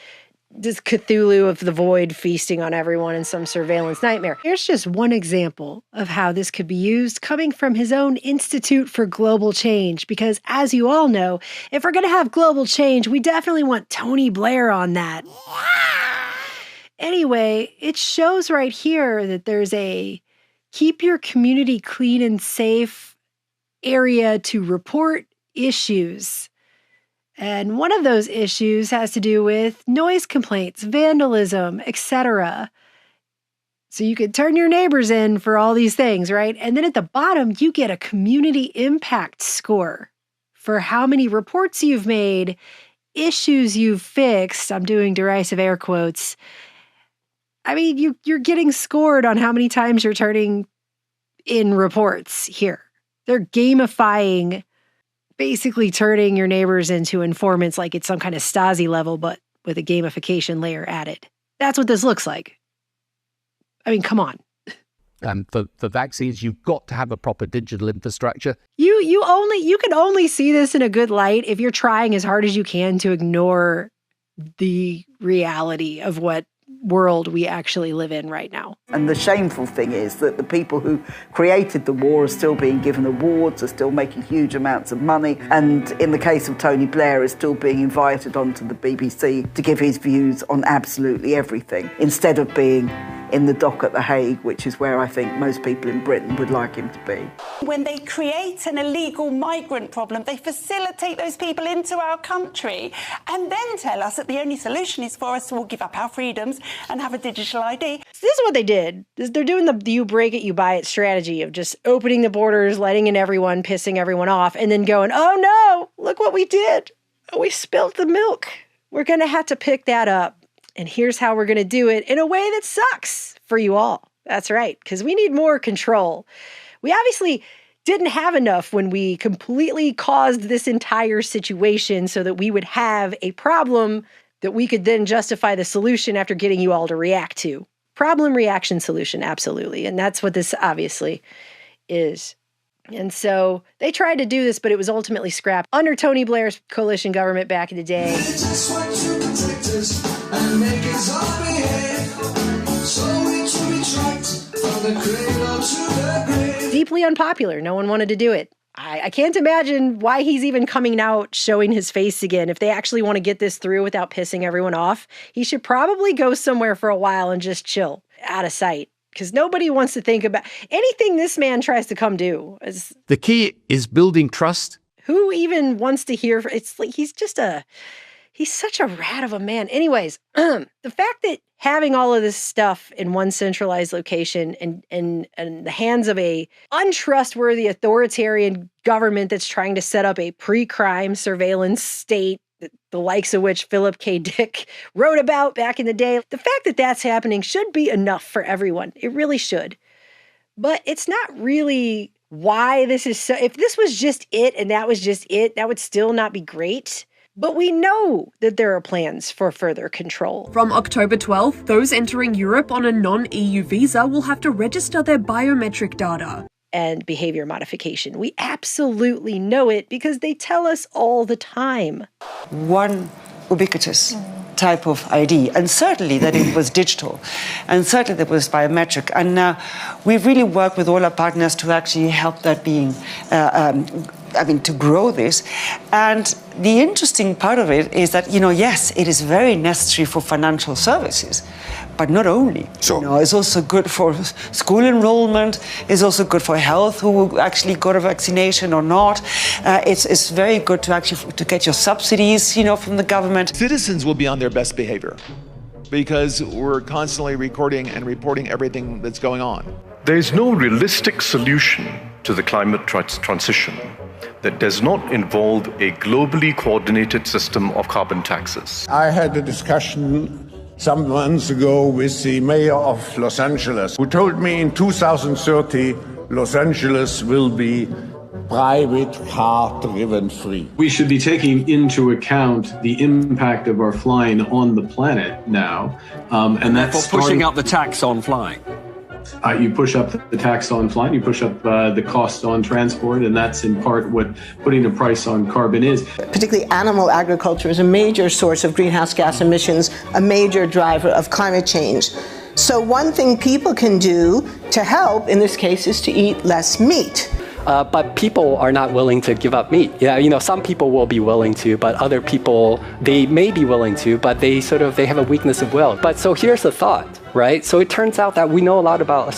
Cthulhu of the void feasting on everyone in some surveillance nightmare. Here's just one example of how this could be used coming from his own Institute for Global Change. Because as you all know, if we're going to have global change, we definitely want Tony Blair on that. Anyway, it shows right here that there's a keep your community clean and safe area to report issues. And one of those issues has to do with noise complaints, vandalism, etc. So you could turn your neighbors in for all these things, right? And then at the bottom, you get a community impact score for how many reports you've made, issues you've fixed. I'm doing derisive air quotes. I mean, you're getting scored on how many times you're turning in reports here. They're gamifying, basically turning your neighbors into informants like it's some kind of Stasi level, but with a gamification layer added. That's what this looks like. I mean, come on. For vaccines, you've got to have a proper digital infrastructure. You can only see this in a good light if you're trying as hard as you can to ignore the reality of what world we actually live in right now. And the shameful thing is that the people who created the war are still being given awards, are still making huge amounts of money, and in the case of Tony Blair, is still being invited onto the BBC to give his views on absolutely everything, instead of being in the dock at The Hague, which is where I think most people in Britain would like him to be. When they create an illegal migrant problem, they facilitate those people into our country and then tell us that the only solution is for us to all give up our freedoms and have a digital ID. This is what they did. They're doing the you break it, you buy it strategy of just opening the borders, letting in everyone, pissing everyone off, and then going, oh no, look what we did. We spilled the milk. We're going to have to pick that up. And here's how we're going to do it in a way that sucks for you all. That's right, because we need more control. We obviously didn't have enough when we completely caused this entire situation so that we would have a problem that we could then justify the solution after getting you all to react to. Problem, reaction, solution, absolutely. And that's what this obviously is. And so they tried to do this, but it was ultimately scrapped under Tony Blair's coalition government back in the day. Deeply unpopular. No one wanted to do it. I can't imagine why he's even coming out showing his face again. If they actually want to get this through without pissing everyone off, he should probably go somewhere for a while and just chill out of sight. Because nobody wants to think about anything this man tries to come do. The key is building trust. Who even wants to hear? It's like he's such a rat of a man. Anyways, the fact that having all of this stuff in one centralized location and in the hands of a untrustworthy authoritarian government that's trying to set up a pre-crime surveillance state, the likes of which Philip K. Dick wrote about back in the day, the fact that that's happening should be enough for everyone. It really should. But it's not really why this is so. If this was just it and that was just it, that would still not be great. But we know that there are plans for further control. From October 12th, those entering Europe on a non-EU visa will have to register their biometric data. And behavior modification. We absolutely know it because they tell us all the time. One ubiquitous type of ID, and certainly that it was digital, and certainly that it was biometric. And we really work with all our partners to actually help that being to grow this. And the interesting part of it is that, yes, it is very necessary for financial services, but not only. Sure. It's also good for school enrollment. It's also good for health, who actually got a vaccination or not. It's very good to get your subsidies, from the government. Citizens will be on their best behavior because we're constantly recording and reporting everything that's going on. There is no realistic solution to the climate transition that does not involve a globally coordinated system of carbon taxes. I had a discussion some months ago with the mayor of Los Angeles, who told me in 2030, Los Angeles will be private car-driven free. We should be taking into account the impact of our flying on the planet now, and that's pushing up the tax on flying. You push up the tax on flying, you push up the cost on transport, and that's in part what putting a price on carbon is. Particularly animal agriculture is a major source of greenhouse gas emissions, a major driver of climate change. So one thing people can do to help in this case is to eat less meat. But people are not willing to give up meat. Yeah, some people will be willing to, but other people, they may be willing to, but they have a weakness of will. But so here's the thought, right? So it turns out that we know a lot about,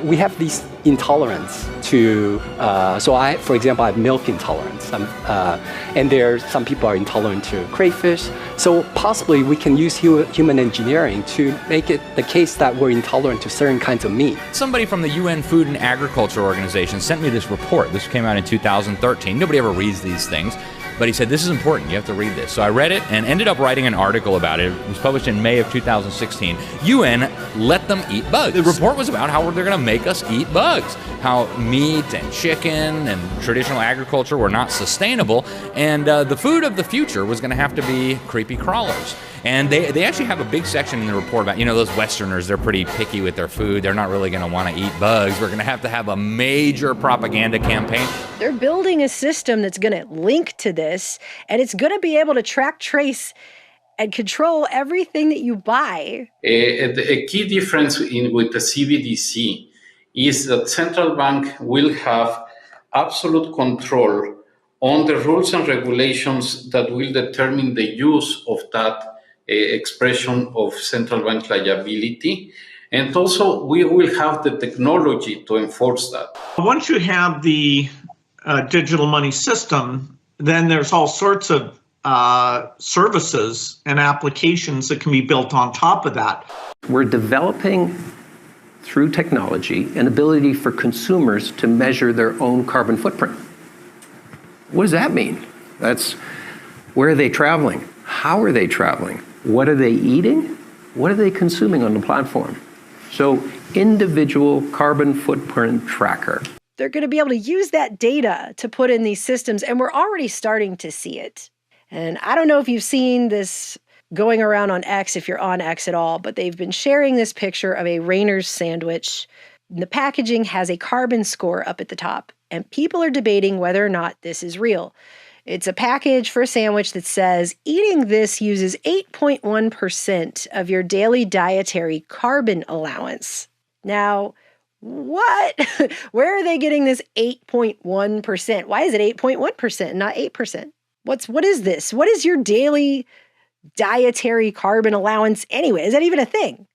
we have these intolerance to, for example, I have milk intolerance. And some people are intolerant to crayfish. So possibly we can use human engineering to make it the case that we're intolerant to certain kinds of meat. Somebody from the UN Food and Agriculture Organization sent me this report. This came out in 2013. Nobody ever reads these things. But he said, this is important, you have to read this. So I read it and ended up writing an article about it. It was published in May of 2016. UN let them eat bugs. The report was about how they're going to make us eat bugs, how meat and chicken and traditional agriculture were not sustainable, and the food of the future was going to have to be creepy crawlers. And they actually have a big section in the report about, those Westerners, they're pretty picky with their food. They're not really going to want to eat bugs. We're going to have a major propaganda campaign. They're building a system that's going to link to this, and it's going to be able to track, trace, and control everything that you buy. A key difference with the CBDC is that central bank will have absolute control on the rules and regulations that will determine the use of that expression of central bank liability. And also, we will have the technology to enforce that. Once you have the digital money system, then there's all sorts of services and applications that can be built on top of that. We're developing, through technology, an ability for consumers to measure their own carbon footprint. What does that mean? That's where are they traveling? How are they traveling? What are they eating? What are they consuming on the platform? So, individual carbon footprint tracker. They're going to be able to use that data to put in these systems, and we're already starting to see it. And I don't know if you've seen this going around on X, if you're on X at all, but they've been sharing this picture of a Rainer's sandwich. The packaging has a carbon score up at the top, and people are debating whether or not this is real. It's a package for a sandwich that says, eating this uses 8.1% of your daily dietary carbon allowance. Now, what? Where are they getting this 8.1%? Why is it 8.1% and not 8%? What is this? What is your daily dietary carbon allowance anyway? Is that even a thing?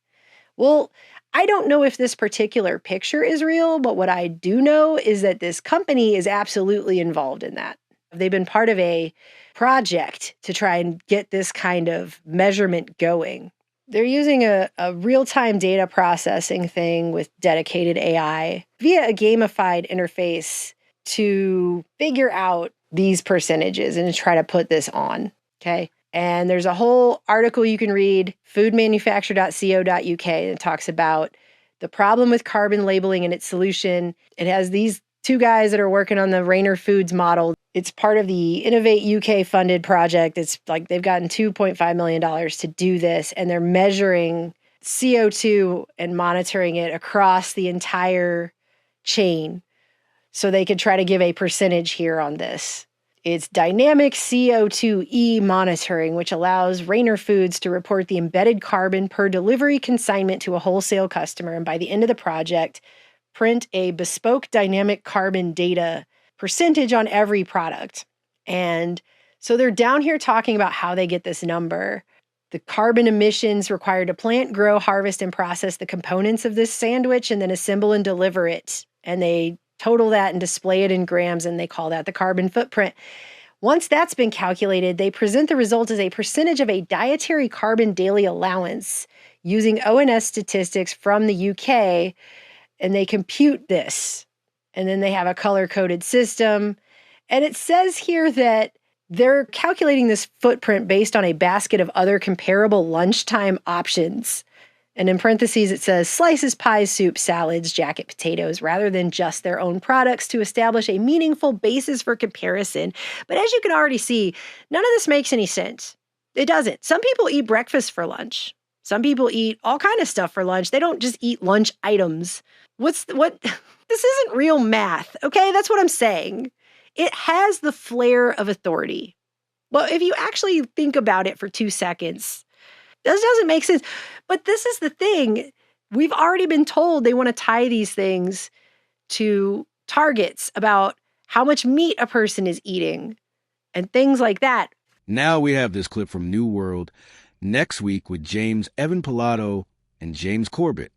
Well, I don't know if this particular picture is real, but what I do know is that this company is absolutely involved in that. They've been part of a project to try and get this kind of measurement going. They're using a real-time data processing thing with dedicated AI via a gamified interface to figure out these percentages and to try to put this on, okay? And there's a whole article you can read, foodmanufacturer.co.uk, and it talks about the problem with carbon labeling and its solution. It has these two guys that are working on the Rainer Foods model. It's part of the Innovate UK funded project. It's like they've gotten $2.5 million to do this, and they're measuring CO2 and monitoring it across the entire chain so they could try to give a percentage here on this. It's dynamic CO2e monitoring, which allows Rainer Foods to report the embedded carbon per delivery consignment to a wholesale customer, and by the end of the project, print a bespoke dynamic carbon data percentage on every product. And so they're down here talking about how they get this number. The carbon emissions required to plant, grow, harvest, and process the components of this sandwich and then assemble and deliver it. And they total that and display it in grams, and they call that the carbon footprint. Once that's been calculated, they present the result as a percentage of a dietary carbon daily allowance using ONS statistics from the UK, and they compute this. And then they have a color-coded system. And it says here that they're calculating this footprint based on a basket of other comparable lunchtime options. And in parentheses, it says slices, pies, soup, salads, jacket potatoes, rather than just their own products to establish a meaningful basis for comparison. But as you can already see, none of this makes any sense. It doesn't. Some people eat breakfast for lunch. Some people eat all kind of stuff for lunch. They don't just eat lunch items. This isn't real math, okay? That's what I'm saying. It has the flair of authority. Well, if you actually think about it for 2 seconds, this doesn't make sense. But this is the thing. We've already been told they want to tie these things to targets about how much meat a person is eating and things like that. Now we have this clip from New World next week with James Evan Pilato and James Corbett.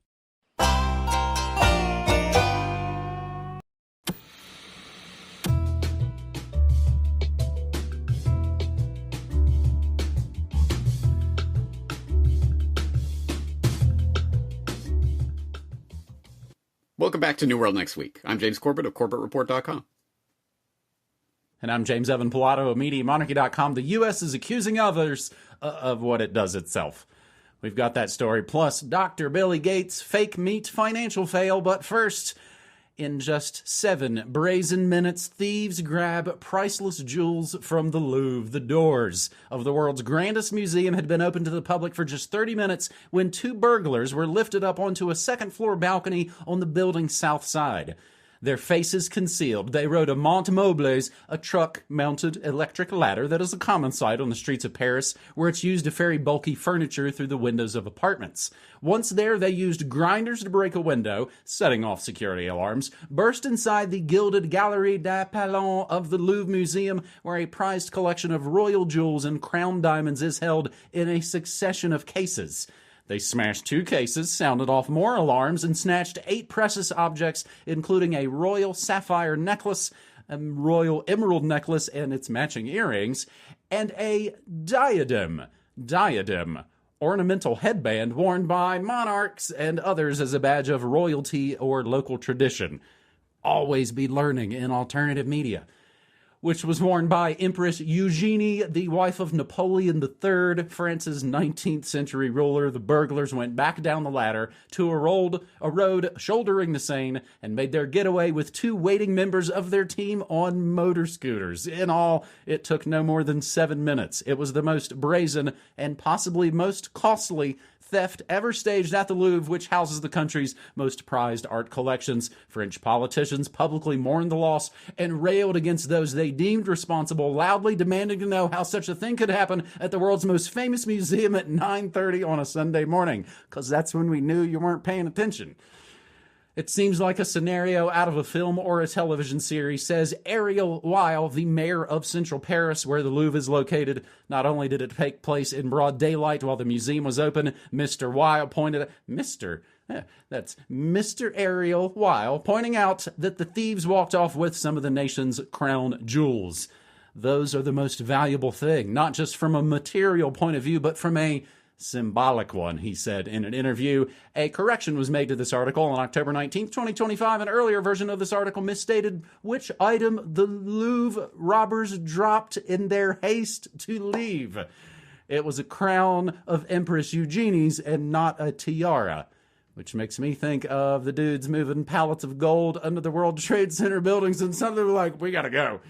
Welcome back to New World Next Week. I'm James Corbett of CorbettReport.com. And I'm James Evan Pilato of MediaMonarchy.com. The U.S. is accusing others of what it does itself. We've got that story, plus Dr. Billy Gates' fake meat financial fail. But first, in just 7 brazen minutes, thieves grab priceless jewels from the Louvre. The doors of the world's grandest museum had been open to the public for just 30 minutes when 2 burglars were lifted up onto a second-floor balcony on the building's south side. Their faces concealed, they rode a Mont Mobles, a truck-mounted electric ladder that is a common sight on the streets of Paris, where it's used to ferry bulky furniture through the windows of apartments. Once there, they used grinders to break a window, setting off security alarms, burst inside the gilded Galerie des Palais of the Louvre Museum, where a prized collection of royal jewels and crown diamonds is held in a succession of cases. They smashed 2 cases, sounded off more alarms, and snatched 8 precious objects, including a royal sapphire necklace, a royal emerald necklace and its matching earrings, and a diadem, ornamental headband worn by monarchs and others as a badge of royalty or local tradition. Always be learning in alternative media. Which was worn by Empress Eugenie, the wife of Napoleon III, France's 19th century ruler. The burglars went back down the ladder to a road shouldering the Seine and made their getaway with 2 waiting members of their team on motor scooters. In all, it took no more than 7 minutes. It was the most brazen and possibly most costly theft ever staged at the Louvre, which houses the country's most prized art collections. French politicians publicly mourned the loss and railed against those they deemed responsible, loudly demanding to know how such a thing could happen at the world's most famous museum at 9:30 on a Sunday morning, because that's when we knew you weren't paying attention. It seems like a scenario out of a film or a television series, says Ariel Weil, the mayor of Central Paris, where the Louvre is located. Not only did it take place in broad daylight while the museum was open, Mr. Weil pointed out, that's Mr. Ariel Weil, pointing out that the thieves walked off with some of the nation's crown jewels. Those are the most valuable thing, not just from a material point of view, but from a symbolic one, he said in an interview. A correction was made to this article on October 19th, 2025. An earlier version of this article misstated which item the Louvre robbers dropped in their haste to leave. It was a crown of Empress Eugenie's and not a tiara, which makes me think of the dudes moving pallets of gold under the World Trade Center buildings and something like, we gotta go.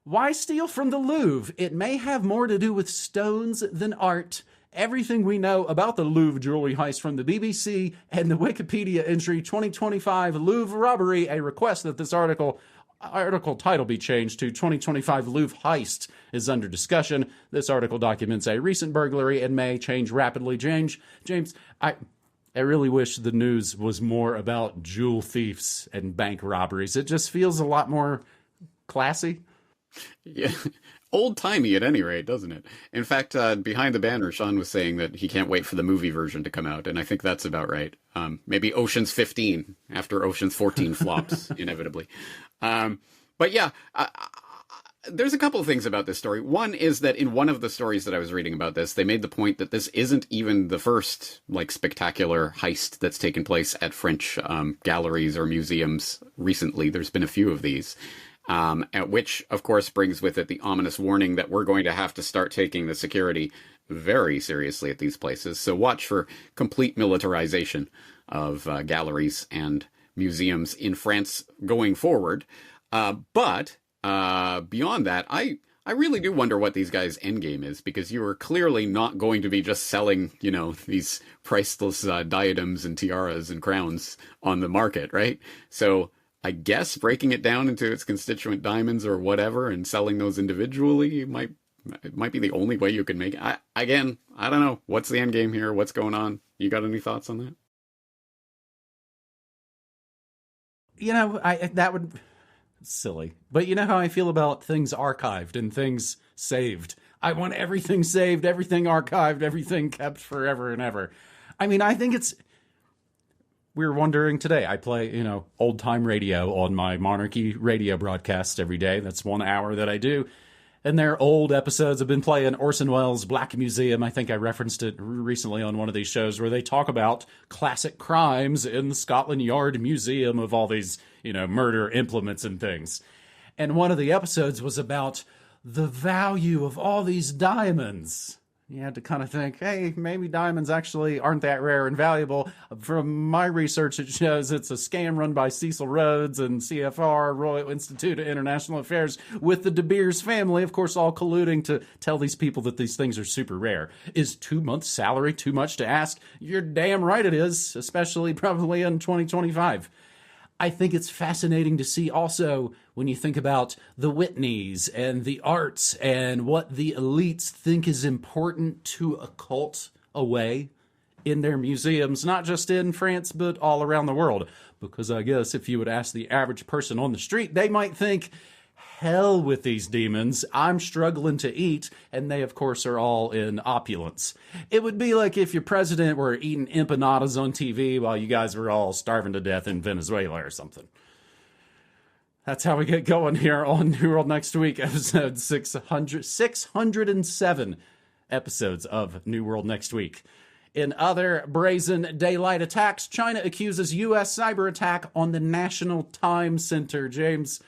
Why steal from the Louvre? It may have more to do with stones than art. Everything we know about the Louvre jewelry heist from the BBC and the Wikipedia entry 2025 Louvre robbery, a request that this article title be changed to 2025 Louvre heist, is under discussion. This article documents a recent burglary and may change rapidly. James, I really wish the news was more about jewel thieves and bank robberies. It just feels a lot more classy. Yeah, old-timey at any rate, doesn't it? In fact, behind the banner, Sean was saying that he can't wait for the movie version to come out, and I think that's about right. Maybe Ocean's 15 after Ocean's 14 flops, inevitably. But yeah, there's a couple of things about this story. One is that in one of the stories that I was reading about this, they made the point that this isn't even the first, like, spectacular heist that's taken place at French galleries or museums recently. There's been a few of these. Which, of course, brings with it the ominous warning that we're going to have to start taking the security very seriously at these places. So watch for complete militarization of galleries and museums in France going forward. But beyond that, I really do wonder what these guys' endgame is, because you are clearly not going to be just selling, you know, these priceless diadems and tiaras and crowns on the market, right? So I guess breaking it down into its constituent diamonds or whatever and selling those individually might be the only way you can make it. I don't know. What's the end game here? What's going on? You got any thoughts on that? You know, that would silly. But you know how I feel about things archived and things saved. I want everything saved, everything archived, everything kept forever and ever. I mean, I think it's... We were wondering today, I play, you know, old time radio on my Monarchy radio broadcast every day. That's 1 hour that I do. And their old episodes have been playing Orson Welles' Black Museum. I think I referenced it recently on one of these shows where they talk about classic crimes in the Scotland Yard Museum of all these, you know, murder implements and things. And one of the episodes was about the value of all these diamonds. You had to kind of think, hey, maybe diamonds actually aren't that rare and valuable. From my research, it shows it's a scam run by Cecil Rhodes and CFR, Royal Institute of International Affairs, with the De Beers family, of course, all colluding to tell these people that these things are super rare. Is 2 months' salary too much to ask? You're damn right it is, especially probably in 2025. I think it's fascinating to see also when you think about the Whitneys and the arts and what the elites think is important to occult away in their museums, not just in France, but all around the world. Because I guess if you would ask the average person on the street, they might think, hell with these demons, I'm struggling to eat, and they, of course, are all in opulence. It would be like if your president were eating empanadas on TV while you guys were all starving to death in Venezuela or something. That's how we get going here on New World Next Week, episode 607 episodes of New World Next Week. In other brazen daylight attacks, China accuses U.S. cyber attack on the National Time Center. James,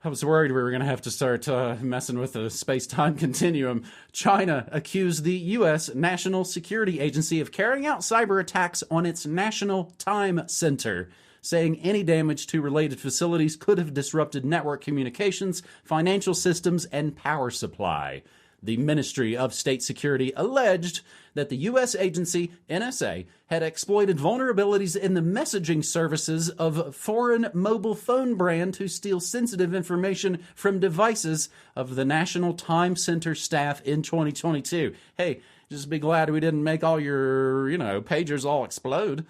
I was worried we were going to have to start messing with the space-time continuum. China accused the U.S. National Security Agency of carrying out cyber attacks on its National Time Center, saying any damage to related facilities could have disrupted network communications, financial systems, and power supply. The Ministry of State Security alleged that the U.S. agency, NSA, had exploited vulnerabilities in the messaging services of a foreign mobile phone brand to steal sensitive information from devices of the National Time Center staff in 2022. Hey, just be glad we didn't make all your, pagers all explode.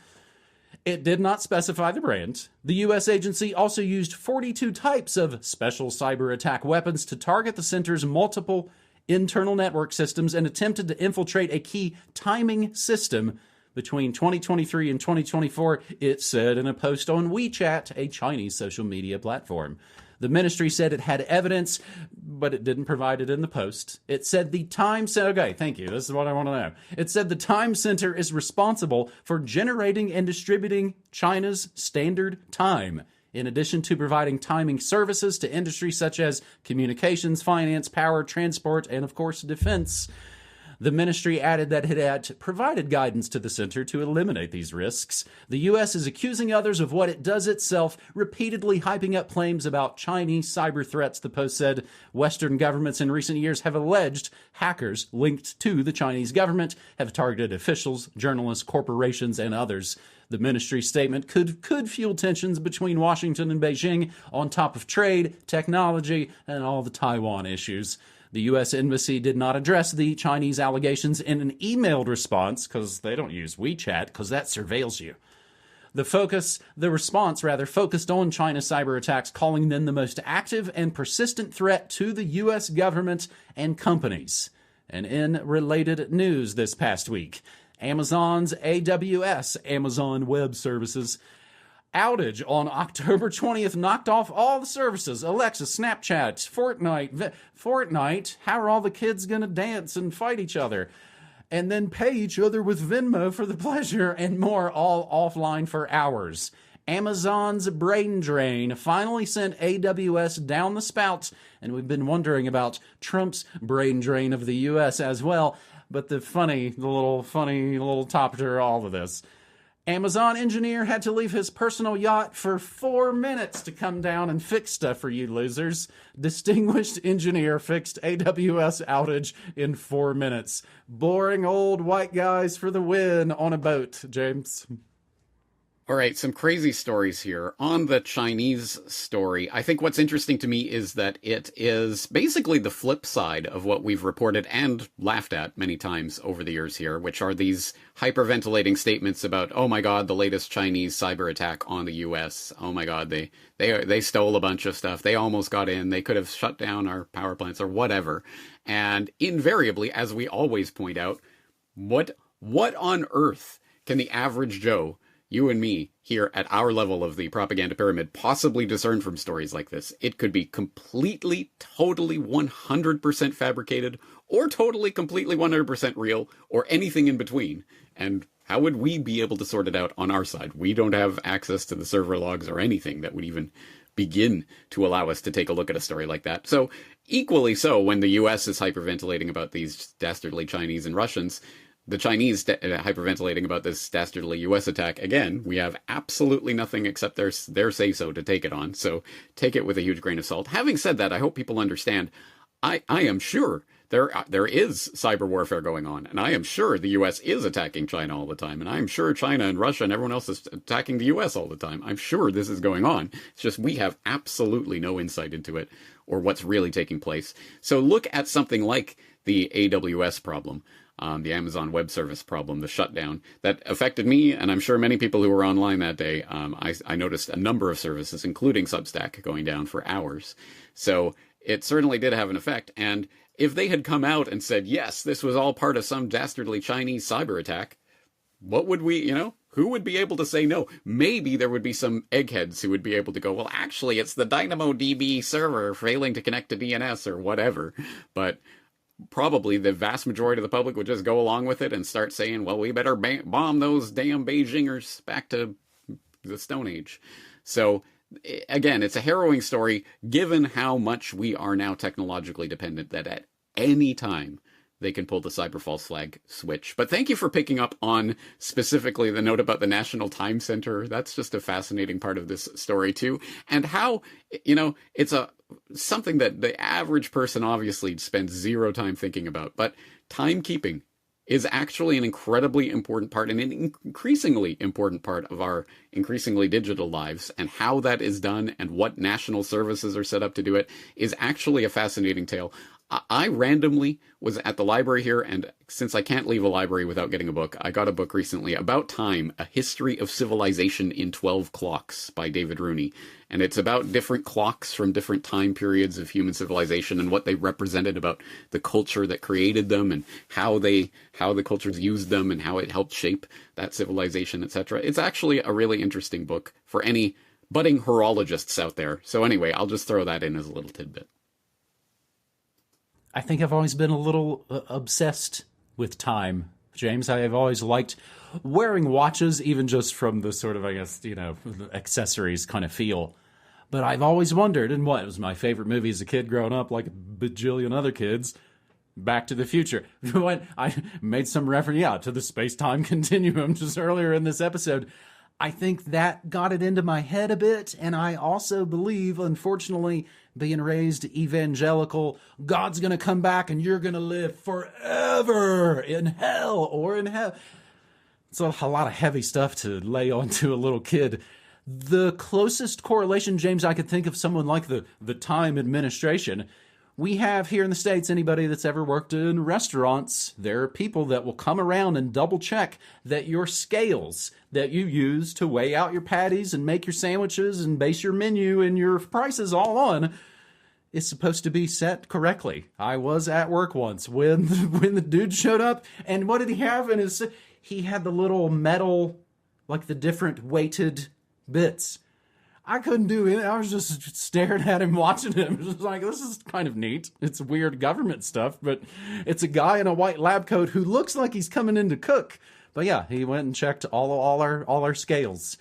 It did not specify the brand. The U.S. agency also used 42 types of special cyber attack weapons to target the center's multiple internal network systems and attempted to infiltrate a key timing system between 2023 and 2024, it said in a post on WeChat, a Chinese social media platform. The ministry said it had evidence, but it didn't provide it in the post. It said the Time Center, okay, thank you, this is what I want to know. It said the Time Center is responsible for generating and distributing China's standard time, in addition to providing timing services to industries such as communications, finance, power, transport, and, of course, defense. The ministry added that it had provided guidance to the center to eliminate these risks. The U.S. is accusing others of what it does itself, repeatedly hyping up claims about Chinese cyber threats. The Post said Western governments in recent years have alleged hackers linked to the Chinese government have targeted officials, journalists, corporations, and others. The ministry statement could fuel tensions between Washington and Beijing on top of trade, technology, and all the Taiwan issues. The U.S. Embassy did not address the Chinese allegations in an emailed response, because they don't use WeChat, because that surveils you. The response focused on China's cyber attacks, calling them the most active and persistent threat to the U.S. government and companies. And in related news this past week, Amazon's AWS, Amazon Web Services, outage on October 20th knocked off all the services. Alexa, Snapchat, Fortnite. How are all the kids going to dance and fight each other? And then pay each other with Venmo for the pleasure and more, all offline for hours. Amazon's brain drain finally sent AWS down the spout, and we've been wondering about Trump's brain drain of the U.S. as well. But the little top to all of this. Amazon engineer had to leave his personal yacht for 4 minutes to come down and fix stuff for you losers. Distinguished engineer fixed AWS outage in 4 minutes. Boring old white guys for the win on a boat, James. All right, some crazy stories here. On the Chinese story, I think what's interesting to me is that it is basically the flip side of what we've reported and laughed at many times over the years here, which are these hyperventilating statements about, oh my God, the latest Chinese cyber attack on the U.S. Oh my God, they stole a bunch of stuff. They almost got in. They could have shut down our power plants or whatever. And invariably, as we always point out, what on earth can the average Joe, you and me, here at our level of the propaganda pyramid, possibly discern from stories like this? It could be completely, totally, 100% fabricated, or totally, completely, 100% real, or anything in between. And how would we be able to sort it out on our side? We don't have access to the server logs or anything that would even begin to allow us to take a look at a story like that. So, equally so, when the U.S. is hyperventilating about these dastardly Chinese and Russians, the Chinese hyperventilating about this dastardly U.S. attack, again, we have absolutely nothing except their say-so to take it on. So take it with a huge grain of salt. Having said that, I hope people understand, I am sure there is cyber warfare going on. And I am sure the U.S. is attacking China all the time. And I am sure China and Russia and everyone else is attacking the U.S. all the time. I'm sure this is going on. It's just we have absolutely no insight into it or what's really taking place. So look at something like the AWS problem. The Amazon Web Service problem, the shutdown that affected me, and I'm sure many people who were online that day. I noticed a number of services, including Substack, going down for hours. So it certainly did have an effect. And if they had come out and said, yes, this was all part of some dastardly Chinese cyber attack, what would we, who would be able to say no? Maybe there would be some eggheads who would be able to go, well, actually, it's the DynamoDB server failing to connect to DNS or whatever. But probably the vast majority of the public would just go along with it and start saying, well, we better bomb those damn Beijingers back to the Stone Age. So, again, it's a harrowing story, given how much we are now technologically dependent that at any time they can pull the cyber false flag switch. But thank you for picking up on specifically the note about the National Time Center. That's just a fascinating part of this story, too. And how, it's something that the average person obviously spends zero time thinking about. But timekeeping is actually an incredibly important part and an increasingly important part of our increasingly digital lives. And how that is done and what national services are set up to do it is actually a fascinating tale. I randomly was at the library here, and since I can't leave a library without getting a book, I got a book recently about time, A History of Civilization in 12 Clocks by David Rooney. And it's about different clocks from different time periods of human civilization and what they represented about the culture that created them and how the cultures used them and how it helped shape that civilization, etc. It's actually a really interesting book for any budding horologists out there. So anyway, I'll just throw that in as a little tidbit. I think I've always been a little obsessed with time, James. I have always liked wearing watches, even just from the sort of, accessories kind of feel. But I've always wondered, and what was my favorite movie as a kid growing up, like a bajillion other kids, Back to the Future. I made some reference, to the space-time continuum just earlier in this episode. I think that got it into my head a bit, and I also believe, unfortunately, being raised evangelical, God's going to come back and you're going to live forever in hell or in hell. It's a lot of heavy stuff to lay onto a little kid. The closest correlation, James, I could think of someone like the Time administration We have here in the States, anybody that's ever worked in restaurants, there are people that will come around and double check that your scales that you use to weigh out your patties and make your sandwiches and base your menu and your prices all on is supposed to be set correctly. I was at work once when the dude showed up, and what did he have in his... He had the little metal, like the different weighted bits. I couldn't do it. I was just staring at him, watching him. Just like, this is kind of neat. It's weird government stuff, but it's a guy in a white lab coat who looks like he's coming in to cook. But yeah, he went and checked all our scales.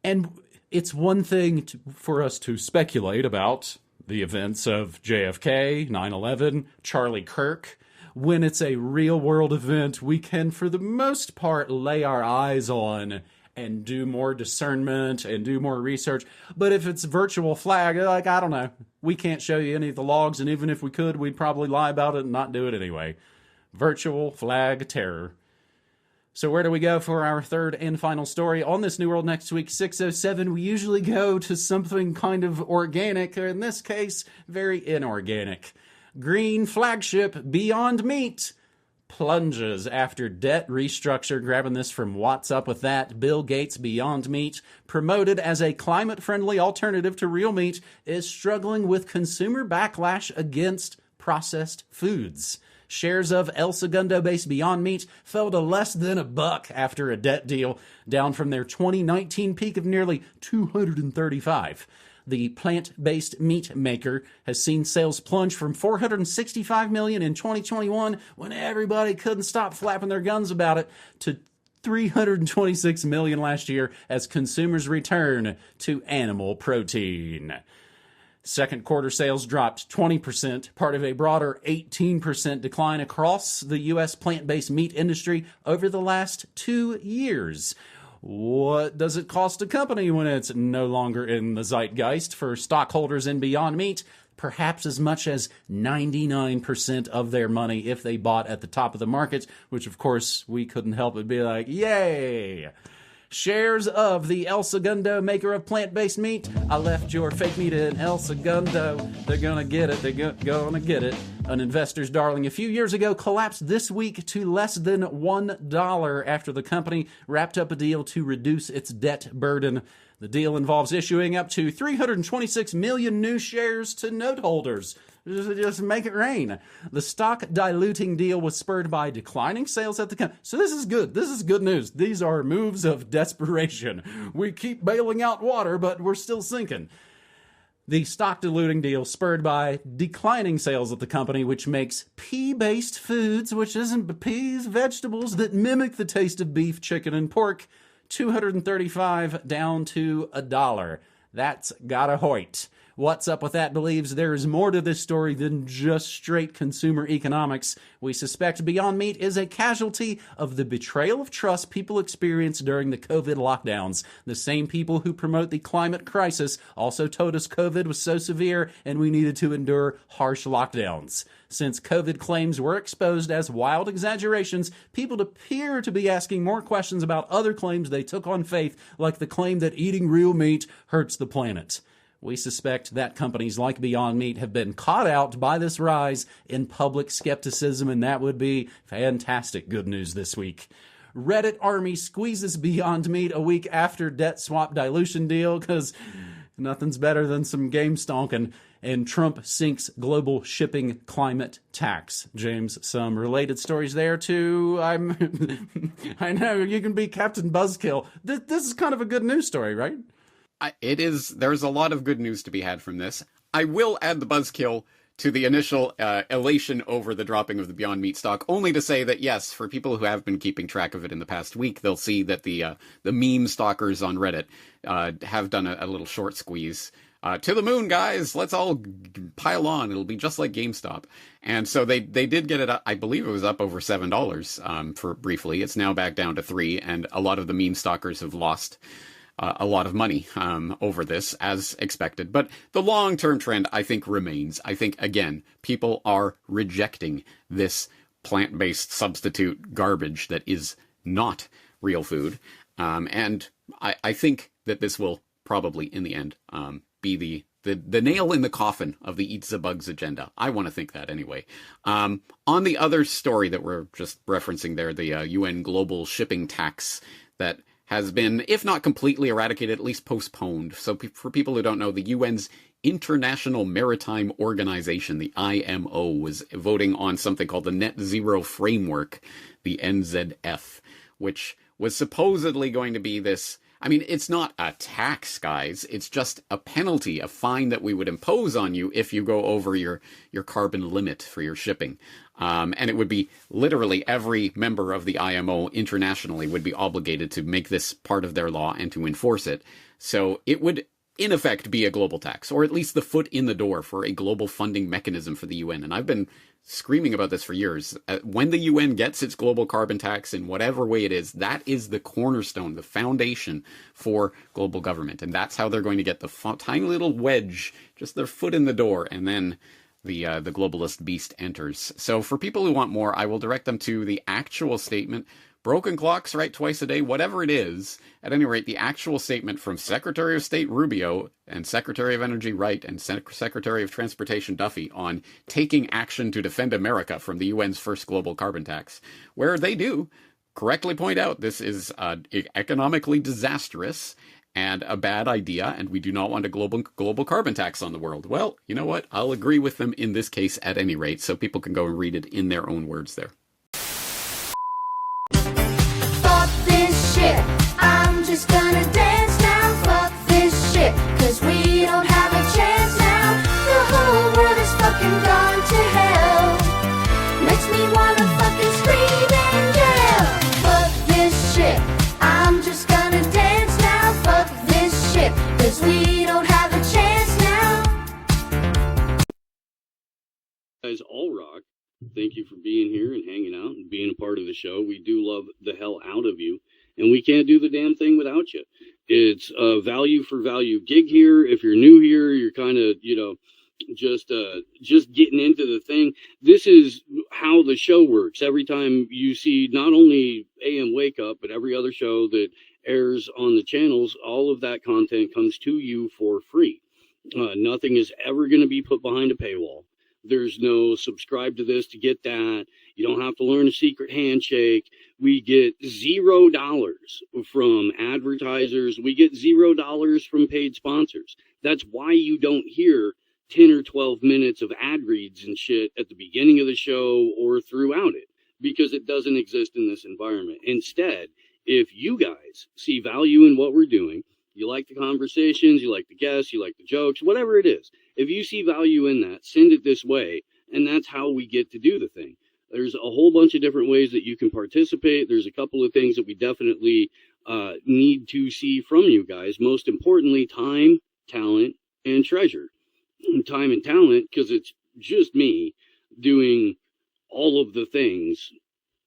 And it's one thing for us to speculate about the events of JFK, 9/11, Charlie Kirk. When it's a real-world event, we can, for the most part, lay our eyes on and do more discernment and do more research. But if it's virtual flag, like, I don't know, we can't show you any of the logs, and even if we could, we'd probably lie about it and not do it anyway. Virtual flag terror. So where do we go for our third and final story on this New World Next Week 607? We usually go to something kind of organic, or in this case, very inorganic. Green flagship Beyond Meat plunges after debt restructure. Grabbing this from What's Up With That. Bill Gates' Beyond Meat, promoted as a climate-friendly alternative to real meat, is struggling with consumer backlash against processed foods. Shares of El Segundo-based Beyond Meat fell to less than $1 after a debt deal, down from their 2019 peak of nearly $235. The plant-based meat maker has seen sales plunge from $465 million in 2021, when everybody couldn't stop flapping their guns about it, to $326 million last year as consumers return to animal protein. Second quarter sales dropped 20%, part of a broader 18% decline across the U.S. plant-based meat industry over the last 2 years. What does it cost a company when it's no longer in the zeitgeist? For stockholders in Beyond Meat, perhaps as much as 99% of their money if they bought at the top of the market, which of course we couldn't help but be like, yay! Shares of the El Segundo maker of plant-based meat. I left your fake meat in El Segundo. They're gonna get it. They're gonna get it. An investor's darling a few years ago collapsed this week to less than $1 after the company wrapped up a deal to reduce its debt burden. The deal involves issuing up to 326 million new shares to note holders. Just make it rain. The stock diluting deal was spurred by declining sales at the company. So this is good. This is good news. These are moves of desperation. We keep bailing out water, but we're still sinking. The stock diluting deal spurred by declining sales at the company, which makes pea-based foods, which isn't but peas, vegetables that mimic the taste of beef, chicken, and pork, $235 down to $1. That's gotta hoit. What's Up With That believes there is more to this story than just straight consumer economics. We suspect Beyond Meat is a casualty of the betrayal of trust people experienced during the COVID lockdowns. The same people who promote the climate crisis also told us COVID was so severe and we needed to endure harsh lockdowns. Since COVID claims were exposed as wild exaggerations, people appear to be asking more questions about other claims they took on faith, like the claim that eating real meat hurts the planet. We suspect that companies like Beyond Meat have been caught out by this rise in public skepticism, and that would be fantastic good news this week. Reddit army squeezes Beyond Meat a week after debt swap dilution deal, because nothing's better than some game stonking. And Trump sinks global shipping climate tax. James, some related stories there too. I know you can be Captain Buzzkill. This is kind of a good news story, right? It is. There's a lot of good news to be had from this. I will add the buzzkill to the initial elation over the dropping of the Beyond Meat stock, only to say that, yes, for people who have been keeping track of it in the past week, they'll see that the meme stalkers on Reddit have done a little short squeeze. To the moon, guys! Let's all pile on. It'll be just like GameStop. And so they did get it up. I believe it was up over $7 for briefly. It's now back down to $3, and a lot of the meme stalkers have lost a lot of money over this, as expected. But the long-term trend, I think, remains. I think, again, people are rejecting this plant-based substitute garbage that is not real food. And I think that this will probably, in the end, be the nail in the coffin of the Eats the Bugs agenda. I want to think that anyway. On the other story that we're just referencing there, the UN global shipping tax that has been, if not completely eradicated, at least postponed. So for people who don't know, the UN's International Maritime Organization, the IMO, was voting on something called the Net Zero Framework, the NZF, which was supposedly going to be this. I mean, it's not a tax, guys. It's just a penalty, a fine that we would impose on you if you go over your carbon limit for your shipping. And it would be literally every member of the IMO internationally would be obligated to make this part of their law and to enforce it. So it would, in effect, be a global tax, or at least the foot in the door for a global funding mechanism for the UN. And I've been screaming about this for years. When the UN gets its global carbon tax in whatever way it is, that is the cornerstone, the foundation for global government. And that's how they're going to get the tiny little wedge, just their foot in the door, and then the globalist beast enters. So for people who want more, I will direct them to the actual statement. Broken clocks right twice a day, whatever it is. At any rate, the actual statement from Secretary of State Rubio and Secretary of Energy Wright and Secretary of Transportation Duffy on taking action to defend America from the UN's first global carbon tax, where they do correctly point out this is economically disastrous and a bad idea, and we do not want a global carbon tax on the world. Well, you know what? I'll agree with them in this case at any rate, so people can go and read it in their own words there. I'm just gonna dance now, fuck this shit, cause we don't have a chance now. The whole world is fucking gone to hell. Makes me wanna fucking scream and yell. Fuck this shit, I'm just gonna dance now, fuck this shit, cause we don't have a chance now. Guys, all rock. Thank you for being here and hanging out and being a part of the show. We do love the hell out of you. And we can't do the damn thing without you. It's a value for value gig here. If you're new here, you're kind of, just getting into the thing. This is how the show works. Every time you see not only AM Wake Up, but every other show that airs on the channels, all of that content comes to you for free. Nothing is ever going to be put behind a paywall. There's no subscribe to this to get that. You don't have to learn a secret handshake. We get $0 from advertisers. We get $0 from paid sponsors. That's why you don't hear 10 or 12 minutes of ad reads and shit at the beginning of the show or throughout it, because it doesn't exist in this environment. Instead, if you guys see value in what we're doing, you like the conversations, you like the guests, you like the jokes, whatever it is. If you see value in that, send it this way, and that's how we get to do the thing. There's a whole bunch of different ways that you can participate. There's a couple of things that we definitely need to see from you guys. Most importantly, time, talent, and treasure. Time and talent, because it's just me doing all of the things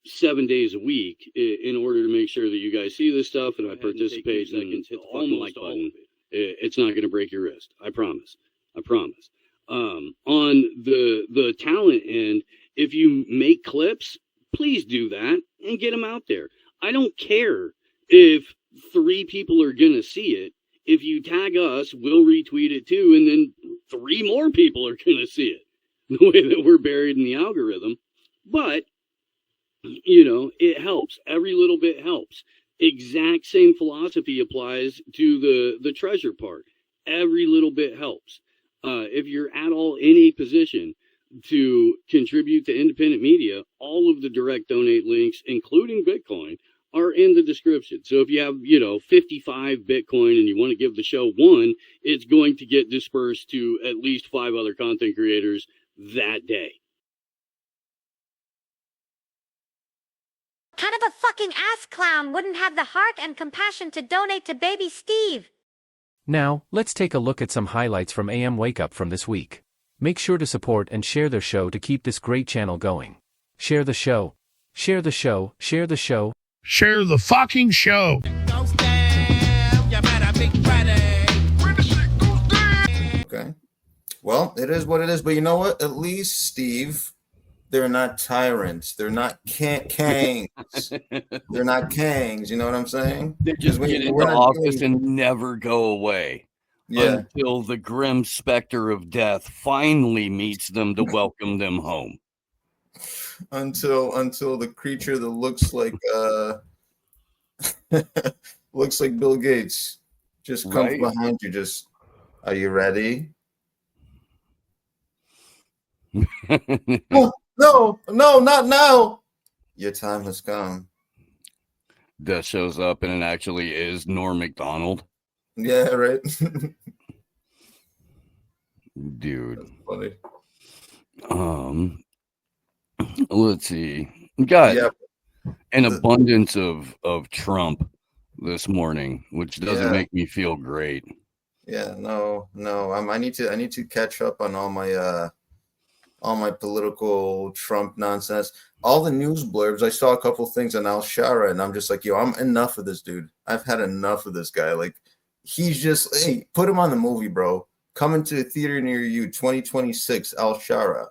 7 days a week in order to make sure that you guys see this stuff and I participate and hit the fucking like button. It's not going to break your wrist. I promise. I promise. On the talent end, if you make clips, please do that and get them out there. I don't care if 3 people are going to see it. If you tag us, we'll retweet it too, and then 3 more people are going to see it. The way that we're buried in the algorithm. But it helps. Every little bit helps. Exact same philosophy applies to the treasure part. Every little bit helps. If you're at all in a position to contribute to independent media, all of the direct donate links, including Bitcoin, are in the description. So if you have, 55 Bitcoin and you want to give the show 1, it's going to get dispersed to at least 5 other content creators that day. Kind of a fucking ass clown wouldn't have the heart and compassion to donate to baby Steve. Now, let's take a look at some highlights from AM Wake Up from this week. Make sure to support and share their show to keep this great channel going. Share the show. Share the show. Share the show. Share the fucking show. Okay. Well, it is what it is. But you know what? At least, Steve, they're not tyrants. They're not kangs. They're not kangs. You know what I'm saying? They just get into office and never go away. until the grim specter of death finally meets them to welcome them home. Until the creature that looks like looks like Bill Gates just comes behind you. Just, are you ready? No, not now. Your time has come. Death shows up and it actually is Norm Macdonald. Yeah, right. Dude. That's funny. Let's see. We got an abundance of Trump this morning, which doesn't make me feel great. Yeah, no. I need to catch up on all my political Trump nonsense. All the news blurbs. I saw a couple things on Al Shara, and I'm just like, yo, I'm enough of this dude. I've had enough of this guy. Like, he's just, hey, put him on the movie, bro. Coming to a theater near you, 2026, Al Shara,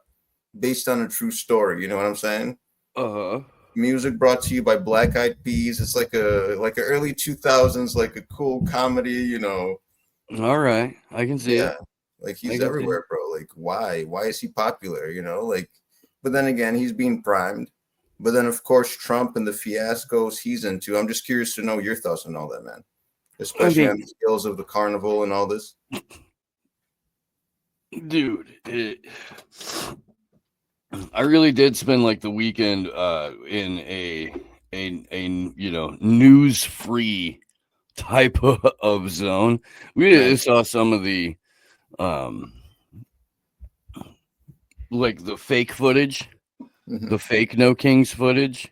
based on a true story. You know what I'm saying? Music brought to you by Black Eyed Peas. It's like a early 2000s, like a cool comedy. You know. All right, I can see it. Like, he's everywhere, bro. Like, why is he popular? You know, like, but then again, he's being primed. But then, of course, Trump and the fiascos he's into. I'm just curious to know your thoughts on all that, man. Especially on the skills of the carnival and all this. Dude, I really did spend like the weekend in a news-free type of zone. We saw some of the like the fake footage, the fake No Kings footage,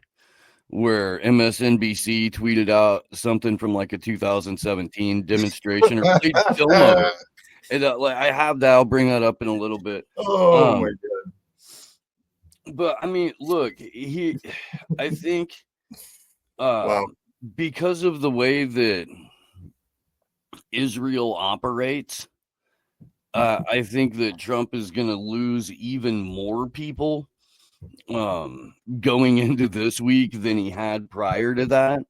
where MSNBC tweeted out something from like a 2017 demonstration or film of it. And I have that. I'll bring that up in a little bit. Oh my god! But I mean, look, I think because of the way that Israel operates, I think that Trump is going to lose even more people going into this week than he had prior to that.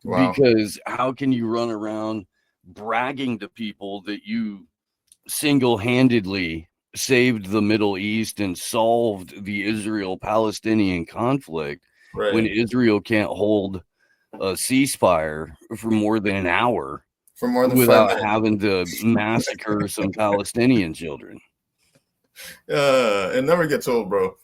Wow. Because how can you run around bragging to people that you single-handedly saved the Middle East and solved the Israel-Palestinian conflict when Israel can't hold a ceasefire for more than an hour without having to massacre some Palestinian children? It never gets old, bro.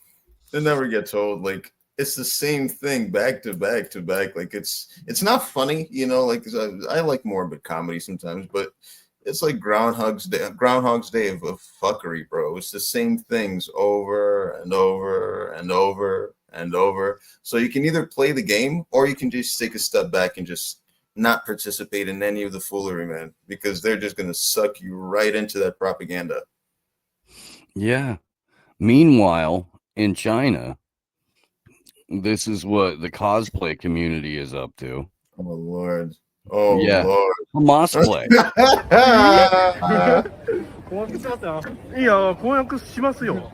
It never gets old. Like, it's the same thing back to back to back. Like, it's not funny, you know. Like, I like morbid comedy sometimes, but it's like Groundhog's Day of fuckery, bro. It's the same things over and over and over and over. So you can either play the game or you can just take a step back and just not participate in any of the foolery, man, because they're just going to suck you right into that propaganda. Yeah. Meanwhile, in China, this is what the cosplay community is up to. Oh, Lord. Oh, yeah. Lord. Hamas play. 困惑しますよ。いや、困惑しますよ。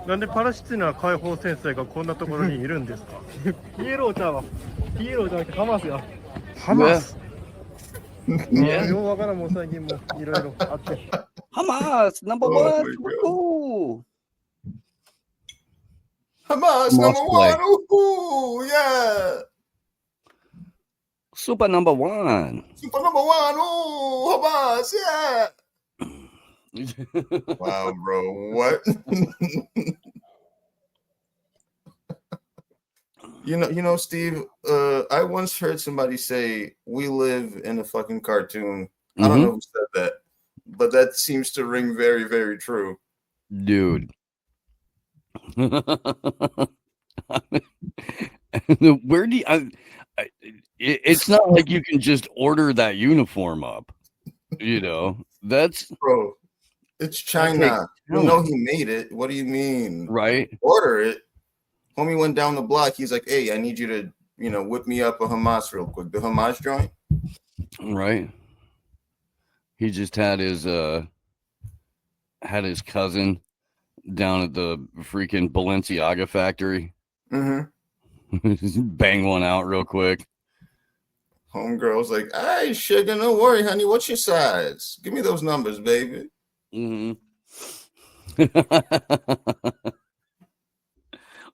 なんでパレスチナ解放戦争がこんなところにいるんですか。ピエローちゃんはピエローじゃなくてハマスよ。ハマス。ようわからんもう最近もいろいろあって。Hamas number one. Ooh. Hamas number one. Ooh, yeah. Super number one. Super number one. Ooh, Hamas, yeah. Wow, bro. What? You know, Steve, I once heard somebody say, we live in a fucking cartoon. I don't know who said that, but that seems to ring very, very true. Dude. Where do you... it's not like you can just order that uniform up. You know, that's... Bro, it's China. You know he made it. What do you mean? Right. Order it. Homie went down the block. He's like, hey, I need you to, whip me up a Hamas real quick. The Hamas joint. Right. He just had his cousin down at the freaking Balenciaga factory. Bang one out real quick. Homegirl's like, "Hey, sugar, don't worry, honey. What's your size? Give me those numbers, baby." Mm-hmm.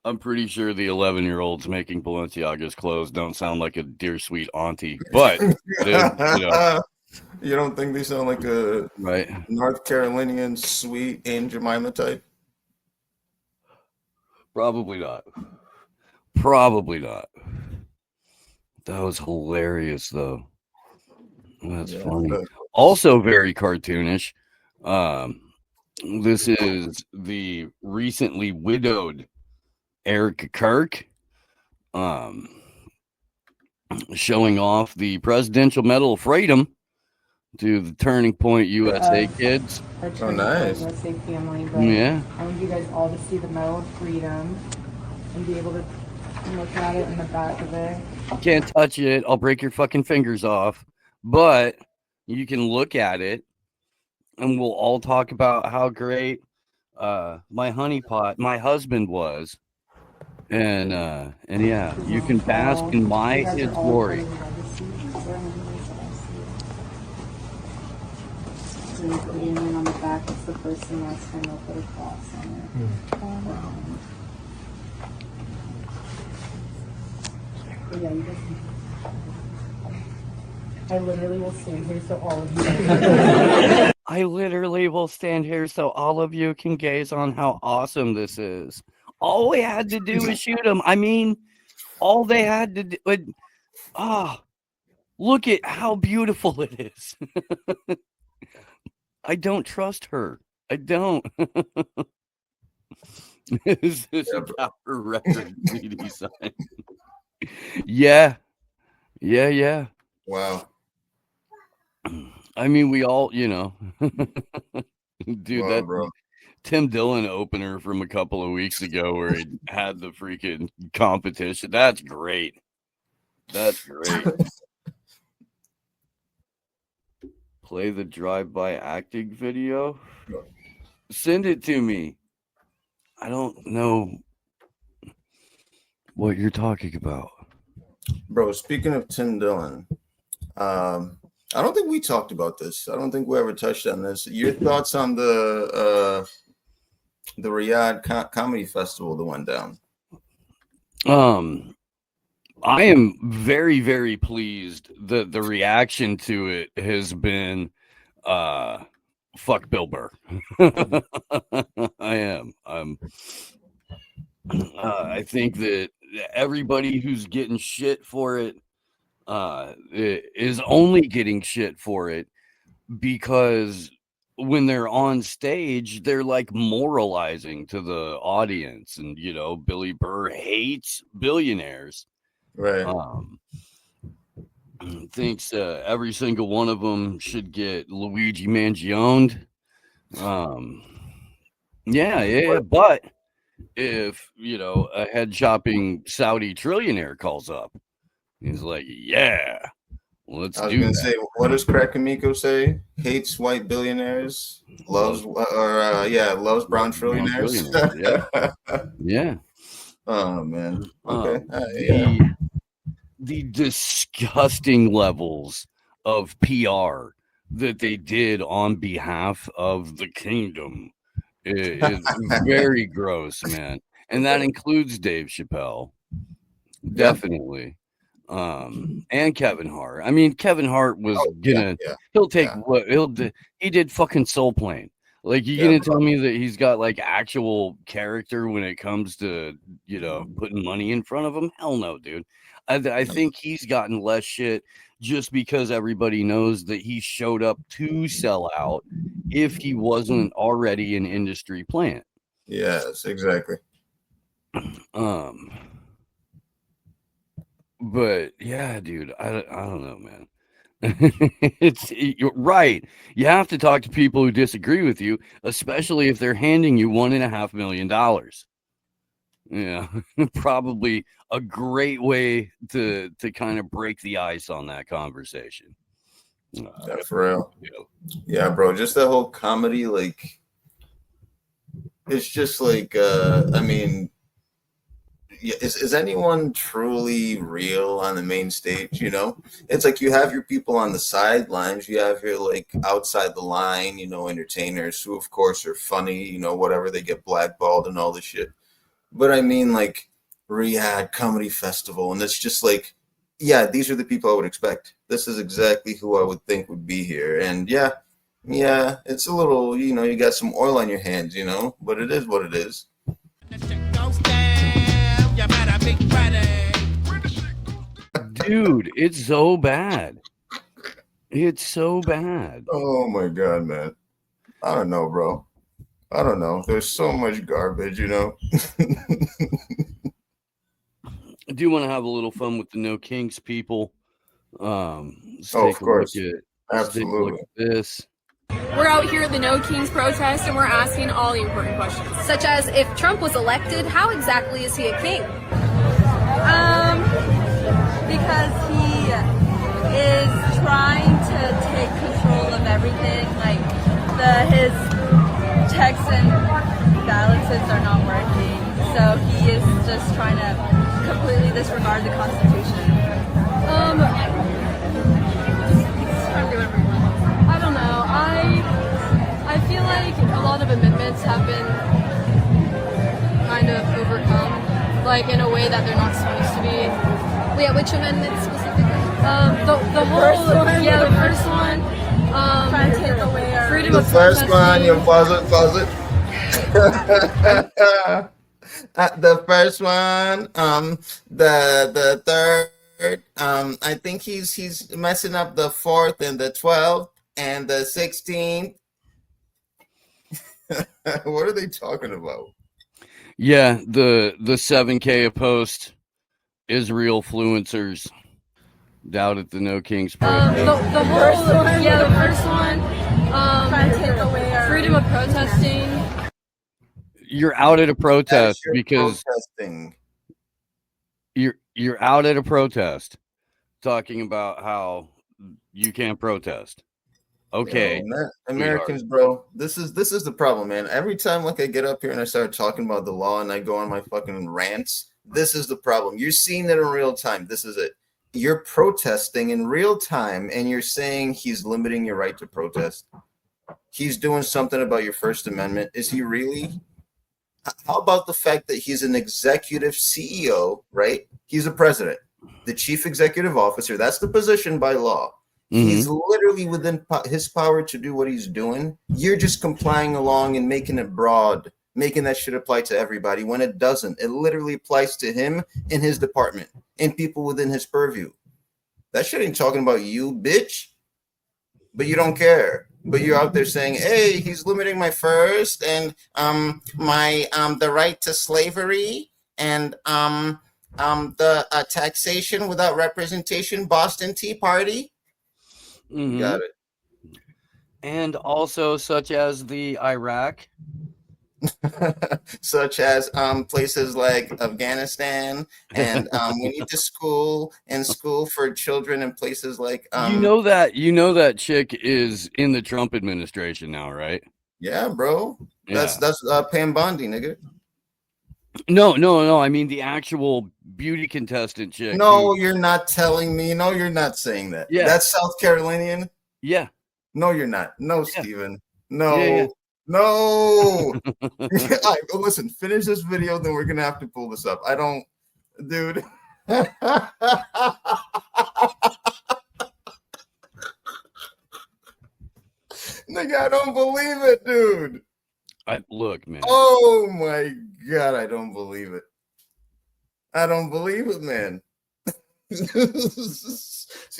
I'm pretty sure the 11-year-olds making Balenciaga's clothes don't sound like a dear sweet auntie, but you don't think they sound like a North Carolinian sweet Aunt Jemima type? Probably not. Probably not. That was hilarious, though. That's funny. Also very cartoonish. This is the recently widowed Eric Kirk, showing off the Presidential Medal of Freedom to the Turning Point USA kids. Oh, nice. USA family, but Yeah. I want you guys all to see the Medal of Freedom and be able to look at it in the back of it. Can't touch it. I'll break your fucking fingers off. But you can look at it, and we'll all talk about how great my honeypot, my husband was. And yeah, you can bask in his glory. So you put your name on the back. It's the first and last time they'll put a cross on it. But yeah, you guys can. I literally will stand here so all of you. I literally will stand here so all of you can gaze on how awesome this is. All we had to do was shoot him. I mean, all they had to do. Look at how beautiful it is. I don't trust her. I don't. Is this about her record CD sign? Yeah. Wow. I mean, we all, dude, Wow, bro. Tim Dillon opener from a couple of weeks ago where he had the freaking competition. That's great. Play the drive-by acting video. Send it to me. I don't know what you're talking about. Bro, speaking of Tim Dillon, I don't think we talked about this. I don't think we ever touched on this. Your thoughts on the Riyadh Comedy Festival that went down? I am very, very pleased that the reaction to it has been fuck Bill Burr. I am. I think that everybody who's getting shit for it is only getting shit for it because when they're on stage, they're like moralizing to the audience, and Billy Burr hates billionaires. Right. Thinks every single one of them should get Luigi Mangione. Yeah. But if a head shopping Saudi trillionaire calls up, he's like, "Yeah, let's do that." I was gonna say, what does Krakamiko say? Hates white billionaires, loves brown trillionaires. Yeah. Oh man. Okay. The disgusting levels of PR that they did on behalf of the kingdom is very gross, man. And that includes Dave Chappelle. Definitely. And Kevin Hart. I mean, Kevin Hart was he did fucking Soul Plane. Like, you gonna tell me that he's got like actual character when it comes to putting money in front of him? Hell no, dude. I think he's gotten less shit just because everybody knows that he showed up to sell out if he wasn't already an industry plant. Yes, exactly. But yeah, dude, I don't know, man. You're right. You have to talk to people who disagree with you, especially if they're handing you $1.5 million. Yeah, probably a great way to kind of break the ice on that conversation. For real. Yeah, bro. Just that whole comedy, like, it's just like, I mean, is anyone truly real on the main stage? You know, it's like you have your people on the sidelines, you have your like outside the line, you know, entertainers who of course are funny, you know, whatever, they get blackballed and all this shit. But I mean, like Riyadh Comedy Festival, and it's just like, yeah, these are the people I would expect. This is exactly who I would think would be here. And yeah, it's a little, you know, you got some oil on your hands, you know, but it is what it is. Dude, it's so bad. It's so bad. Oh my God, man. I don't know, bro. I don't know. There's so much garbage, you know. I do want to have a little fun with the No Kinks people. Of course. Absolutely. Look at this. We're out here at the No Kings protest and we're asking all the important questions. Such as, if Trump was elected, how exactly is he a king? Because he is trying to take control of everything. Like his checks and balances are not working. So he is just trying to completely disregard the Constitution. I don't know. I feel like a lot of amendments have been kind of overcome, like in a way that they're not supposed to be. Yeah, which amendments specifically? The first one. Trying to take away our freedom The of first one, protesting. you pause it. The first one, the third, I think he's messing up the 4th and the 12th and the 16th. What are they talking about? Yeah, the 7K a post Israel fluencers down at the No Kings protest. The first one. Trying to take away our freedom of protesting. You're out at a protest You're because protesting. you're out at a protest talking about how you can't protest. Okay, Americans, bro, this is the problem, man. Every time like I get up here and I start talking about the law and I go on my fucking rants, this is the problem. You're seeing it in real time. This is it. You're protesting in real time and you're saying he's limiting your right to protest. He's doing something about your First Amendment. Is he really? How about the fact that he's an executive CEO, right? He's a president, the chief executive officer. That's the position by law. He's literally within his power to do what he's doing. You're just complying along and making it broad, making that shit apply to everybody when it doesn't. It literally applies to him in his department and people within his purview. That shit ain't talking about you, bitch. But you don't care. But you're out there saying, hey, he's limiting my first and my the right to slavery and the taxation without representation, Boston Tea Party. Got it. And also such as the Iraq. Such as places like Afghanistan, and we need to school for children in places like you know that chick is in the Trump administration now, right? Yeah, bro. Yeah. That's Pam Bondi, nigga. No. I mean the actual beauty contestant chick. No, you're not telling me. No, you're not saying that. Yeah. That's South Carolinian. Yeah. No, you're not. No, yeah. Steven. No. Yeah. No. All right, listen, finish this video, then we're gonna have to pull this up. I don't, dude. Nigga, I don't believe it, dude. Look, man. Oh my God, I don't believe it. I don't believe it, man. See,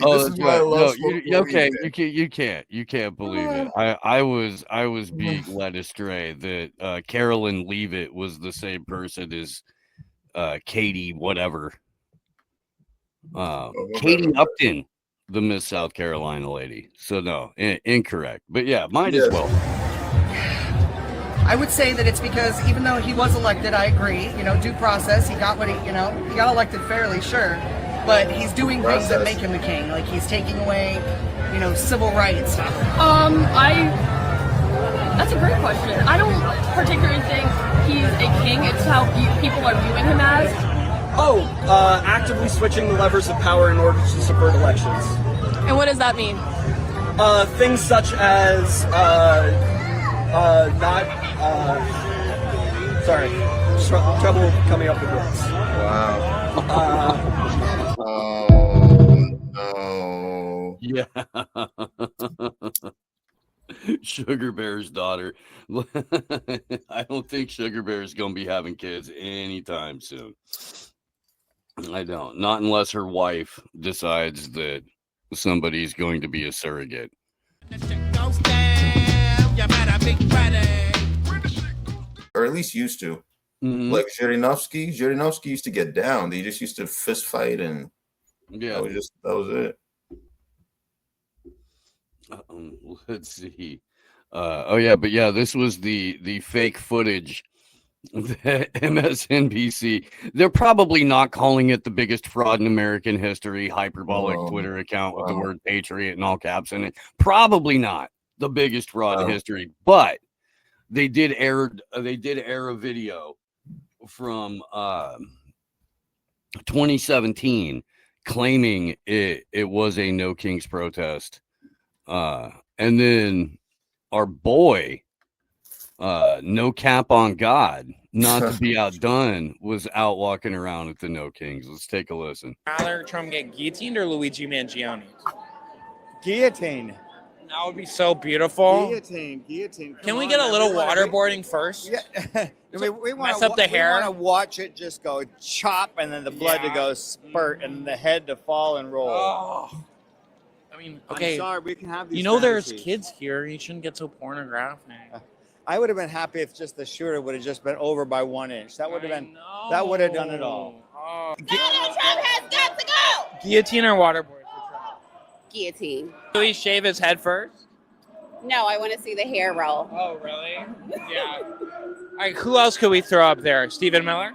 that's right. No, you can't believe it. I was being led astray that Carolyn Leavitt was the same person as Katie whatever. Katie Upton, the Miss South Carolina lady. So no, incorrect. But yeah, might as well. I would say that it's because even though he was elected, I agree, due process, he got what he got elected fairly, sure. But he's doing things that make him a king. Like he's taking away, civil rights. That's a great question. I don't particularly think he's a king. It's how people are viewing him as. Actively switching the levers of power in order to subvert elections. And what does that mean? Things such as trouble coming up with words. Wow. No. Yeah. Sugar Bear's daughter. I don't think Sugar Bear's gonna be having kids anytime soon. I don't. Not unless her wife decides that somebody's going to be a surrogate. Or at least used to. Like Zhirinovsky used to get down. They just used to fist fight, and that was it. Let's see. This was the fake footage that MSNBC. They're probably not calling it the biggest fraud in American history. Hyperbolic Twitter account with the word patriot in all caps in it. Probably not the biggest fraud in history, but they did air a video from 2017 claiming it was a No Kings protest. And then our boy, No Cap on God, not to be outdone, was out walking around at the No Kings. Let's take a listen. Rather Trump get guillotined or Luigi Mangione? Guillotine. That would be so beautiful. Guillotine. Can we get a little waterboarding first? Yeah. we Mess up the hair. We want to watch it just go chop, and then the blood to go spurt, and the head to fall and roll. Oh. I mean, okay. I'm sorry, we can have these. There's fantasies. kids here. You shouldn't get so pornographic. I would have been happy if just the shooter would have just been over by 1 inch. That would have been. That would have done it all. Donald Trump has got to go. Guillotine or waterboard? Guillotine. Do we shave his head first? No, I want to see the hair roll. Oh, really? Yeah. All right, who else could we throw up there? Stephen Miller?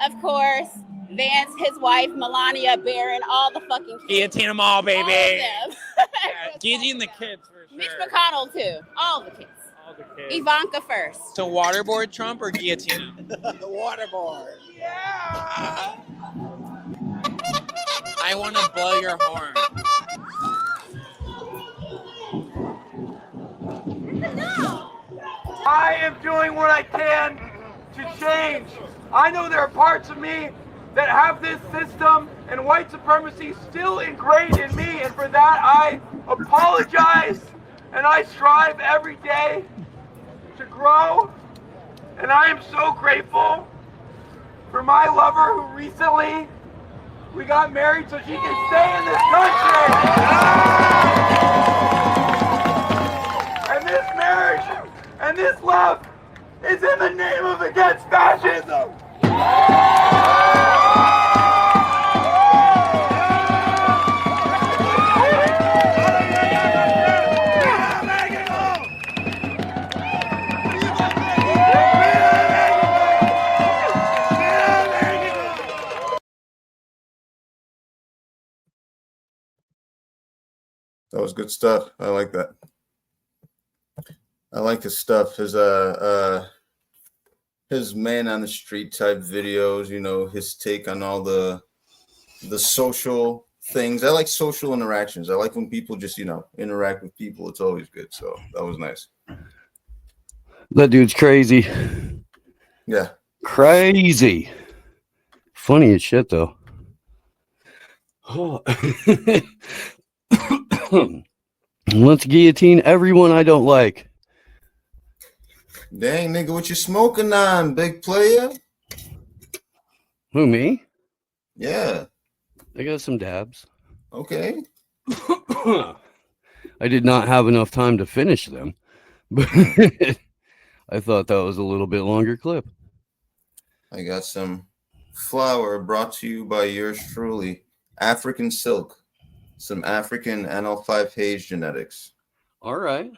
Of course. Vance, his wife, Melania, Barron, all the fucking kids. Guillotine them all, baby. All of them. Guillotine the kids for sure. Mitch McConnell, too. All the kids. All the kids. Ivanka first. So waterboard Trump or guillotine him? Waterboard. Yeah. I want to blow your horn. I am doing what I can to change. I know there are parts of me that have this system and white supremacy still ingrained in me, and for that I apologize, and I strive every day to grow, and I am so grateful for my lover who recently we got married so she can stay in this country. And this marriage and this love is in the name of against fascism. That was good stuff. I like that. I like his stuff. His man on the street type videos, his take on all the social things. I like social interactions. I like when people just, interact with people. It's always good. So that was nice. That dude's crazy. Yeah. Crazy. Funny as shit, though. Let's guillotine everyone I don't like. Dang, nigga, what you smoking on, big player? Who, me? Yeah. I got some dabs. Okay. I did not have enough time to finish them, but I thought that was a little bit longer clip. I got some flour brought to you by yours truly, African Silk. Some African NL5 genetics. All right.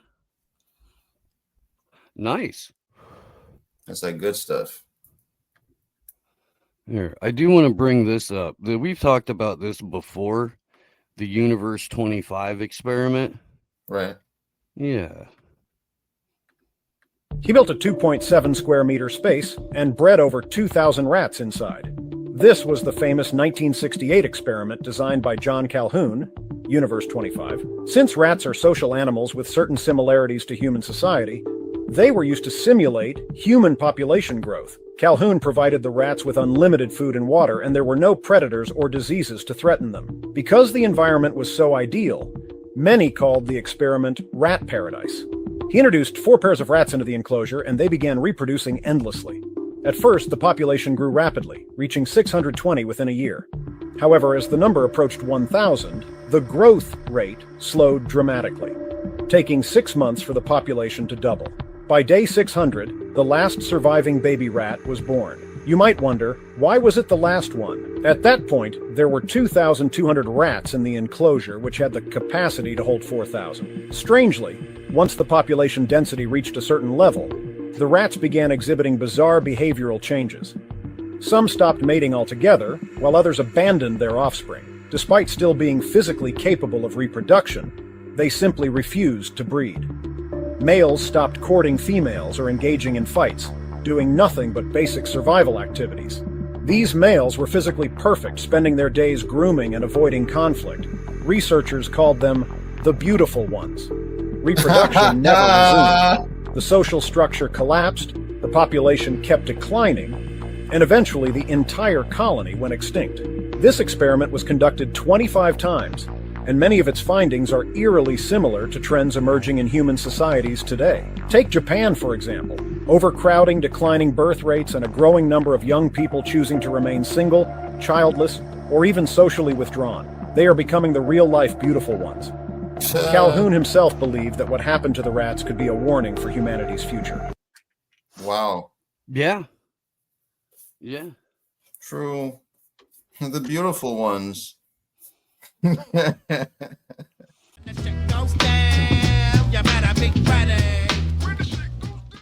Nice. That's like good stuff. Here, I do want to bring this up. We've talked about this before, the Universe 25 experiment. Right. Yeah. He built a 2.7 square meter space and bred over 2,000 rats inside. This was the famous 1968 experiment designed by John Calhoun, Universe 25. Since rats are social animals with certain similarities to human society, they were used to simulate human population growth. Calhoun provided the rats with unlimited food and water, and there were no predators or diseases to threaten them. Because the environment was so ideal, many called the experiment Rat Paradise. He introduced 4 pairs of rats into the enclosure, and they began reproducing endlessly. At first, the population grew rapidly, reaching 620 within a year. However, as the number approached 1,000, the growth rate slowed dramatically, taking 6 months for the population to double. By day 600, the last surviving baby rat was born. You might wonder, why was it the last one? At that point, there were 2,200 rats in the enclosure, which had the capacity to hold 4,000. Strangely, once the population density reached a certain level, the rats began exhibiting bizarre behavioral changes. Some stopped mating altogether, while others abandoned their offspring. Despite still being physically capable of reproduction, they simply refused to breed. Males stopped courting females or engaging in fights, doing nothing but basic survival activities. These males were physically perfect, spending their days grooming and avoiding conflict. Researchers called them the beautiful ones. Reproduction never resumed. The social structure collapsed, the population kept declining, and eventually the entire colony went extinct. This experiment was conducted 25 times, and many of its findings are eerily similar to trends emerging in human societies today. Take Japan, for example. Overcrowding, declining birth rates, and a growing number of young people choosing to remain single, childless, or even socially withdrawn. They are becoming the real-life beautiful ones. Calhoun himself believed that what happened to the rats could be a warning for humanity's future. Wow. Yeah. Yeah. True. The beautiful ones.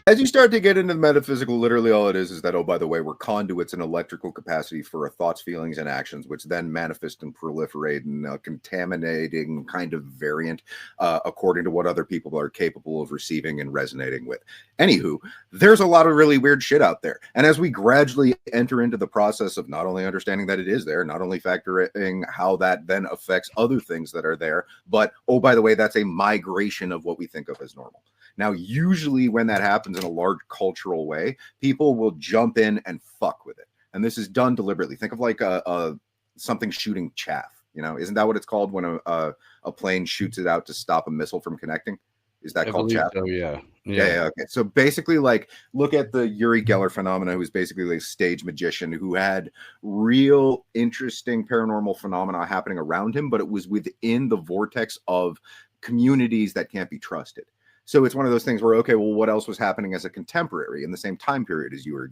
As you start to get into the metaphysical, literally all it is that, oh, by the way, we're conduits in electrical capacity for our thoughts, feelings, and actions, which then manifest and proliferate in a contaminating kind of variant according to what other people are capable of receiving and resonating with. Anywho, there's a lot of really weird shit out there. And as we gradually enter into the process of not only understanding that it is there, not only factoring how that then affects other things that are there, but, oh, by the way, that's a migration of what we think of as normal. Now, usually when that happens in a large cultural way, people will jump in and fuck with it. And this is done deliberately. Think of like something shooting chaff. You know, isn't that what it's called when a plane shoots it out to stop a missile from connecting? Is that called chaff? Oh, yeah. Yeah. Okay. So basically, like, look at the Uri Geller phenomena, who's basically like a stage magician who had real interesting paranormal phenomena happening around him, but it was within the vortex of communities that can't be trusted. So it's one of those things where, okay, well, what else was happening as a contemporary in the same time period as Uri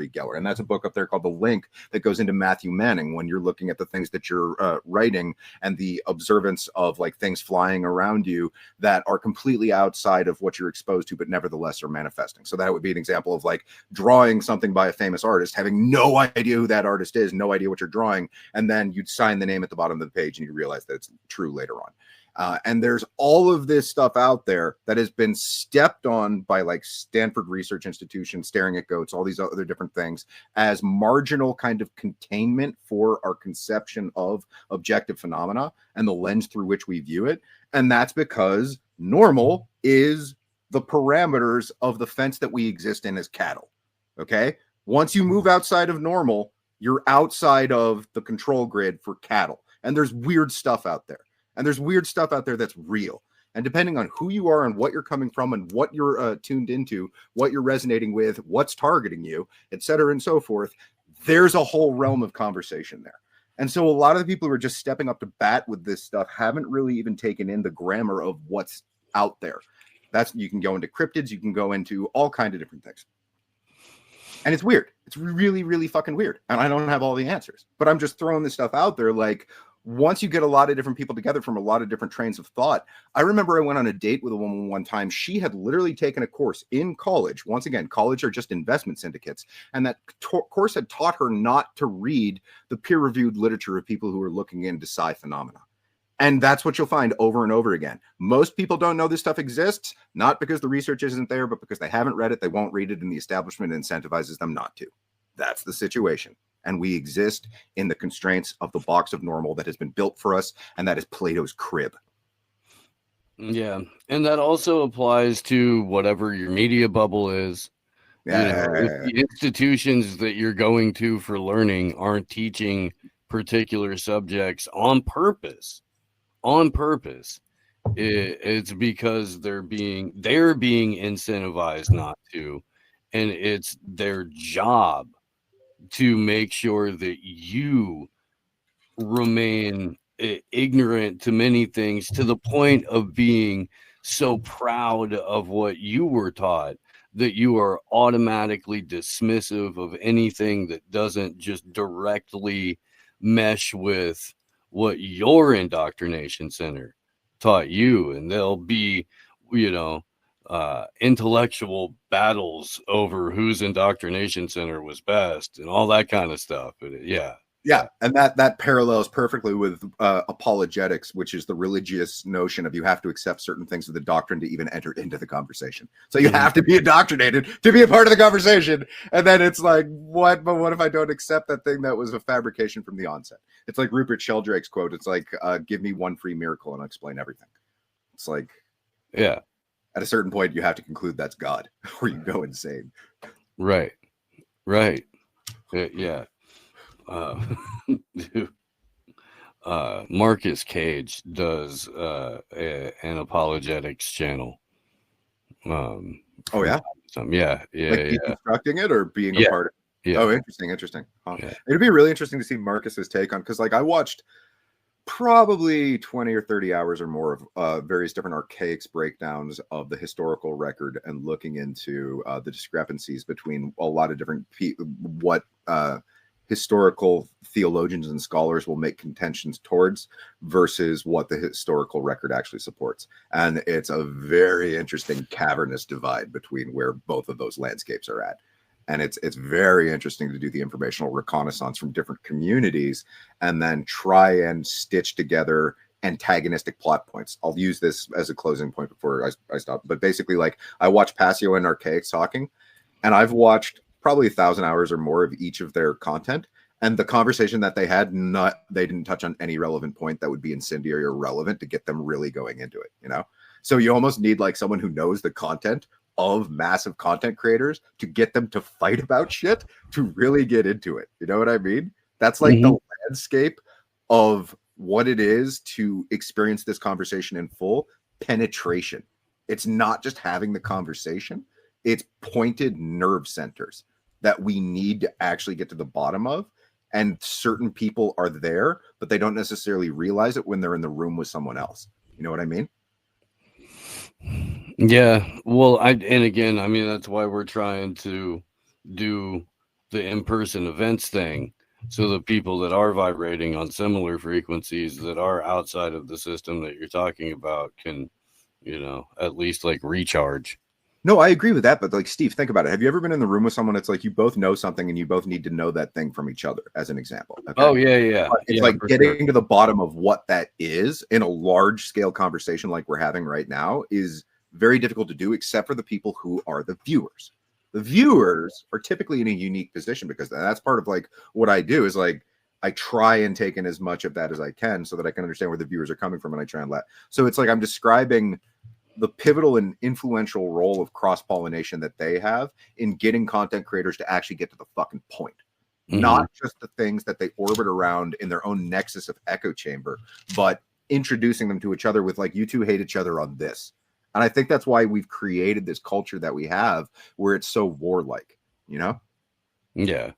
Geller? And that's a book up there called The Link that goes into Matthew Manning when you're looking at the things that you're writing and the observance of like things flying around you that are completely outside of what you're exposed to, but nevertheless are manifesting. So that would be an example of like drawing something by a famous artist, having no idea who that artist is, no idea what you're drawing, and then you'd sign the name at the bottom of the page and you realize that it's true later on. And there's all of this stuff out there that has been stepped on by like Stanford Research Institution, Staring at Goats, all these other different things as marginal kind of containment for our conception of objective phenomena and the lens through which we view it. And that's because normal is the parameters of the fence that we exist in as cattle. Okay. Once you move outside of normal, you're outside of the control grid for cattle. And there's weird stuff out there. And there's weird stuff out there that's real. And depending on who you are and what you're coming from and what you're tuned into, what you're resonating with, what's targeting you, et cetera, and so forth, there's a whole realm of conversation there. And so a lot of the people who are just stepping up to bat with this stuff haven't really even taken in the grammar of what's out there. You can go into cryptids, you can go into all kinds of different things. And it's weird. It's really, really fucking weird. And I don't have all the answers. But I'm just throwing this stuff out there like, once you get a lot of different people together from a lot of different trains of thought. I remember I went on a date with a woman one time. She had literally taken a course in college. Once again, college are just investment syndicates. And that course had taught her not to read the peer-reviewed literature of people who are looking into psi phenomena. And that's what you'll find over and over again. Most people don't know this stuff exists, not because the research isn't there, but because they haven't read it, they won't read it, and the establishment incentivizes them not to. That's the situation. and we exist in the constraints of the box of normal that has been built for us, and that is Plato's crib. Yeah, and that also applies to whatever your media bubble is. If the institutions that you're going to for learning aren't teaching particular subjects on purpose, it's because they're being incentivized not to, and it's their job to make sure that you remain ignorant to many things, to the point of being so proud of what you were taught that you are automatically dismissive of anything that doesn't just directly mesh with what your indoctrination center taught you. And there'll be, intellectual battles over whose indoctrination center was best and all that kind of stuff. Yeah, and that parallels perfectly with apologetics, which is the religious notion of you have to accept certain things of the doctrine to even enter into the conversation. So you have to be indoctrinated to be a part of the conversation. And then it's like, what? But what if I don't accept that thing that was a fabrication from the onset? It's like Rupert Sheldrake's quote. It's like, give me one free miracle and I'll explain everything. It's like, yeah. At a certain point, you have to conclude that's God, or you go insane. Right. Yeah. Marcus Cage does an apologetics channel. Oh yeah, yeah. Deconstructing it or being a part of it. Yeah. Oh, interesting. It'd be really interesting to see Marcus's take on, because like I watched probably 20 or 30 hours or more of various different archaics breakdowns of the historical record and looking into the discrepancies between a lot of different what historical theologians and scholars will make contentions towards versus what the historical record actually supports. And it's a very interesting cavernous divide between where both of those landscapes are at. And it's very interesting to do the informational reconnaissance from different communities and then try and stitch together antagonistic plot points. I'll use this as a closing point before I stop. But basically, like, I watch Passio and Archaics talking, and I've watched probably 1,000 hours or more of each of their content. And the conversation that they had, they didn't touch on any relevant point that would be incendiary or relevant to get them really going into it, So you almost need like someone who knows the content of massive content creators to get them to fight about shit to really get into it. You know what I mean? That's like the landscape of what it is to experience this conversation in full penetration. It's not just having the conversation. It's pointed nerve centers that we need to actually get to the bottom of. And certain people are there, but they don't necessarily realize it when they're in the room with someone else. You know what I mean? Yeah. Well, that's why we're trying to do the in-person events thing, so the people that are vibrating on similar frequencies that are outside of the system that you're talking about can, at least like recharge. No, I agree with that. But like, Steve, think about it. Have you ever been in the room with someone? It's like you both know something and you both need to know that thing from each other, as an example. Okay? Oh, yeah. It's like getting to the bottom of what that is in a large scale conversation like we're having right now is very difficult to do, except for the people who are the viewers. The viewers are typically in a unique position because that's part of like what I do is like I try and take in as much of that as I can so that I can understand where the viewers are coming from, and I try and so it's like I'm describing the pivotal and influential role of cross-pollination that they have in getting content creators to actually get to the fucking point. Not just the things that they orbit around in their own nexus of echo chamber, but introducing them to each other with like, you two hate each other on this. And I think that's why we've created this culture that we have where it's so warlike, Yeah.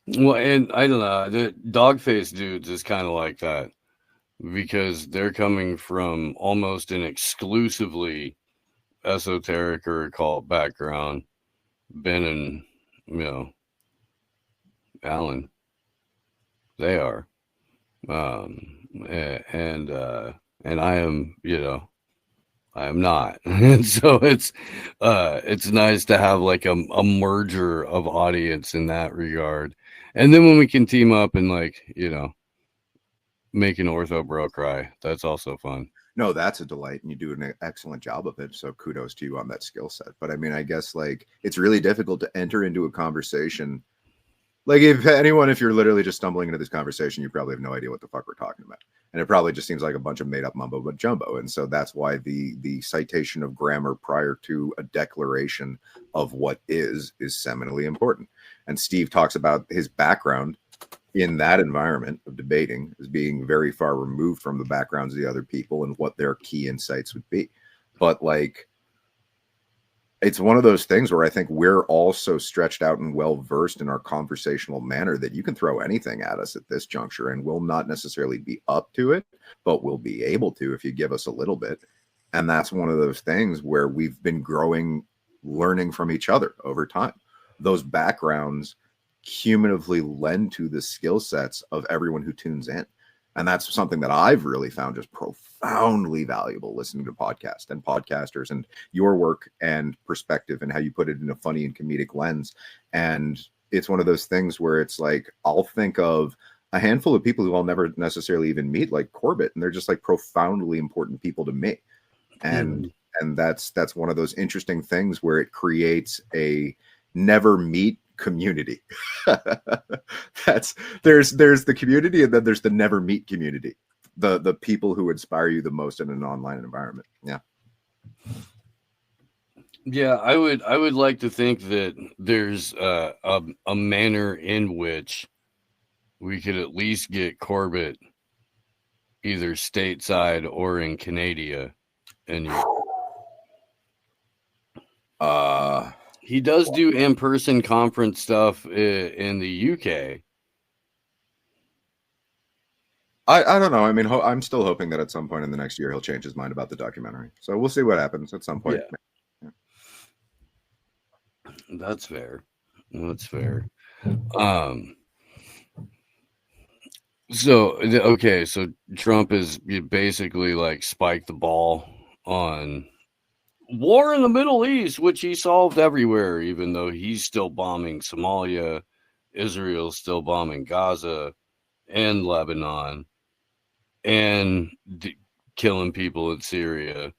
Well, and I don't know, the Dogface dudes is kind of like that, because they're coming from almost an exclusively esoteric or occult background. Ben and, Alan, they are. And I am, I am not. And so it's nice to have like a merger of audience in that regard. And then when we can team up and like, make an ortho bro cry, that's also fun. No, that's a delight, and you do an excellent job of it, so kudos to you on that skill set. But I mean, I guess like it's really difficult to enter into a conversation Like if you're literally just stumbling into this conversation, you probably have no idea what the fuck we're talking about. And it probably just seems like a bunch of made up mumbo but jumbo. And so that's why the citation of grammar prior to a declaration of what is seminally important. And Steve talks about his background in that environment of debating as being very far removed from the backgrounds of the other people and what their key insights would be. But like, it's one of those things where I think we're all so stretched out and well versed in our conversational manner that you can throw anything at us at this juncture and we'll not necessarily be up to it, but we'll be able to if you give us a little bit. And that's one of those things where we've been growing, learning from each other over time. Those backgrounds cumulatively lend to the skill sets of everyone who tunes in. And that's something that I've really found just profoundly valuable listening to podcasts and podcasters and your work and perspective and how you put it in a funny and comedic lens. And it's one of those things where it's like, I'll think of a handful of people who I'll never necessarily even meet, like Corbett, and they're just like profoundly important people to me. And that's one of those interesting things where it creates a never meet community. There's the community, and then there's the never meet community, the people who inspire you the most in an online environment. I would like to think that there's a manner in which we could at least get Corbett either stateside or in Canada, and he does do in-person conference stuff in the UK. I don't know. I mean, I'm still hoping that at some point in the next year he'll change his mind about the documentary. So we'll see what happens at some point. Yeah. That's fair. That's fair. So Trump is basically like spiked the ball on war in the Middle East, which he solved everywhere, even though he's still bombing Somalia, Israel's still bombing Gaza and Lebanon, and killing people in Syria,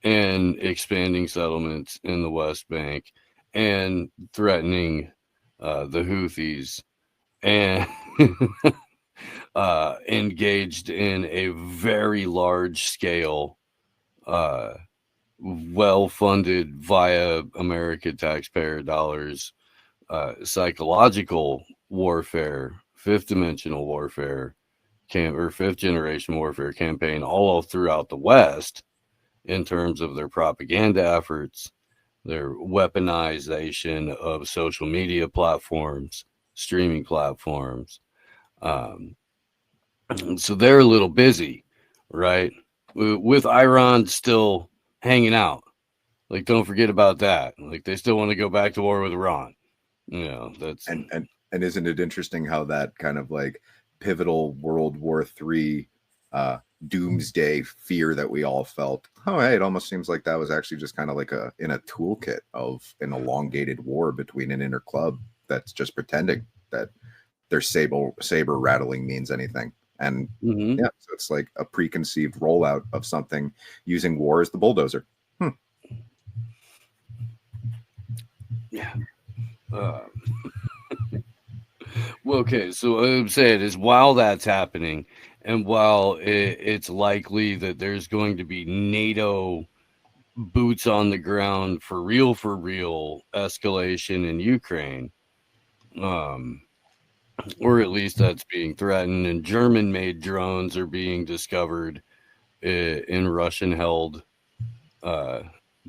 and expanding settlements in the West Bank, and threatening the Houthis, and engaged in a very large scale well-funded via American taxpayer dollars, psychological warfare, fifth dimensional warfare, fifth generation warfare campaign all throughout the West in terms of their propaganda efforts, their weaponization of social media platforms, streaming platforms. So they're a little busy, right? With Iran still hanging out. Like, don't forget about that. Like, they still want to go back to war with Iran. You know, that's and isn't it interesting how that kind of like pivotal World War III doomsday fear that we all felt? Oh, hey, it almost seems like that was actually just kind of like in a toolkit of an elongated war between an inner club that's just pretending that their saber rattling means anything. And so it's like a preconceived rollout of something using war as the bulldozer. Yeah. Well, okay. So what I'm saying is, while that's happening, and while it's likely that there's going to be NATO boots on the ground for real escalation in Ukraine, or at least that's being threatened, and German-made drones are being discovered in Russian-held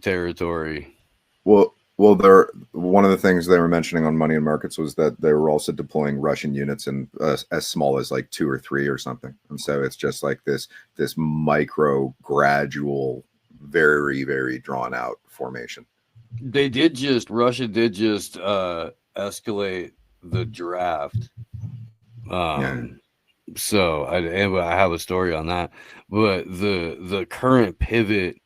territory. Well, one of the things they were mentioning on Money and Markets was that they were also deploying Russian units in as small as like 2 or 3 or something, and so it's just like this micro, gradual, very, very drawn out formation. Russia did just escalate the draft. So I have a story on that, but the current pivot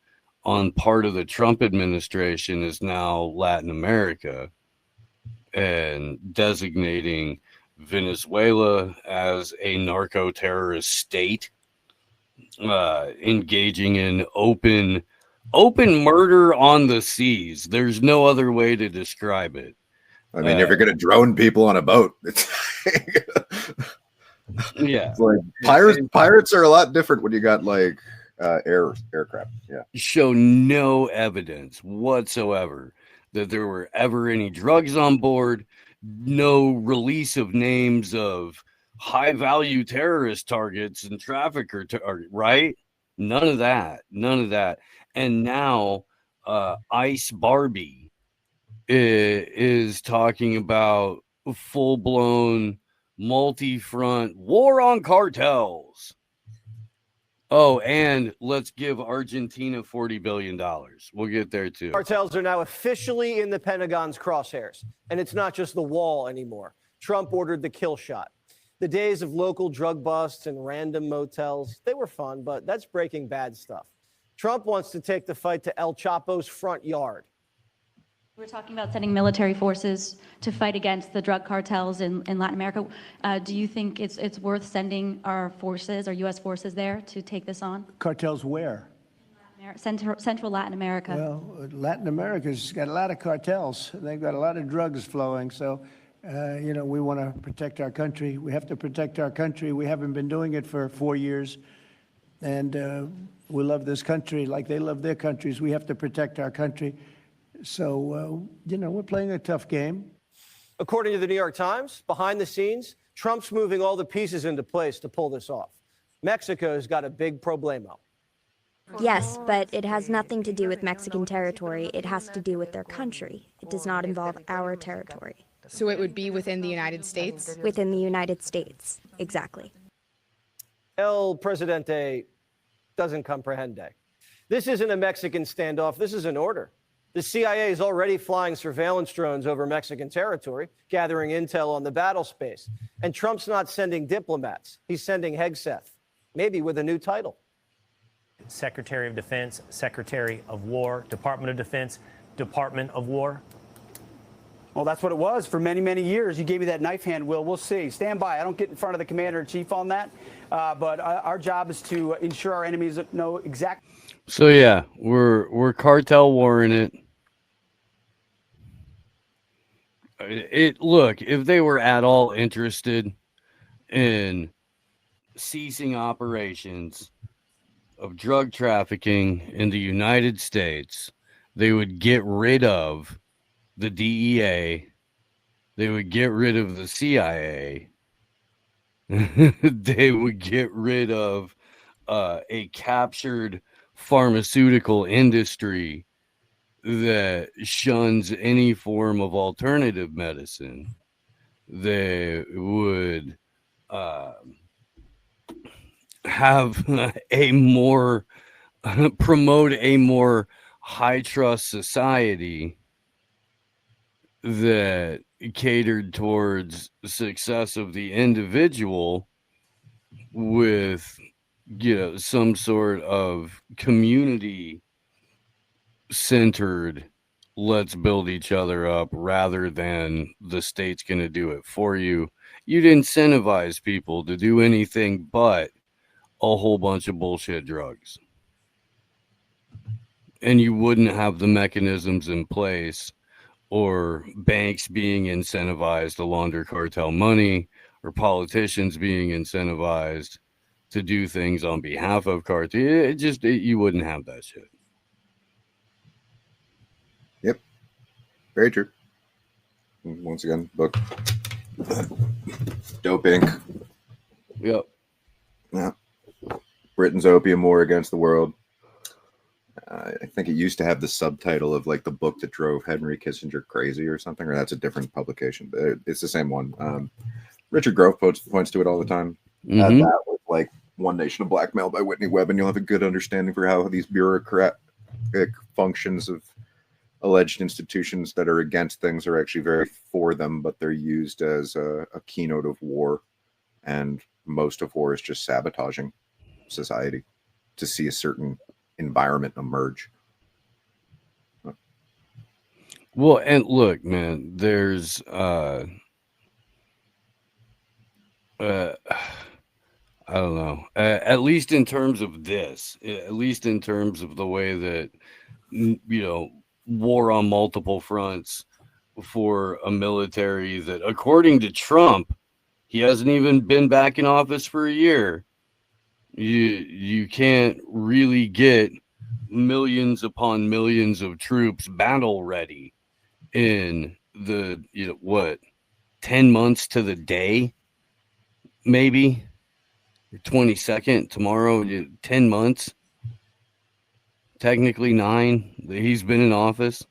on part of the Trump administration is now Latin America, and designating Venezuela as a narco-terrorist state, engaging in open murder on the seas. There's no other way to describe it. I mean, if you're going to drone people on a boat, Yeah. It's like pirates are a lot different when you got like aircraft. Yeah. Show no evidence whatsoever that there were ever any drugs on board, no release of names of high value terrorist targets and trafficker right? None of that. And now Ice Barbie is talking about full-blown multi-front war on cartels. Oh, and let's give Argentina $40 billion. We'll get there too. Cartels are now officially in the Pentagon's crosshairs. And it's not just the wall anymore. Trump ordered the kill shot. The days of local drug busts and random motels, they were fun, but that's Breaking Bad stuff. Trump wants to take the fight to El Chapo's front yard. We're talking about sending military forces to fight against the drug cartels in Latin America. Do you think it's worth sending our forces, our U.S. forces there to take this on? Cartels where? Central Latin America. Well, Latin America's got a lot of cartels. They've got a lot of drugs flowing. So, we want to protect our country. We have to protect our country. We haven't been doing it for 4 years. And we love this country like they love their countries. We have to protect our country. So, we're playing a tough game. According to the New York Times, behind the scenes, Trump's moving all the pieces into place to pull this off. Mexico's got a big problemo. Yes, but it has nothing to do with Mexican territory. It has to do with their country. It does not involve our territory. So it would be within the United States? Within the United States, exactly. El Presidente doesn't comprehende. This isn't a Mexican standoff. This is an order. The CIA is already flying surveillance drones over Mexican territory, gathering intel on the battle space. And Trump's not sending diplomats. He's sending Hegseth, maybe with a new title. Secretary of Defense, Secretary of War, Department of Defense, Department of War. Well, that's what it was for many, many years. You gave me that knife hand, Will. We'll see. Stand by. I don't get in front of the commander-in-chief on that. But our job is to ensure our enemies know exactly. So yeah, we're cartel warring it. Look, if they were at all interested in ceasing operations of drug trafficking in the United States, they would get rid of the DEA, they would get rid of the CIA, they would get rid of a captured pharmaceutical industry that shuns any form of alternative medicine. They would have a more promote a more high trust society that catered towards success of the individual with some sort of community centered, let's build each other up rather than the state's going to do it for you. You'd incentivize people to do anything but a whole bunch of bullshit drugs. And you wouldn't have the mechanisms in place or banks being incentivized to launder cartel money or politicians being incentivized to do things on behalf of cartel. You wouldn't have that shit. Yep. Very true. Once again, book. Dope Inc. Yep. Yeah. Britain's Opium War Against the World. I think it used to have the subtitle of like the book that drove Henry Kissinger crazy or something, or that's a different publication. But it's the same one. Richard Grove points to it all the time. Mm-hmm. That was like One Nation of Blackmail by Whitney Webb, and you'll have a good understanding for how these bureaucratic functions of alleged institutions that are against things are actually very for them, but they're used as a keynote of war. And most of war is just sabotaging society to see a certain environment emerge. Well, and look, man, there's I don't know, at least in terms of this, at least in terms of the way that, war on multiple fronts for a military that, according to Trump, He hasn't even been back in office for a year. You can't really get millions upon millions of troops battle ready in the 10 months to the day, maybe 22nd tomorrow, 10 months, technically 9 that he's been in office.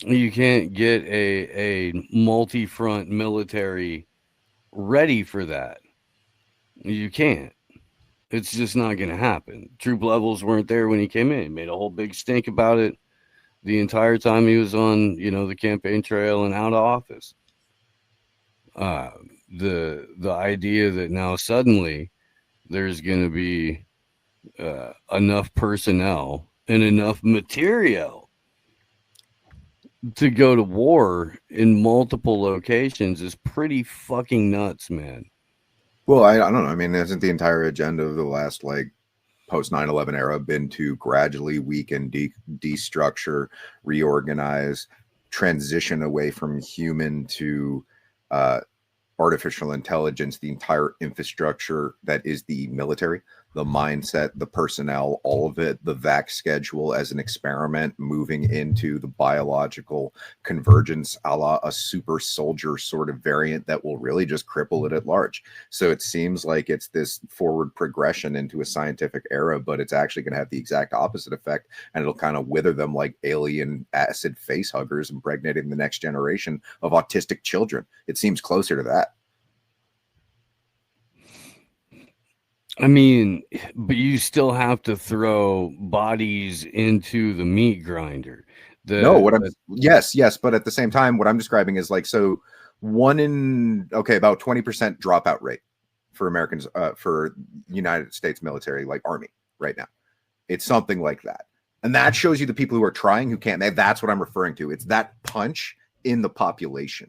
You can't get a multi-front military ready for that. You can't. It's just not going to happen. Troop levels weren't there when he came in. He made a whole big stink about it the entire time he was on, the campaign trail and out of office. The idea that now suddenly there's going to be enough personnel and enough material to go to war in multiple locations is pretty fucking nuts, man. Well, I don't know. I mean, isn't the entire agenda of the last post 9/11 era been to gradually weaken, destructure, reorganize, transition away from human to artificial intelligence, the entire infrastructure that is the military, the mindset, the personnel, all of it, the vac schedule as an experiment, moving into the biological convergence a la a super soldier sort of variant that will really just cripple it at large. So it seems like it's this forward progression into a scientific era, but it's actually going to have the exact opposite effect, and it'll kind of wither them like alien acid face huggers, impregnating the next generation of autistic children. It seems closer to that. I mean, but you still have to throw bodies into the meat grinder. Yes, but at the same time, what I'm describing is about 20% dropout rate for Americans, for United States military, like Army right now. It's something like that. And that shows you the people who are trying, who can't. That's what I'm referring to. It's that punch in the population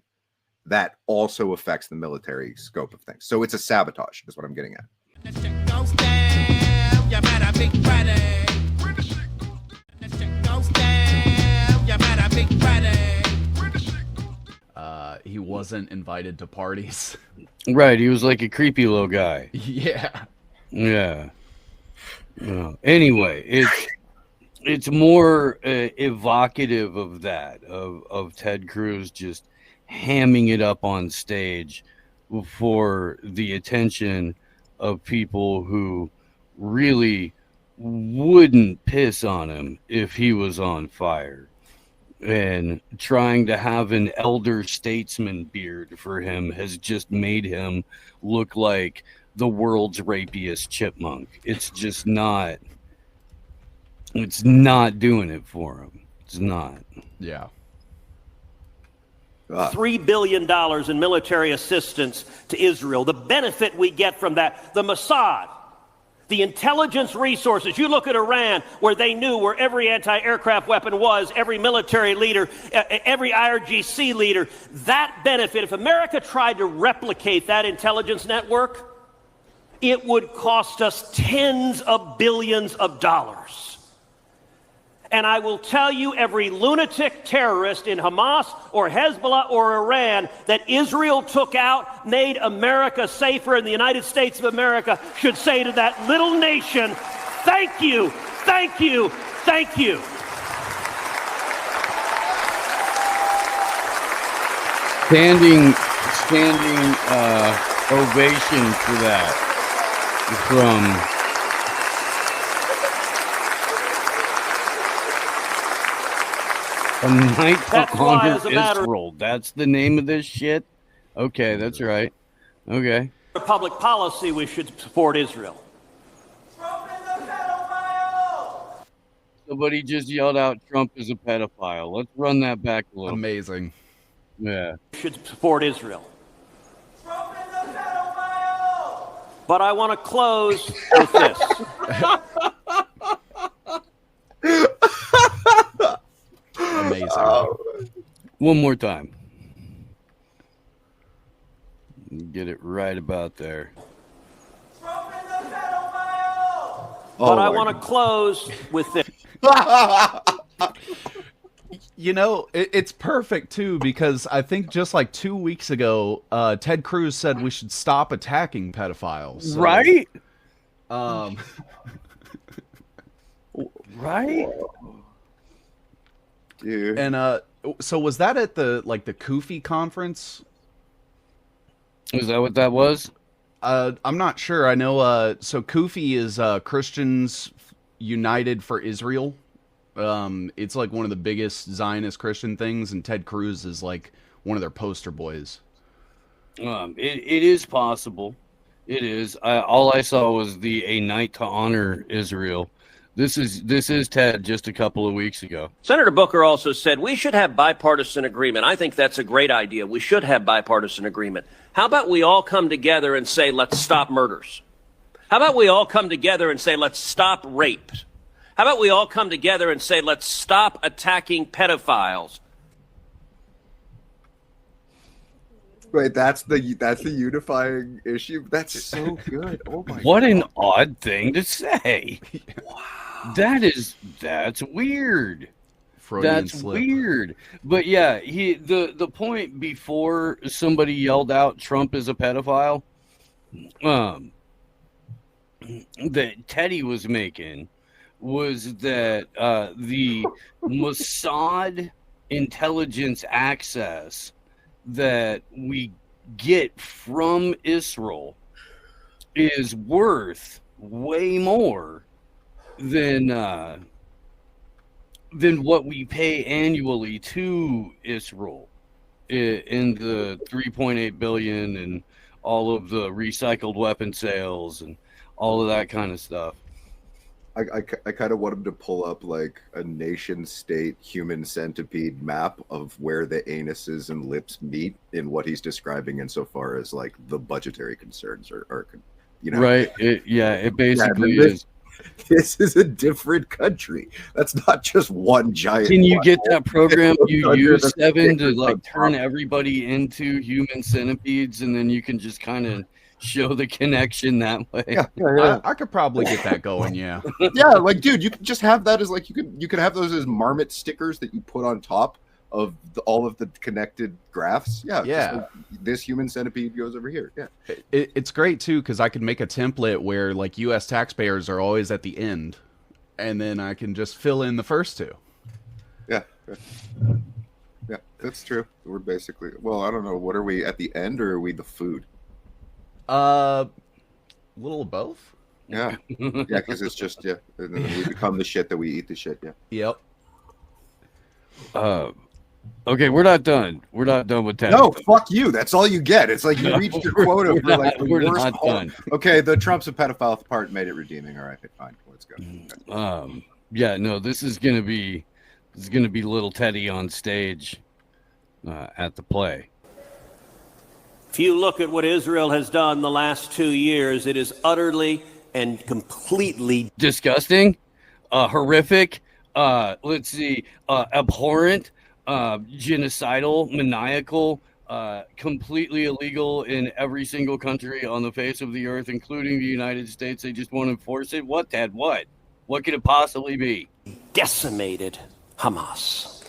that also affects the military scope of things. So it's a sabotage, is what I'm getting at. He wasn't invited to parties. Right, he was like a creepy little guy. Yeah. Anyway, it's more evocative of that, of Ted Cruz just hamming it up on stage for the attention of people who really wouldn't piss on him if he was on fire, and trying to have an elder statesman beard for him has just made him look like the world's rapiest chipmunk. It's just not, it's not doing it for him. It's not. Yeah. $3 billion in military assistance to Israel. The benefit we get from that, the Mossad, the intelligence resources. You look at Iran, where they knew where every anti-aircraft weapon was, every military leader, every IRGC leader. That benefit, if America tried to replicate that intelligence network, it would cost us tens of billions of dollars. And I will tell you, every lunatic terrorist in Hamas or Hezbollah or Iran that Israel took out, made America safer, and the United States of America should say to that little nation, thank you, thank you, thank you. Standing ovation for that from A Night to Honor Israel. That's the name of this shit? Okay, that's right. Okay. For public policy, we should support Israel. Somebody just yelled out Trump is a pedophile. Let's run that back a little. Amazing. Yeah. We should support Israel. But I want to close with this. Amazing. One more time. Get it right about there. But I want to close with this. You know, it's perfect too, because I think just like 2 weeks ago, Ted Cruz said we should stop attacking pedophiles. So, Right? Right? Dude. And so was that at the Kufi conference? Is that what that was? I'm not sure. I know so Kufi is Christians United for Israel. It's like one of the biggest Zionist Christian things, and Ted Cruz is like one of their poster boys. It is possible. It is. All I saw was a night to honor Israel. This is Ted just a couple of weeks ago. Senator Booker also said we should have bipartisan agreement. I think that's a great idea. We should have bipartisan agreement. How about we all come together and say, let's stop murders? How about we all come together and say, let's stop rape? How about we all come together and say, let's stop attacking pedophiles? Wait, that's the unifying issue. That's so good. Oh my! What God. an odd thing to say. Wow. That's weird. Freudian That's slip. weird. But yeah, the point before somebody yelled out Trump is a pedophile, that Teddy was making was that the Mossad intelligence access that we get from Israel is worth way more than what we pay annually to Israel in the 3.8 billion and all of the recycled weapon sales and all of that kind of stuff. I kind of want him to pull up like a nation state human centipede map of where the anuses and lips meet in what he's describing insofar as like the budgetary concerns are you know. Right. It basically is. This is a different country. That's not just one giant. Can you get that program you Under use, the Seven, to stick like on turn top. everybody into human centipedes, and then you can just kind of show the connection that way? Yeah. I could probably get that going. Yeah. Yeah, like, dude, you could just have that as like you could have those as marmot stickers that you put on top of all of the connected graphs. Yeah. Yeah. Just like, this human centipede goes over here. Yeah. It's great too, because I could make a template where like U.S. taxpayers are always at the end, and then I can just fill in the first two. Yeah. Yeah, that's true. We're basically, well, I don't know. What are we at the end, or are we the food? A little of both. Yeah. Yeah, because it's just, yeah. And then we become the shit that we eat the shit. Yeah. Yep. Okay, we're not done. We're not done with that. No, fuck you. That's all you get. It's like you reached your quota for like the we're worst not done. Okay, the Trump's a pedophile part made it redeeming. All right, fine. Let's go. Yeah, no, this is gonna be little Teddy on stage at the play. If you look at what Israel has done the last 2 years, it is utterly and completely disgusting, horrific, let's see, abhorrent, genocidal, maniacal, completely illegal in every single country on the face of the earth, including the United States. They just won't enforce it. What, Dad? What? What could it possibly be? decimated Hamas.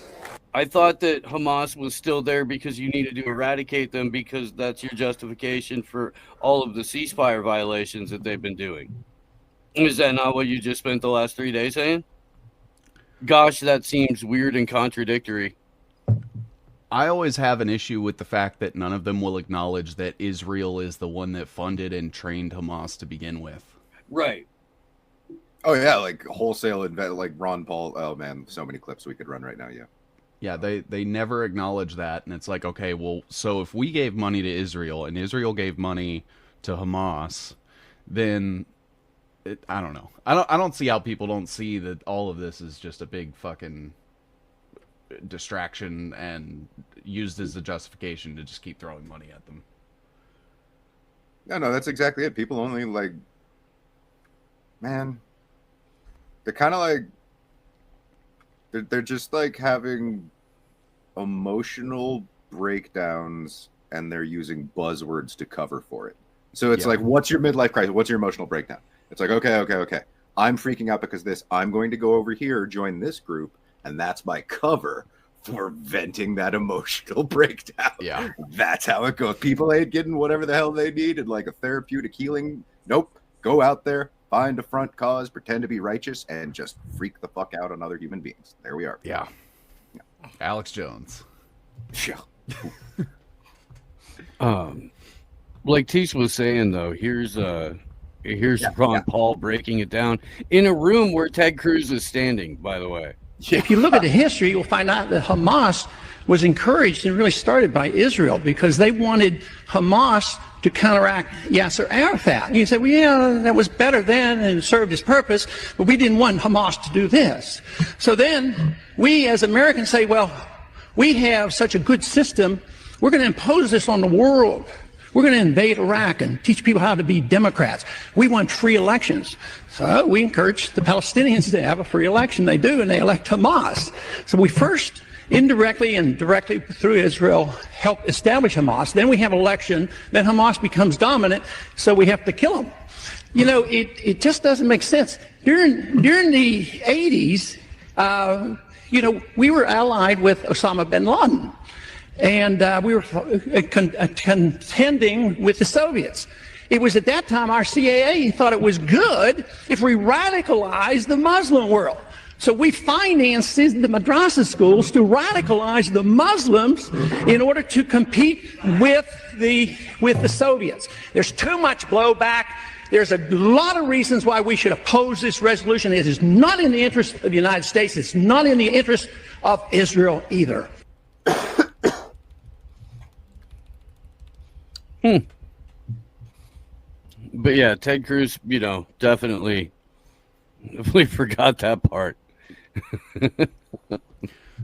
I thought that Hamas was still there because you needed to eradicate them, because that's your justification for all of the ceasefire violations that they've been doing. Is that not what you just spent the last 3 days saying? Gosh, that seems weird and contradictory. I always have an issue with the fact that none of them will acknowledge that Israel is the one that funded and trained Hamas to begin with. Right. Oh yeah, like wholesale like Ron Paul. Oh man, so many clips we could run right now. Yeah. Yeah, they never acknowledge that, and it's like, okay, well, so if we gave money to Israel and Israel gave money to Hamas, then I don't know. I don't see how people don't see that all of this is just a big fucking distraction and used as a justification to just keep throwing money at them. No, that's exactly it. People only like, man, they're kind of like, they're just like having emotional breakdowns, and they're using buzzwords to cover for it. So it's like, what's your midlife crisis? What's your emotional breakdown? It's like, okay. I'm freaking out because this. I'm going to go over here, join this group, and that's my cover for venting that emotional breakdown. Yeah. That's how it goes. People ain't getting whatever the hell they need and like a therapeutic healing. Nope. Go out there, find a front cause, pretend to be righteous, and just freak the fuck out on other human beings. There we are. Yeah. Alex Jones. Yeah. Like Tease was saying, though, here's Ron Paul breaking it down in a room where Ted Cruz is standing, by the way. If you look at the history, you'll find out that Hamas was encouraged and really started by Israel because they wanted Hamas to counteract Yasser Arafat. And you say, well, yeah, that was better then and it served its purpose, but we didn't want Hamas to do this. So then we as Americans say, well, we have such a good system, we're going to impose this on the world. We're going to invade Iraq and teach people how to be Democrats. We want free elections. So we encourage the Palestinians to have a free election. They do, and they elect Hamas. So we first, indirectly and directly through Israel, help establish Hamas. Then we have election. Then Hamas becomes dominant, so we have to kill them. You know, it just doesn't make sense. During the 80s, you know, we were allied with Osama bin Laden. And we were contending with the Soviets. It was at that time our CIA thought it was good if we radicalized the Muslim world. So we financed the madrasa schools to radicalize the Muslims in order to compete with the Soviets. There's too much blowback. There's a lot of reasons why we should oppose this resolution. It is not in the interest of the United States. It's not in the interest of Israel either. But yeah, Ted Cruz, you know, definitely forgot that part.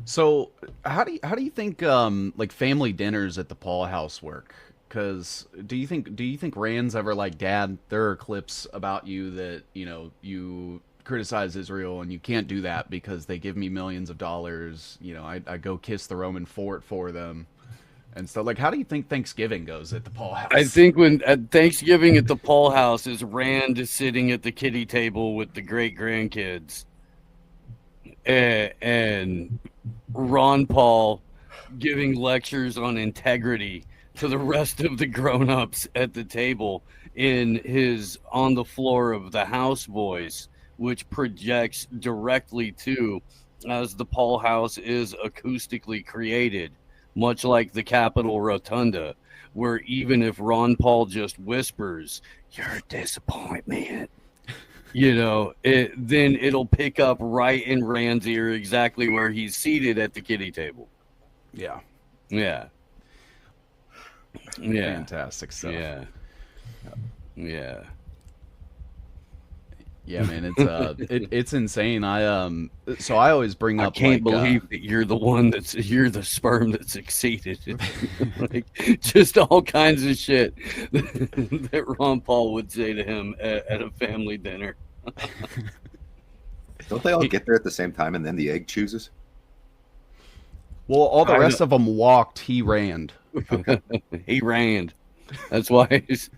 So how do you think like family dinners at the Paul house work? Because do you think Rand's ever like, Dad, there are clips about you that, you know, you criticize Israel and you can't do that because they give me millions of dollars. You know, I go kiss the Roman fort for them. And so, like, how do you think Thanksgiving goes at the Paul house? I think when at Thanksgiving at the Paul house is Rand sitting at the kiddie table with the great grandkids, and Ron Paul giving lectures on integrity to the rest of the grown-ups at the table in his on the floor of the house voice, which projects directly to, as the Paul house is acoustically created, much like the Capitol Rotunda, where even if Ron Paul just whispers, "You're a disappointment," you know, then it'll pick up right in Rand's ear exactly where he's seated at the kiddie table. Yeah. Yeah. Yeah. Fantastic stuff. Yeah. Yeah. Yeah, man, it's insane. So I always bring up. I can't believe that you're the sperm that succeeded. Like, just all kinds of shit that Ron Paul would say to him at a family dinner. Don't they all get there at the same time and then the egg chooses? Well, all the rest of them walked. He ran. Okay. He ran. That's why he's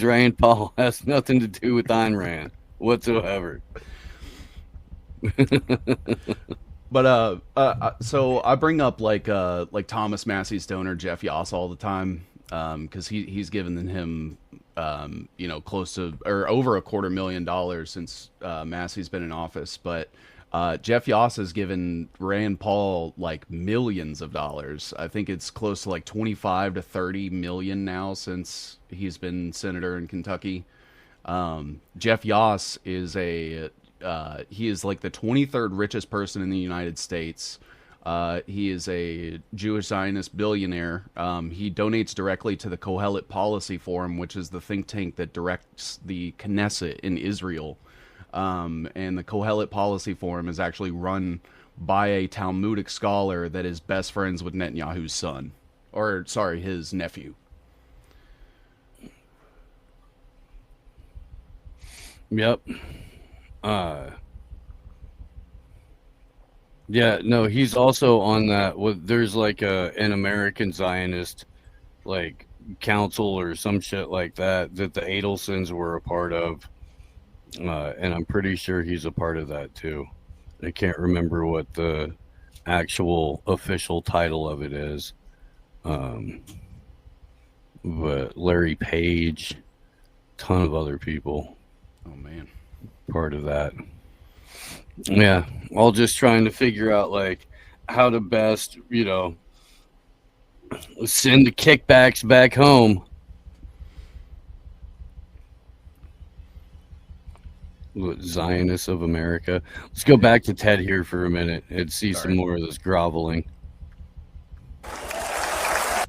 Rand Paul. Has nothing to do with Ayn Rand whatsoever. But so I bring up like Thomas Massey's donor Jeff Yoss all the time, because he's given him you know, close to or over $250,000 since Massey's been in office. But Jeff Yoss has given Rand Paul like millions of dollars. I think it's close to like 25 to 30 million now since he's been senator in Kentucky. Jeff Yoss is he is like the 23rd richest person in the United States. He is a Jewish Zionist billionaire. He donates directly to the Kohelet Policy Forum, which is the think tank that directs the Knesset in Israel. And the Kohelet Policy Forum is actually run by a Talmudic scholar that is best friends with Netanyahu's son. Or, sorry, his nephew. Yep. Yeah, no, he's also on that. There's like an American Zionist like council or some shit like that the Adelsons were a part of. And I'm pretty sure he's a part of that too. I can't remember what the actual official title of it is. But Larry Page, ton of other people. Oh man, part of that. Yeah, all just trying to figure out like how to best, send the kickbacks back home. What, Zionists of America? Let's go back to Ted here for a minute and see some more of this groveling.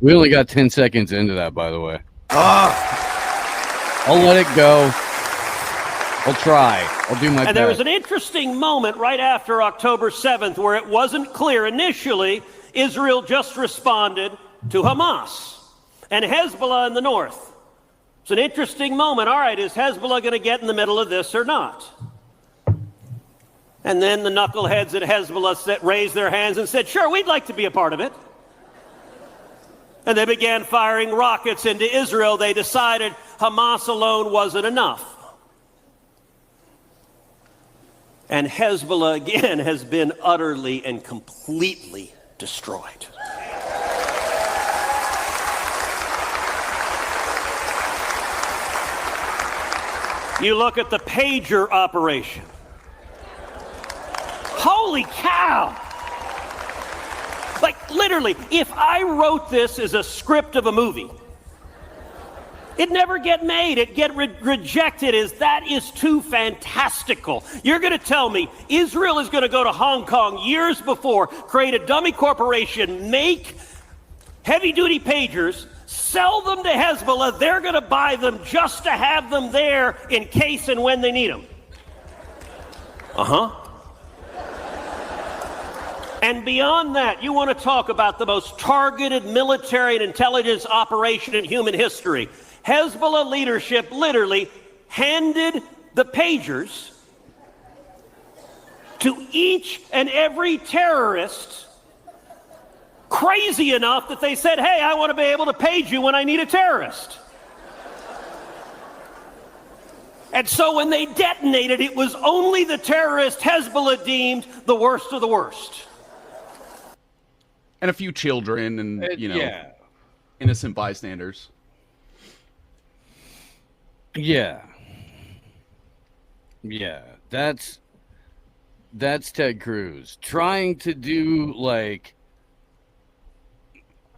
We only got 10 seconds into that, by the way. I'll let it go. I'll try. I'll do my best. And there was an interesting moment right after October 7th where it wasn't clear. Initially, Israel just responded to Hamas and Hezbollah in the north. It's an interesting moment. All right, is Hezbollah going to get in the middle of this or not? And then the knuckleheads at Hezbollah raised their hands and said, sure, we'd like to be a part of it. And they began firing rockets into Israel. They decided Hamas alone wasn't enough. And Hezbollah, again, has been utterly and completely destroyed. You look at the pager operation. Holy cow! Like, literally, if I wrote this as a script of a movie, it'd never get made. It'd get rejected as that is too fantastical. You're going to tell me Israel is going to go to Hong Kong years before, create a dummy corporation, make heavy-duty pagers, sell them to Hezbollah. They're going to buy them just to have them there in case and when they need them. Uh-huh. And beyond that, you want to talk about the most targeted military and intelligence operation in human history. Hezbollah leadership literally handed the pagers to each and every terrorist crazy enough that they said, hey, I want to be able to page you when I need a terrorist. And so when they detonated, it was only the terrorist Hezbollah deemed the worst of the worst. And a few children and, innocent bystanders. Yeah. Yeah. That's Ted Cruz trying to do like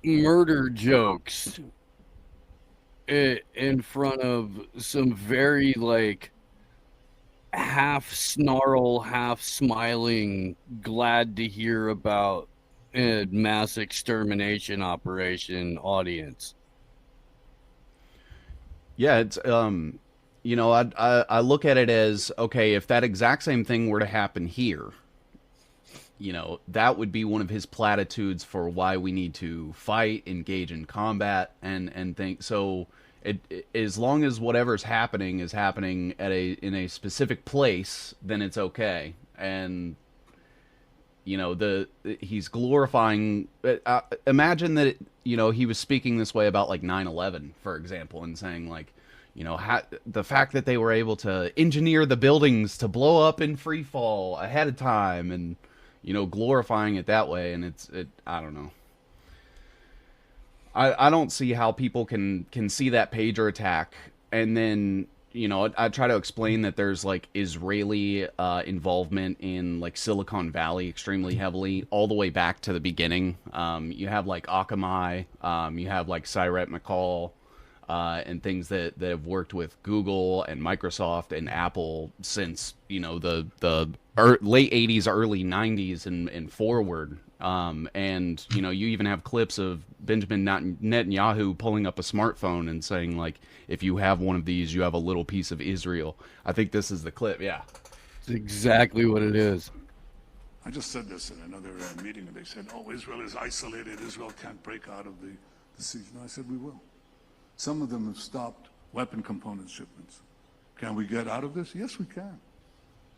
murder jokes in front of some very like half snarl, half smiling, glad to hear about a mass extermination operation audience. Yeah, it's I look at it as, okay, if that exact same thing were to happen here, that would be one of his platitudes for why we need to fight, engage in combat, and think. So as long as whatever's happening is happening in a specific place, then it's okay. And he's glorifying. Imagine that he was speaking this way about like 9/11, for example, and saying like, the fact that they were able to engineer the buildings to blow up in free fall ahead of time, and glorifying it that way. And I don't know. I don't see how people can see that pager attack and then I try to explain that there's like Israeli involvement in like Silicon Valley extremely heavily, all the way back to the beginning. You have like Akamai, you have like Cyrette McCall, and things that have worked with Google and Microsoft and Apple since the late 80s, early 90s and forward. And you even have clips of Benjamin Netanyahu pulling up a smartphone and saying like, if you have one of these, you have a little piece of Israel. I think this is the clip. Yeah, it's exactly what it is. I just said this in another meeting, and they said, "Oh, Israel is isolated. Israel can't break out of the siege." No, I said we will. Some of them have stopped weapon component shipments. Can we get out of this? Yes, we can.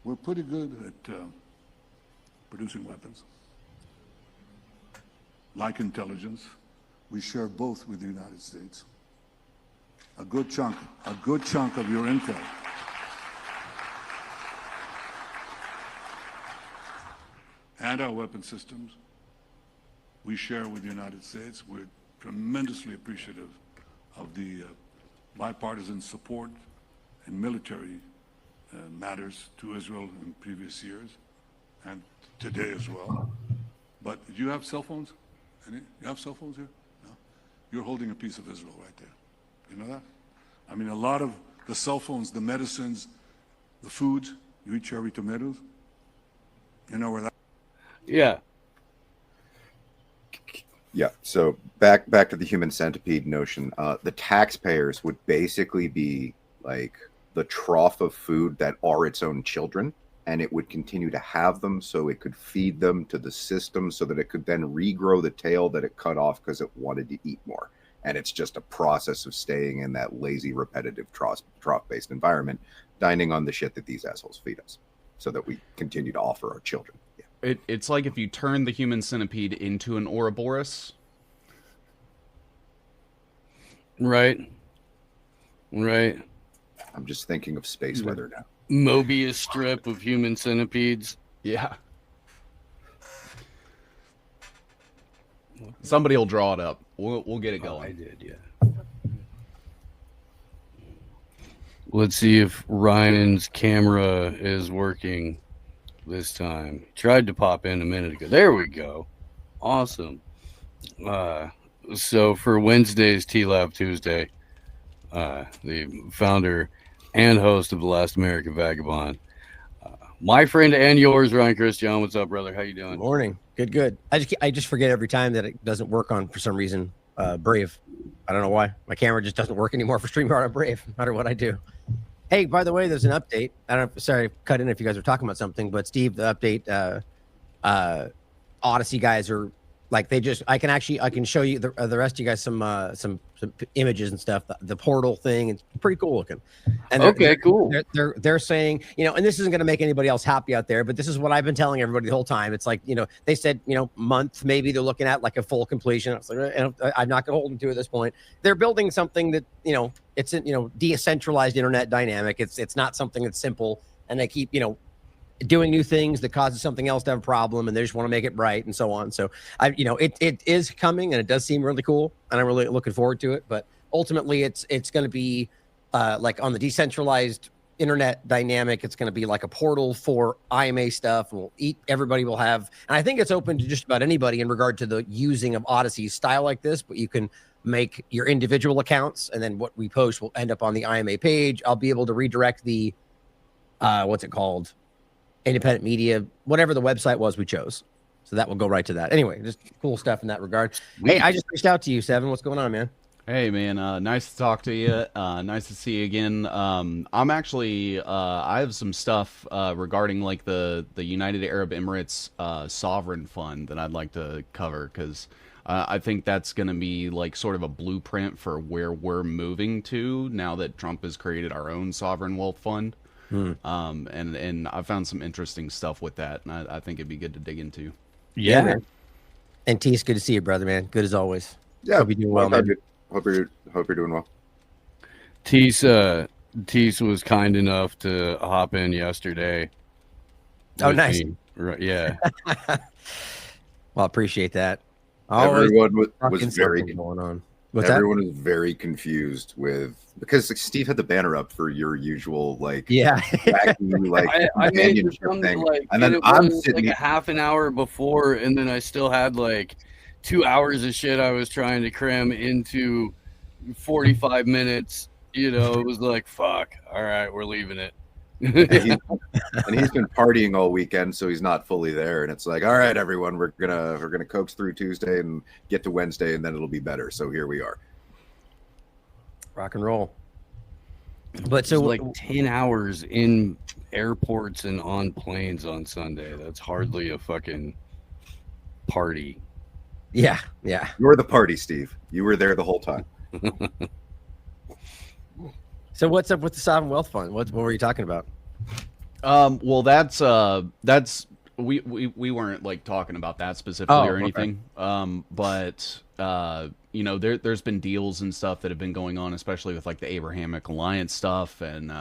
We're pretty good at producing weapons. Like intelligence, we share both with the United States. A good chunk of your intel. and our weapon systems we share with the United States. We're tremendously appreciative of the bipartisan support in military matters to Israel in previous years and today as well. But do you have cell phones? You have cell phones here? No? You're holding a piece of Israel right there. You know that? I mean, a lot of the cell phones, the medicines, the foods, you eat cherry tomatoes, you know where that... Yeah. Yeah. So back to the human centipede notion. The taxpayers would basically be like the trough of food that are its own children, and it would continue to have them so it could feed them to the system so that it could then regrow the tail that it cut off because it wanted to eat more. And it's just a process of staying in that lazy, repetitive trough-based environment, dining on the shit that these assholes feed us so that we continue to offer our children. Yeah. It's like if you turn the human centipede into an Ouroboros. Right. Right. I'm just thinking of space weather now. Mobius strip of human centipedes. Yeah. Somebody will draw it up. We'll get it going. I did, yeah. Let's see if Ryan's camera is working this time. Tried to pop in a minute ago. There we go. Awesome. So for Wednesday's T-Lab Tuesday, the founder and host of The Last American Vagabond, my friend and yours, Ryan Christian. What's up, brother? How you doing? Morning. Good. I just forget every time that it doesn't work on, for some reason, Brave. I don't know why. My camera just doesn't work anymore for StreamYard on Brave, no matter what I do. Hey, by the way, there's an update. I don't know. Sorry, cut in if you guys are talking about something, but Steve, the update, Odyssey guys are like, I can show you the rest of you guys some images and stuff. The portal thing, it's pretty cool looking. And cool. They're saying, and this isn't going to make anybody else happy out there, but this is what I've been telling everybody the whole time. It's like, they said, month, maybe they're looking at like a full completion. I was like, I'm not going to hold them to at this point. They're building something that, it's decentralized internet dynamic. It's not something that's simple, and they keep, doing new things that causes something else to have a problem, and they just want to make it right and so on. So it is coming, and it does seem really cool, and I'm really looking forward to it. But ultimately it's going to be like on the decentralized internet dynamic. It's going to be like a portal for IMA stuff. Everybody will have, and I think it's open to just about anybody in regard to the using of Odyssey style like this, but you can make your individual accounts, and then what we post will end up on the IMA page. I'll be able to redirect the what's it called? Independent media, whatever the website was we chose. So that will go right to that. Anyway, just cool stuff in that regard. Hey, I just reached out to you, Seven. What's going on, man? Hey, man. Nice to talk to you. Nice to see you again. I'm actually, I have some stuff regarding like the United Arab Emirates sovereign fund that I'd like to cover, because I think that's going to be like sort of a blueprint for where we're moving to now that Trump has created our own sovereign wealth fund. And I found some interesting stuff with that, and I think it'd be good to dig into. Yeah, man. And T, it's good to see you, brother, man. Good as always. Yeah, hope you're doing well, man. Hope you're doing well. Tease was kind enough to hop in yesterday. Oh, nice. Right, yeah. Well, I appreciate that. Everyone was very going on. Everyone was very confused because like, Steve had the banner up for your usual wacky, like I made it thing, and then I'm sitting like a half an hour before, and then I still had like 2 hours of shit I was trying to cram into 45 minutes. It was like, fuck. All right, we're leaving it. and he's been partying all weekend, so he's not fully there. And it's like, all right, everyone, we're gonna coax through Tuesday and get to Wednesday, and then it'll be better. So here we are, rock and roll. But so like 10 hours in airports and on planes on Sunday. That's hardly a fucking party. Yeah. You're the party, Steve. You were there the whole time. So what's up with the sovereign wealth fund? What were you talking about? Well, that's we weren't like talking about that specifically or anything. Okay. But there's been deals and stuff that have been going on, especially with like the Abrahamic Alliance stuff and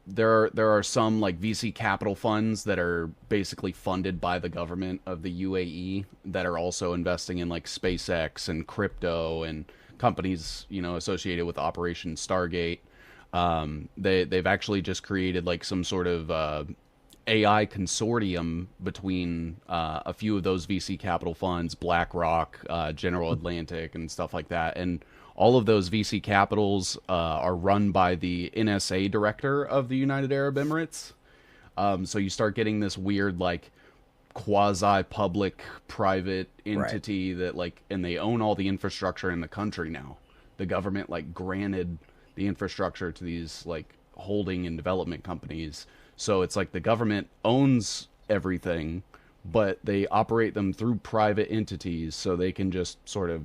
there are some like VC capital funds that are basically funded by the government of the UAE that are also investing in like SpaceX and crypto and companies, associated with Operation Stargate. They've actually just created like some sort of AI consortium between a few of those VC capital funds, BlackRock, General Atlantic, and stuff like that. And all of those VC capitals are run by the NSA director of the United Arab Emirates. So you start getting this weird, like, quasi-public private entity that, like, and they own all the infrastructure in the country now. The government, like, granted the infrastructure to these, like, holding and development companies. So it's like the government owns everything, but they operate them through private entities so they can just sort of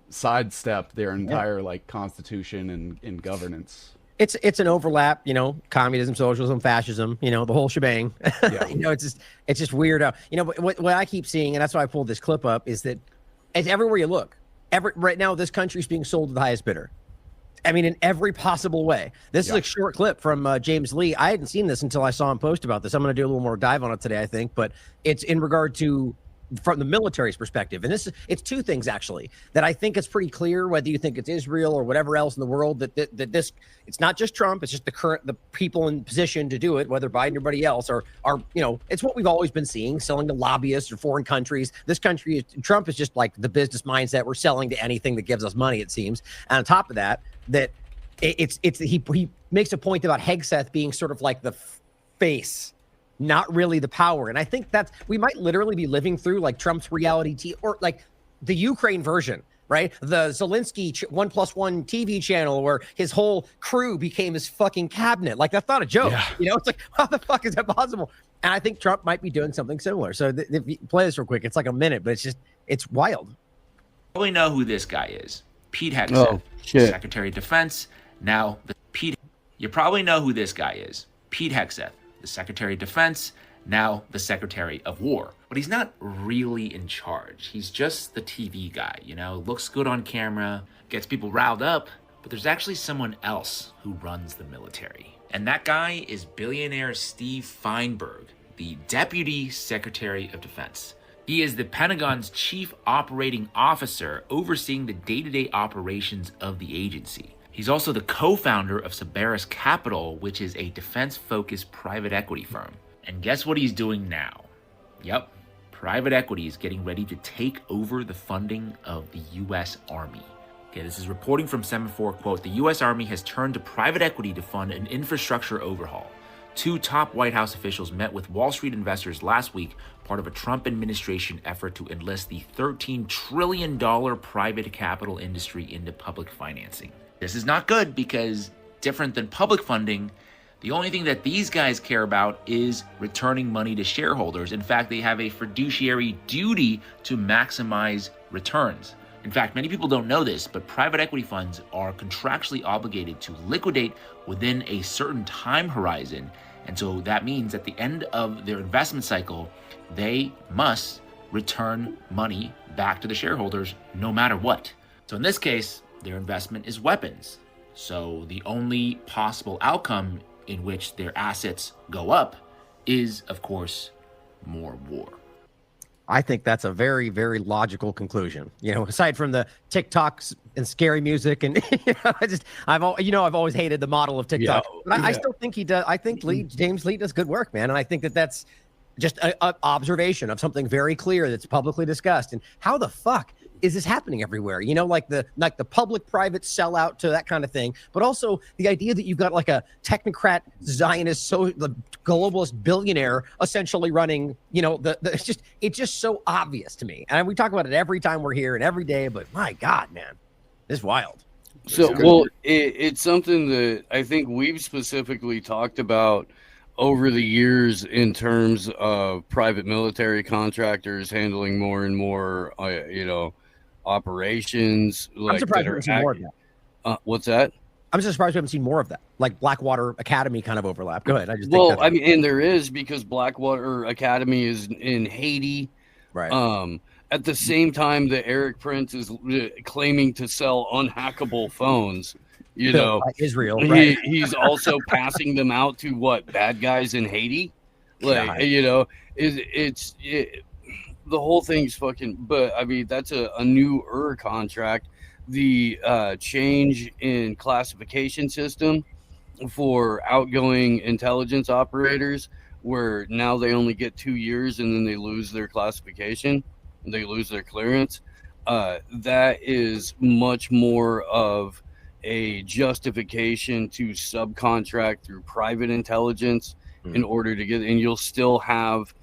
sidestep their entire like constitution and governance. It's an overlap, communism, socialism, fascism, the whole shebang. Yeah. It's just weird. But what I keep seeing, and that's why I pulled this clip up, is that it's everywhere you look. Right now, this country's being sold to the highest bidder. I mean, in every possible way. This is a short clip from James Lee. I hadn't seen this until I saw him post about this. I'm going to do a little more dive on it today, I think. But it's in regard to from the military's perspective. And it's two things, actually, that I think it's pretty clear, whether you think it's Israel or whatever else in the world, that this, it's not just Trump, it's just the people in position to do it, whether Biden or anybody else, are it's what we've always been seeing, selling to lobbyists or foreign countries. This country, Trump is just like the business mindset. We're selling to anything that gives us money, it seems. And on top of that, he makes a point about Hegseth being sort of like the face, not really the power. And I think we might literally be living through like Trump's reality or like the Ukraine version, right? The Zelensky 1+1 TV channel where his whole crew became his fucking cabinet. Like, that's not a joke. Yeah. It's like, how the fuck is that possible? And I think Trump might be doing something similar. So if you play this real quick, it's like a minute, but it's wild. Probably know who this guy is. Pete Hegseth, Secretary of Defense. Now, you probably know who this guy is. Pete Hegseth, the Secretary of Defense, now the Secretary of War. But he's not really in charge. He's just the TV guy, looks good on camera, gets people riled up, but there's actually someone else who runs the military. And that guy is billionaire Steve Feinberg, the Deputy Secretary of Defense. He is the Pentagon's chief operating officer overseeing the day-to-day operations of the agency. He's also the co-founder of Cerberus Capital, which is a defense-focused private equity firm. And guess what he's doing now? Yep, private equity is getting ready to take over the funding of the U.S. Army. Okay, this is reporting from Semaphore, quote, "The U.S. Army has turned to private equity to fund an infrastructure overhaul. Two top White House officials met with Wall Street investors last week, part of a Trump administration effort to enlist the $13 trillion private capital industry into public financing." This is not good because, different than public funding, the only thing that these guys care about is returning money to shareholders. In fact, they have a fiduciary duty to maximize returns. In fact, many people don't know this, but private equity funds are contractually obligated to liquidate within a certain time horizon. And so that means at the end of their investment cycle, they must return money back to the shareholders no matter what. So in this case, their investment is weapons. So the only possible outcome in which their assets go up is, of course, more war. I think that's a very, very logical conclusion. Aside from the TikToks and scary music, and I've always hated the model of TikTok. But I still think he does. I think James Lee does good work, man, and I think that's just an observation of something very clear that's publicly discussed. And how the fuck is this happening everywhere? Like the public-private sellout to that kind of thing, but also the idea that you've got like a technocrat Zionist, the globalist billionaire essentially running. It's just so obvious to me, and we talk about it every time we're here and every day. But my God, man, it's wild. So, it's something that I think we've specifically talked about over the years in terms of private military contractors handling more and more, operations. I'm surprised we haven't seen more of that. What's that? I'm just surprised we haven't seen more of that, like Blackwater Academy kind of overlap. Go ahead. And there is, because Blackwater Academy is in Haiti. Right. At the same time that Eric Prince is claiming to sell unhackable phones You Built know, by Israel, right? he's also passing them out to what, bad guys in Haiti? Like, God. you know, it's the whole thing's fucking. But I mean, that's a newer contract. The change in classification system for outgoing intelligence operators, where now they only get 2 years and then they lose their classification, and they lose their clearance. That is much more of a justification to subcontract through private intelligence in order to get, and you'll still have,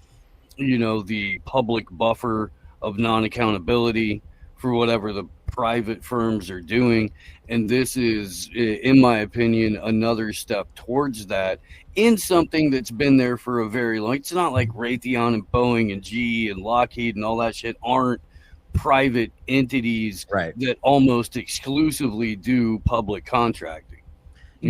you know, the public buffer of non-accountability for whatever the private firms are doing. And this is, in my opinion, another step towards that in something that's been there for a very long. It's not like Raytheon and Boeing and GE and Lockheed and all that shit aren't private entities that almost exclusively do public contracting.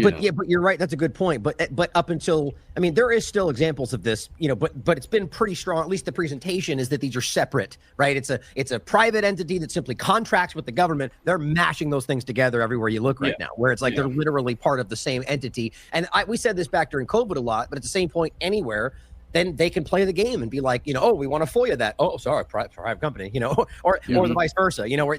But you're right. That's a good point. But up until, I mean, there is still examples of this, you know, but it's been pretty strong. At least the presentation is that these are separate, right? It's a private entity that simply contracts with the government. They're mashing those things together everywhere you look right now, where it's like they're literally part of the same entity. And we said this back during COVID a lot, but at the same point, anywhere, then they can play the game and be like, you know, oh, we want to FOIA that. Oh, sorry, private company, you know, or the vice versa, you know, where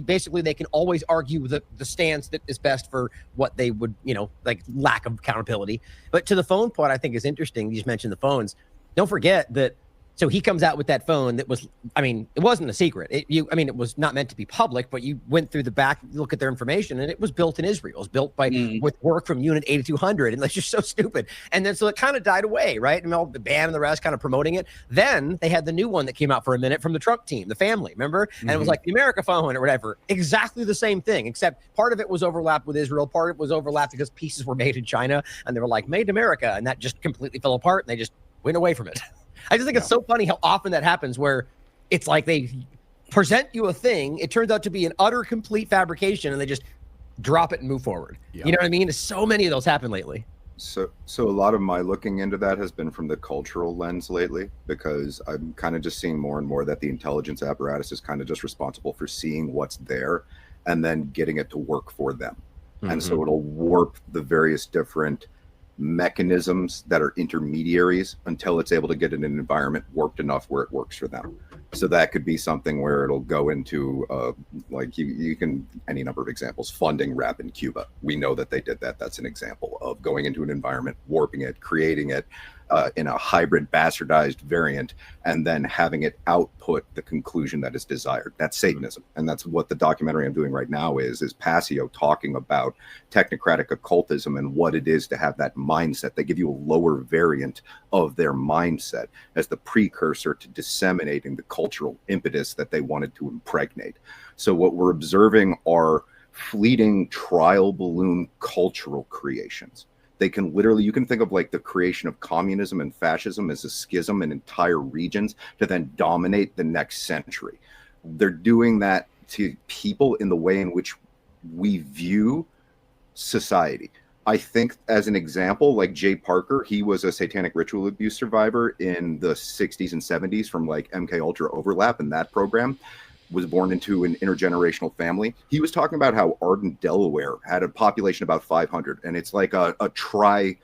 basically they can always argue the stance that is best for what they would, you know, like lack of accountability. But to the phone part, I think is interesting. You just mentioned the phones. Don't forget that. So he comes out with that phone that was, I mean, it wasn't a secret. It was not meant to be public, but you went through the back, look at their information, and it was built in Israel. It was built with work from Unit 8200, and that's just so stupid. And then so it kind of died away, right? And all the band and the rest kind of promoting it. Then they had the new one that came out for a minute from the Trump team, the family, remember? And it was like the America phone or whatever. Exactly the same thing, except part of it was overlapped with Israel. Part of it was overlapped because pieces were made in China, and they were like, made in America, and that just completely fell apart, and they just went away from it. I just think it's so funny how often that happens, where it's like they present you a thing, it turns out to be an utter complete fabrication, and they just drop it and move forward. You know what I mean? So many of those happen lately. So a lot of my looking into that has been from the cultural lens lately, because I'm kind of just seeing more and more that the intelligence apparatus is kind of just responsible for seeing what's there and then getting it to work for them. And so it'll warp the various different mechanisms that are intermediaries until it's able to get in an environment warped enough where it works for them. So that could be something where it'll go into like you can, any number of examples. Funding rap in Cuba, we know that they did that. That's an example of going into an environment, warping it, creating it in a hybrid bastardized variant, and then having it output the conclusion that is desired. That's Satanism. And that's what the documentary I'm doing right now is Passio talking about technocratic occultism and what it is to have that mindset. They give you a lower variant of their mindset as the precursor to disseminating the cultural impetus that they wanted to impregnate. So what we're observing are fleeting trial balloon cultural creations. They can literally, you can think of like the creation of communism and fascism as a schism in entire regions to then dominate the next century. They're doing that to people in the way in which we view society. I think as an example, like Jay Parker, he was a satanic ritual abuse survivor in the 60s and 70s from like MK Ultra overlap, and that program was born into an intergenerational family. He was talking about how Arden, Delaware had a population about 500, and it's like a tri-city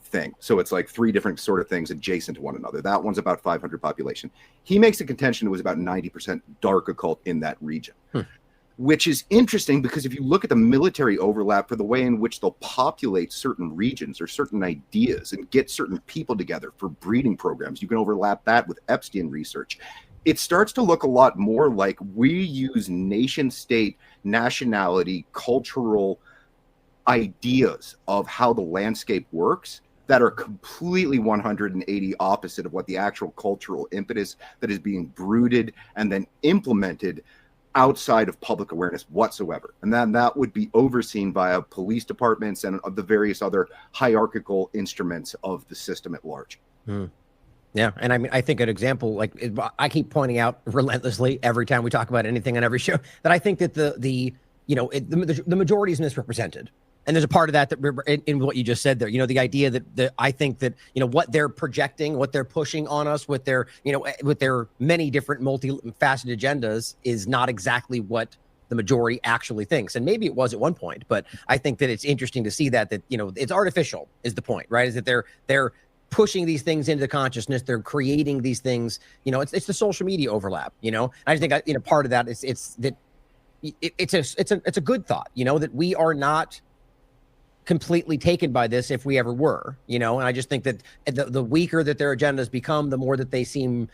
thing. So it's like three different sort of things adjacent to one another. That one's about 500 population. He makes a contention it was about 90% dark occult in that region, which is interesting because if you look at the military overlap for the way in which they'll populate certain regions or certain ideas and get certain people together for breeding programs, you can overlap that with Epstein research. It starts to look a lot more like we use nation state, nationality, cultural ideas of how the landscape works that are completely 180 opposite of what the actual cultural impetus that is being brooded and then implemented outside of public awareness whatsoever. And then that would be overseen via police departments and of the various other hierarchical instruments of the system at large. Yeah, and I mean, I think an example, like I keep pointing out relentlessly every time we talk about anything on every show, that I think that the majority is misrepresented, and there's a part of that in what you just said there. You know, the idea that I think that what they're projecting, what they're pushing on us with their with their many different multifaceted agendas is not exactly what the majority actually thinks. And maybe it was at one point, but I think that it's interesting to see that it's artificial is the point, right? Is that they're pushing these things into the consciousness. They're creating these things, it's the social media overlap, I think, part of that is it's a good thought, that we are not completely taken by this if we ever were, and I just think that the weaker that their agendas become, the more that they seem,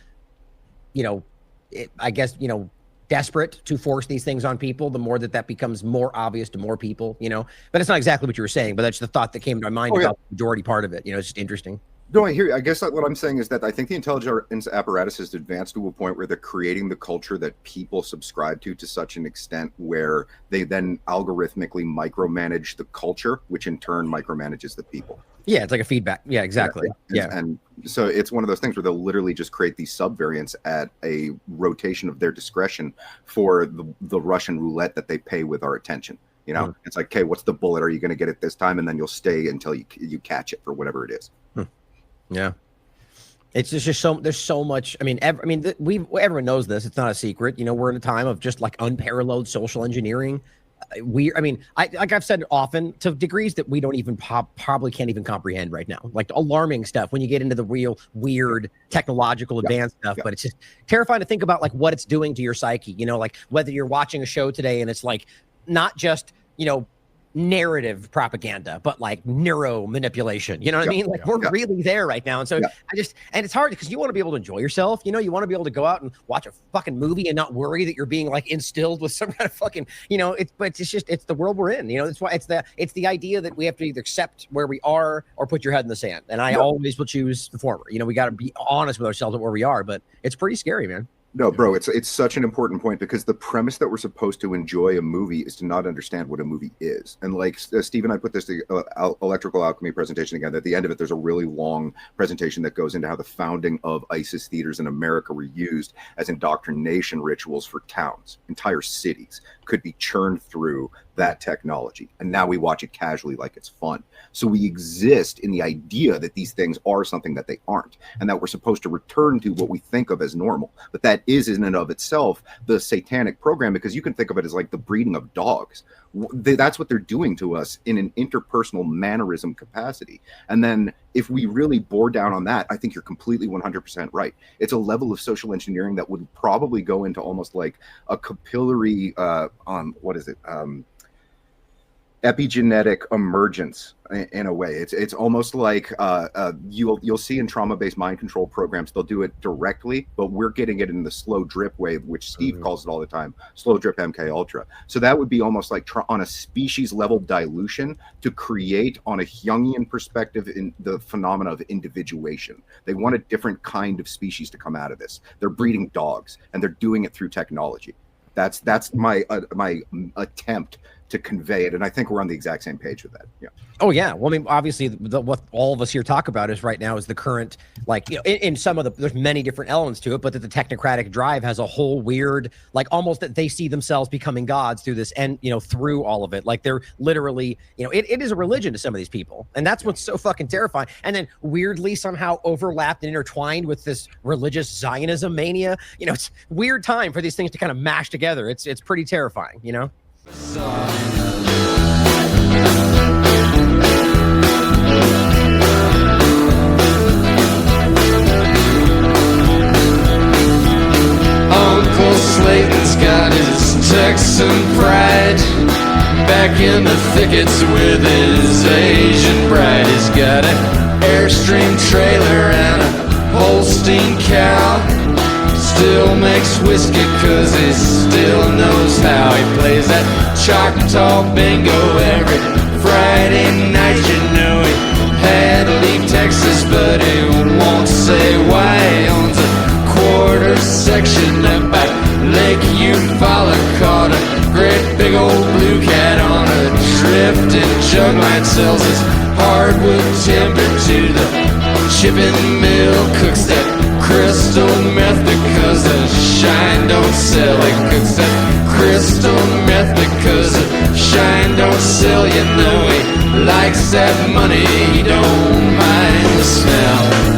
desperate to force these things on people, the more that becomes more obvious to more people, but it's not exactly what you were saying, but that's the thought that came to my mind about the majority part of it. It's just interesting. No, I hear you. I guess what I'm saying is that I think the intelligence apparatus has advanced to a point where they're creating the culture that people subscribe to such an extent where they then algorithmically micromanage the culture, which in turn micromanages the people. Yeah, it's like a feedback. Yeah, exactly. Yeah. And so it's one of those things where they'll literally just create these subvariants at a rotation of their discretion for the Russian roulette that they pay with our attention. It's like, okay, what's the bullet? Are you going to get it this time? And then you'll stay until you catch it for whatever it is. Yeah, it's just so there's so much. Everyone knows this. It's not a secret. We're in a time of just like unparalleled social engineering. I've said often to degrees that we don't even probably can't even comprehend right now. Like alarming stuff when you get into the real weird technological advanced stuff. But it's just terrifying to think about like what it's doing to your psyche. Like whether you're watching a show today and it's like not just narrative propaganda, but like neuro manipulation. You know what I mean? Like we're really there right now. And so and it's hard because you want to be able to enjoy yourself. You want to be able to go out and watch a fucking movie and not worry that you're being like instilled with some kind of fucking, it's the world we're in. That's why it's the idea that we have to either accept where we are or put your head in the sand. And I always will choose the former. We got to be honest with ourselves at where we are, but it's pretty scary, man. No, bro, it's such an important point because the premise that we're supposed to enjoy a movie is to not understand what a movie is. And like Steve and I put this electrical alchemy presentation again. At the end of it, there's a really long presentation that goes into how the founding of ISIS theaters in America were used as indoctrination rituals for towns. Entire cities could be churned through that technology. And now we watch it casually like it's fun. So we exist in the idea that these things are something that they aren't, and that we're supposed to return to what we think of as normal. But that is in and of itself the satanic program, because you can think of it as like the breeding of dogs. That's what they're doing to us in an interpersonal mannerism capacity. And then if we really bore down on that, I think you're completely 100% right. It's a level of social engineering that would probably go into almost like a capillary epigenetic emergence in a way. It's almost like you'll see in trauma-based mind control programs, they'll do it directly, but we're getting it in the slow drip wave, which Steve calls it all the time, slow drip MK Ultra. So that would be almost like on a species level dilution to create on a Jungian perspective in the phenomena of individuation. They want a different kind of species to come out of this. They're breeding dogs and they're doing it through technology. That's my attempt to convey it, and I think we're on the exact same page with that. Yeah. Oh yeah. Well, obviously, what all of us here talk about is right now is the current, in some of there's many different elements to it, but that the technocratic drive has a whole weird, almost that they see themselves becoming gods through this, and through all of it, like they're literally, it is a religion to some of these people, and that's what's so fucking terrifying. And then weirdly somehow overlapped and intertwined with this religious Zionism mania. It's a weird time for these things to kind of mash together. It's pretty terrifying. Uncle Slayton's got his Texan pride, back in the thickets with his Asian bride. He's got an Airstream trailer and a Holstein cow. Still makes whiskey cause he still knows how. He plays that Choctaw bingo every Friday night. He had to leave Texas, but he won't say why. He owns a quarter section up by Lake Eufaula. Caught a great big old blue cat on a drifting jug line. Sells his hardwood timber to the chipping mill. Cooks that crystal meth because the shine don't sell. He cooks that crystal meth because the shine don't sell. He likes that money, he don't mind the smell.